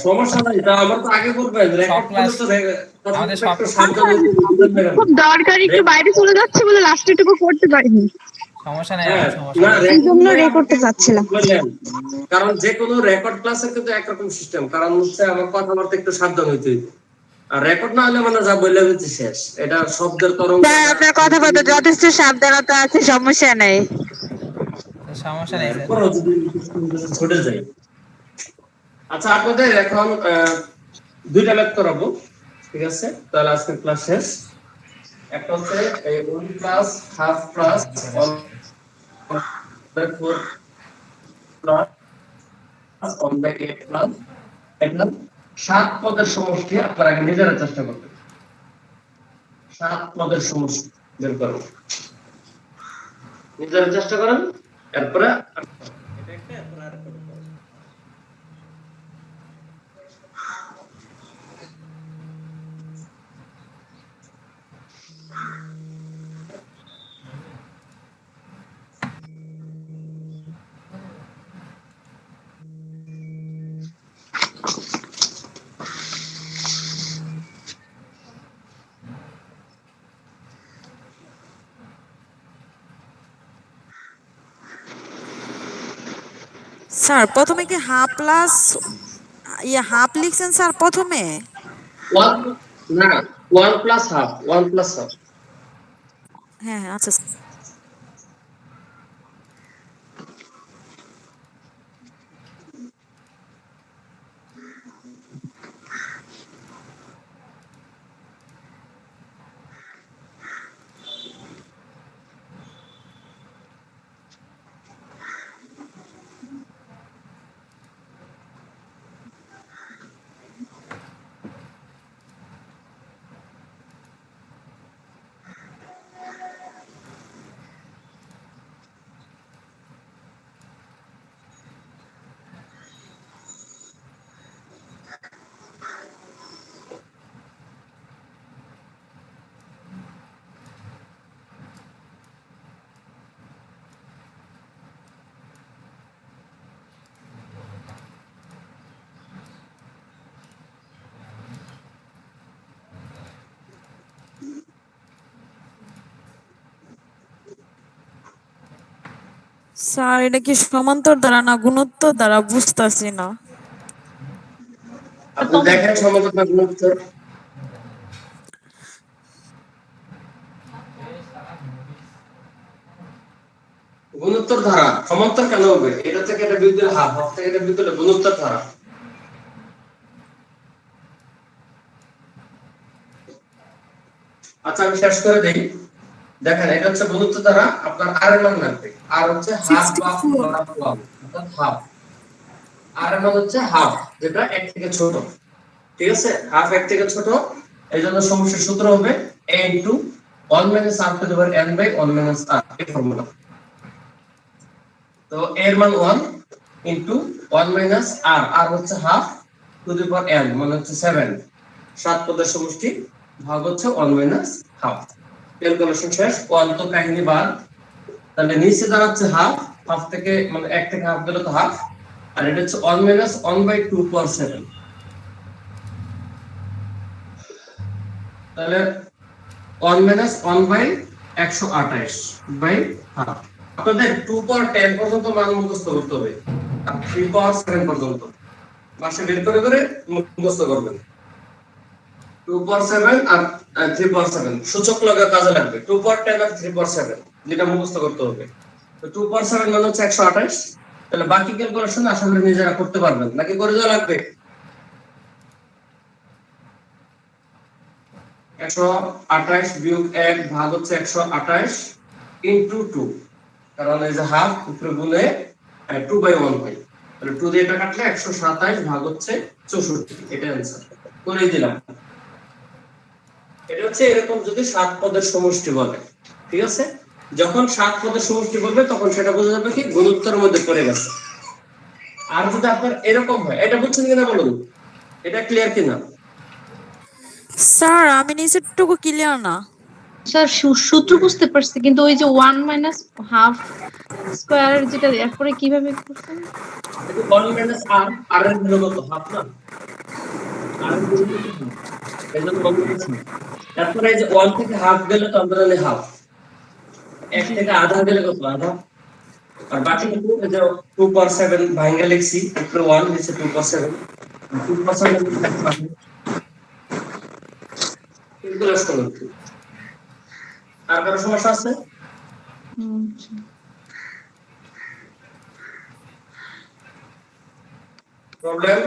A: সমস্যা নাই, তা আমার তো আগে বলবেন।
B: সব
A: রেকর্ড করলে
B: ক্লাস
A: তো
B: আমাদের
A: কথাবার্তা
B: সব
A: একটু সাবধানে বুঝবেন না।
H: খুব দরকারি একটু বাইরে চলে যাচ্ছে বলে লাস্টেরটুকু করতে পারিনি,
B: সমস্যা নাই
A: হ্যাঁ,
B: আপু, সমস্যা
A: না
B: নাই।
H: এই
A: রেকর্ড
H: জন্য
A: করে
H: করতে চাচ্ছিলাম।
A: বললেন। কারণ যে কোনো রেকর্ড ক্লাসের কিন্তু একরকম সিস্টেম, কারণ হচ্ছে আমার কথাবার্তা একটু সাবধান হইতে হইবে। আর রেকর্ড না হলে মানে যা বললে হচ্ছে শেষ, এটা শব্দের তরঙ্গ।
H: স্যার আপনার কথা বলতে যথেষ্ট সাবধানতা আছে, সমস্যা নেই।
B: তো সমস্যা নেই স্যার।
A: এরপরও যদি ছুটে যায়। আচ্ছা, আপনাদের এখন দুইটা ম্যাথ করাবো, ঠিক আছে? তাহলে আজকের ক্লাস শেষ। একটা হচ্ছে এই 1 plus half plus 1/4 plus 1/8 plus এটা 7 পদের সমষ্টি। আপনারা আগে নিজেরা চেষ্টা করবেন 7 পদের সমষ্টি বের করুন, নিজেরা চেষ্টা করেন। এরপরে এটা একটা, এরপরে আরেকটা করতে হবে।
E: স্যার প্রথমে কি হাফ প্লাস হাফ লিখছেন স্যার প্রথমে?
A: 1 না, 1 প্লাস হাফ, 1 প্লাস হাফ।
E: হ্যাঁ হ্যাঁ আচ্ছা। স্যার এটা কি সমান্তর দ্বারা না গুণোত্তর দ্বারা বুঝতাছি না।
A: আপনি দেখেন সমান্তর না গুণোত্তর। গুণোত্তর ধারা সমান্তর কেন হবে? এটা থেকে এটা বিয়োগ দিলে হাফ, হাফ থেকে এটা বিয়োগ দিলে গুণোত্তর ধারা। আচ্ছা, আমি শেষ করে দেই। দেখেন, এটা হচ্ছে গুণোত্তর ধারা। আপনার আর এর মান লাগবে, আর হচ্ছে হাফ বা 1/2, অর্থাৎ হাফ। আর এর মান হচ্ছে হাফ, যেটা 1 থেকে ছোট, ঠিক আছে? হাফ 1 থেকে ছোট, এইজন্য সমষ্টির সূত্র হবে a * 1 - r^n/1 - r, এই ফর্মুলা। তো a এর মান 1 * 1 - r, আর হচ্ছে have to the power n, মানে হচ্ছে 7। 7 পদের সমষ্টি ভাগ হচ্ছে 1 - হাফ। ক্যালকুলেশন শেষ। 1 তো কাহিনী বাদ, তাহলে নিচে দাঁড়াচ্ছে হাফ। হাফ থেকে মানে 1 থেকে হাফ গেলে তো হাফ, আর এটা হচ্ছে 1 মাইনাস 1/2 পাওয়ার 7। তাহলে 1 মাইনাস 1/128 বাই হাফ। আপনাদের 2 পাওয়ার 10 পর্যন্ত মান মুখস্থ করতে হবে, আর 3 পাওয়ার 7 পর্যন্ত পাশে বের করে করে মুখস্থ করবেন। 2 পাওয়ার 7 আর 3 পাওয়ার 7 সূচক লগা কাজে লাগবে। 2 পাওয়ার 10 আর 3 পাওয়ার 7 যেটা মুখস্থ করতে হবে। তো 2 পাওয়ার 7 মানে হচ্ছে 128। তাহলে বাকি ক্যালকুলেশন আশা করি নিজেরা করতে পারবেন, নাকি করে দেওয়া লাগবে? 128 বিয়োগ 1 ভাগ হচ্ছে 128 ইনটু 2, কারণ এই যে হাফ উপরে গুণে 2/1 হয়। তাহলে 2 দিয়ে এটা কাটলে 127 ভাগ হচ্ছে 64, এটা आंसर করে দিলাম। এটা হচ্ছে এরকম যদি 7 পদের সমষ্টি বলে, ঠিক আছে? যখন 7 পদের সমষ্টি বলবে তখন সেটা বোঝা যাবে কি গুণোত্তরের মধ্যে পড়ে গেছে। আর যদি আপনার এরকম হয়, এটা বুঝছেন কিনা বলুন, এটা ক্লিয়ার কিনা?
E: স্যার আমি নিচেরটুকু ক্লিয়ার না।
F: স্যার সূত্র বুঝতে পারছি, কিন্তু ওই যে 1 মাইনাস হাফ স্কয়ার যেটা এরপরে কিভাবে করছেন?
A: এটা 1 মাইনাস r, r এর ভ্যালু কত? হাফ না? r এর ভ্যালু কত? এই জন্য 1 মাইনাস হাফ। তারপরে এই যে 1 থেকে হাফ গেলে তো আমরা জানি হাফ, 1 থেকে আধা গেলে কত? আধা। আর বাকি কিন্তু এই যে 2 পাওয়ার 7 ভাঙা লিখছি, উপরে 1 নিচে 2 পাওয়ার 7, 2 পাওয়ার 7 এগুলো আসলে আর কারো সমস্যা আছে? প্রবলেম?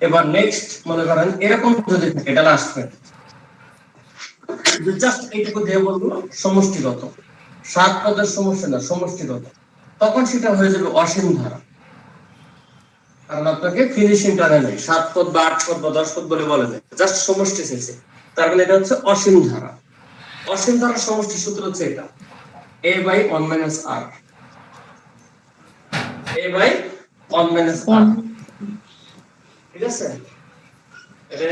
A: এবার নেক্সট মনে করেন এরকম যদি থাকে, এটা লাস্ট পয়েন্ট, জাস্ট এইটুকু দিয়ে বলবো সমষ্টিগত, 7 পদের সমষ্টি না সমষ্টিগত, তখন সেটা হয়ে যাবে অসীম ধারা। কারণ আপনাকে ফিনিশিং টানে নাই, 7 পদ বা 8 পদ বা 10 পদ বলে বলে নাই, জাস্ট সমষ্টি শেষে। তার মানে এটা হচ্ছে অসীম ধারা। অসীম ধারার সমষ্টি সূত্র হচ্ছে এটা, a by 1 minus r, a by 1 minus r, ঠিক আছে?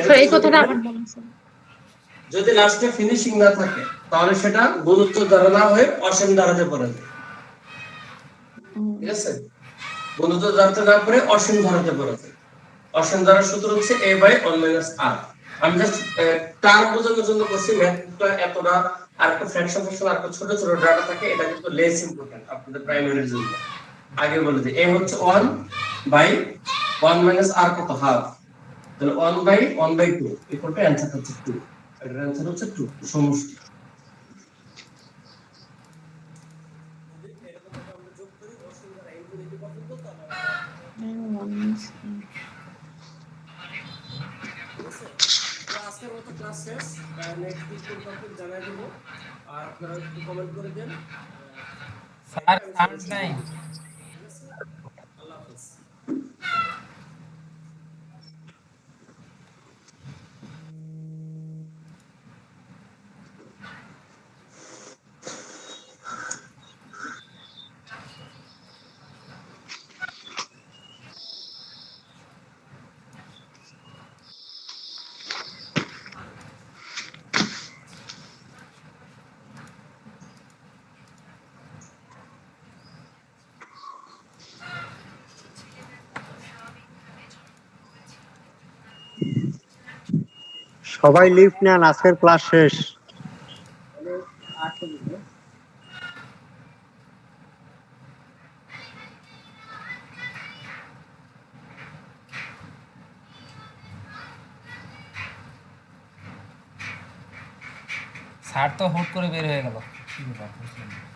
F: স্যার এই কথাটা আবার বলেন স্যার।
A: যদি লাস্টে ফিনিশিং না থাকে তাহলে সেটা গুণোত্তর ধারা না হয়ে অসীম ধারাতে পড়ে যায়, ঠিক আছে? গুণোত্তর ধারাতে না পড়ে অসীম ধারাতে পড়ে যায়। অসীম ধারার সূত্র হচ্ছে a বাই 1 মাইনাস r। আমি জাস্ট টার্ম বোঝানোর জন্য করছি, ম্যাথটা এতটা আর একটা ফ্র্যাকশন আর একটা ছোট ছোট ডাটা থাকে, এটা কিন্তু লেস ইম্পর্টেন্ট আপনাদের প্রাইমারির জন্য। আগে বলে দিই, a হচ্ছে 1 বাই 1 মাইনাস r কত? হাফ। তাহলে 1 বাই 1/2 ইকুয়াল টু অ্যানসার হচ্ছে 2। এটার অ্যানসার হচ্ছে 2 সমষ্টি। আজকের মতো ক্লাস শেষ, নেক্সট উইক টপিক জানাই দেব, আর আপনারা একটু কমেন্ট করে দেন।
B: স্যার সাউন্ড নাই।
A: আল্লাহ হাফেজ।
C: সবাই লিফট নেন, আজকের ক্লাস শেষ।
B: স্যার তো হুট করে বের হয়ে গেল, কি ব্যাপার বুঝলাম না।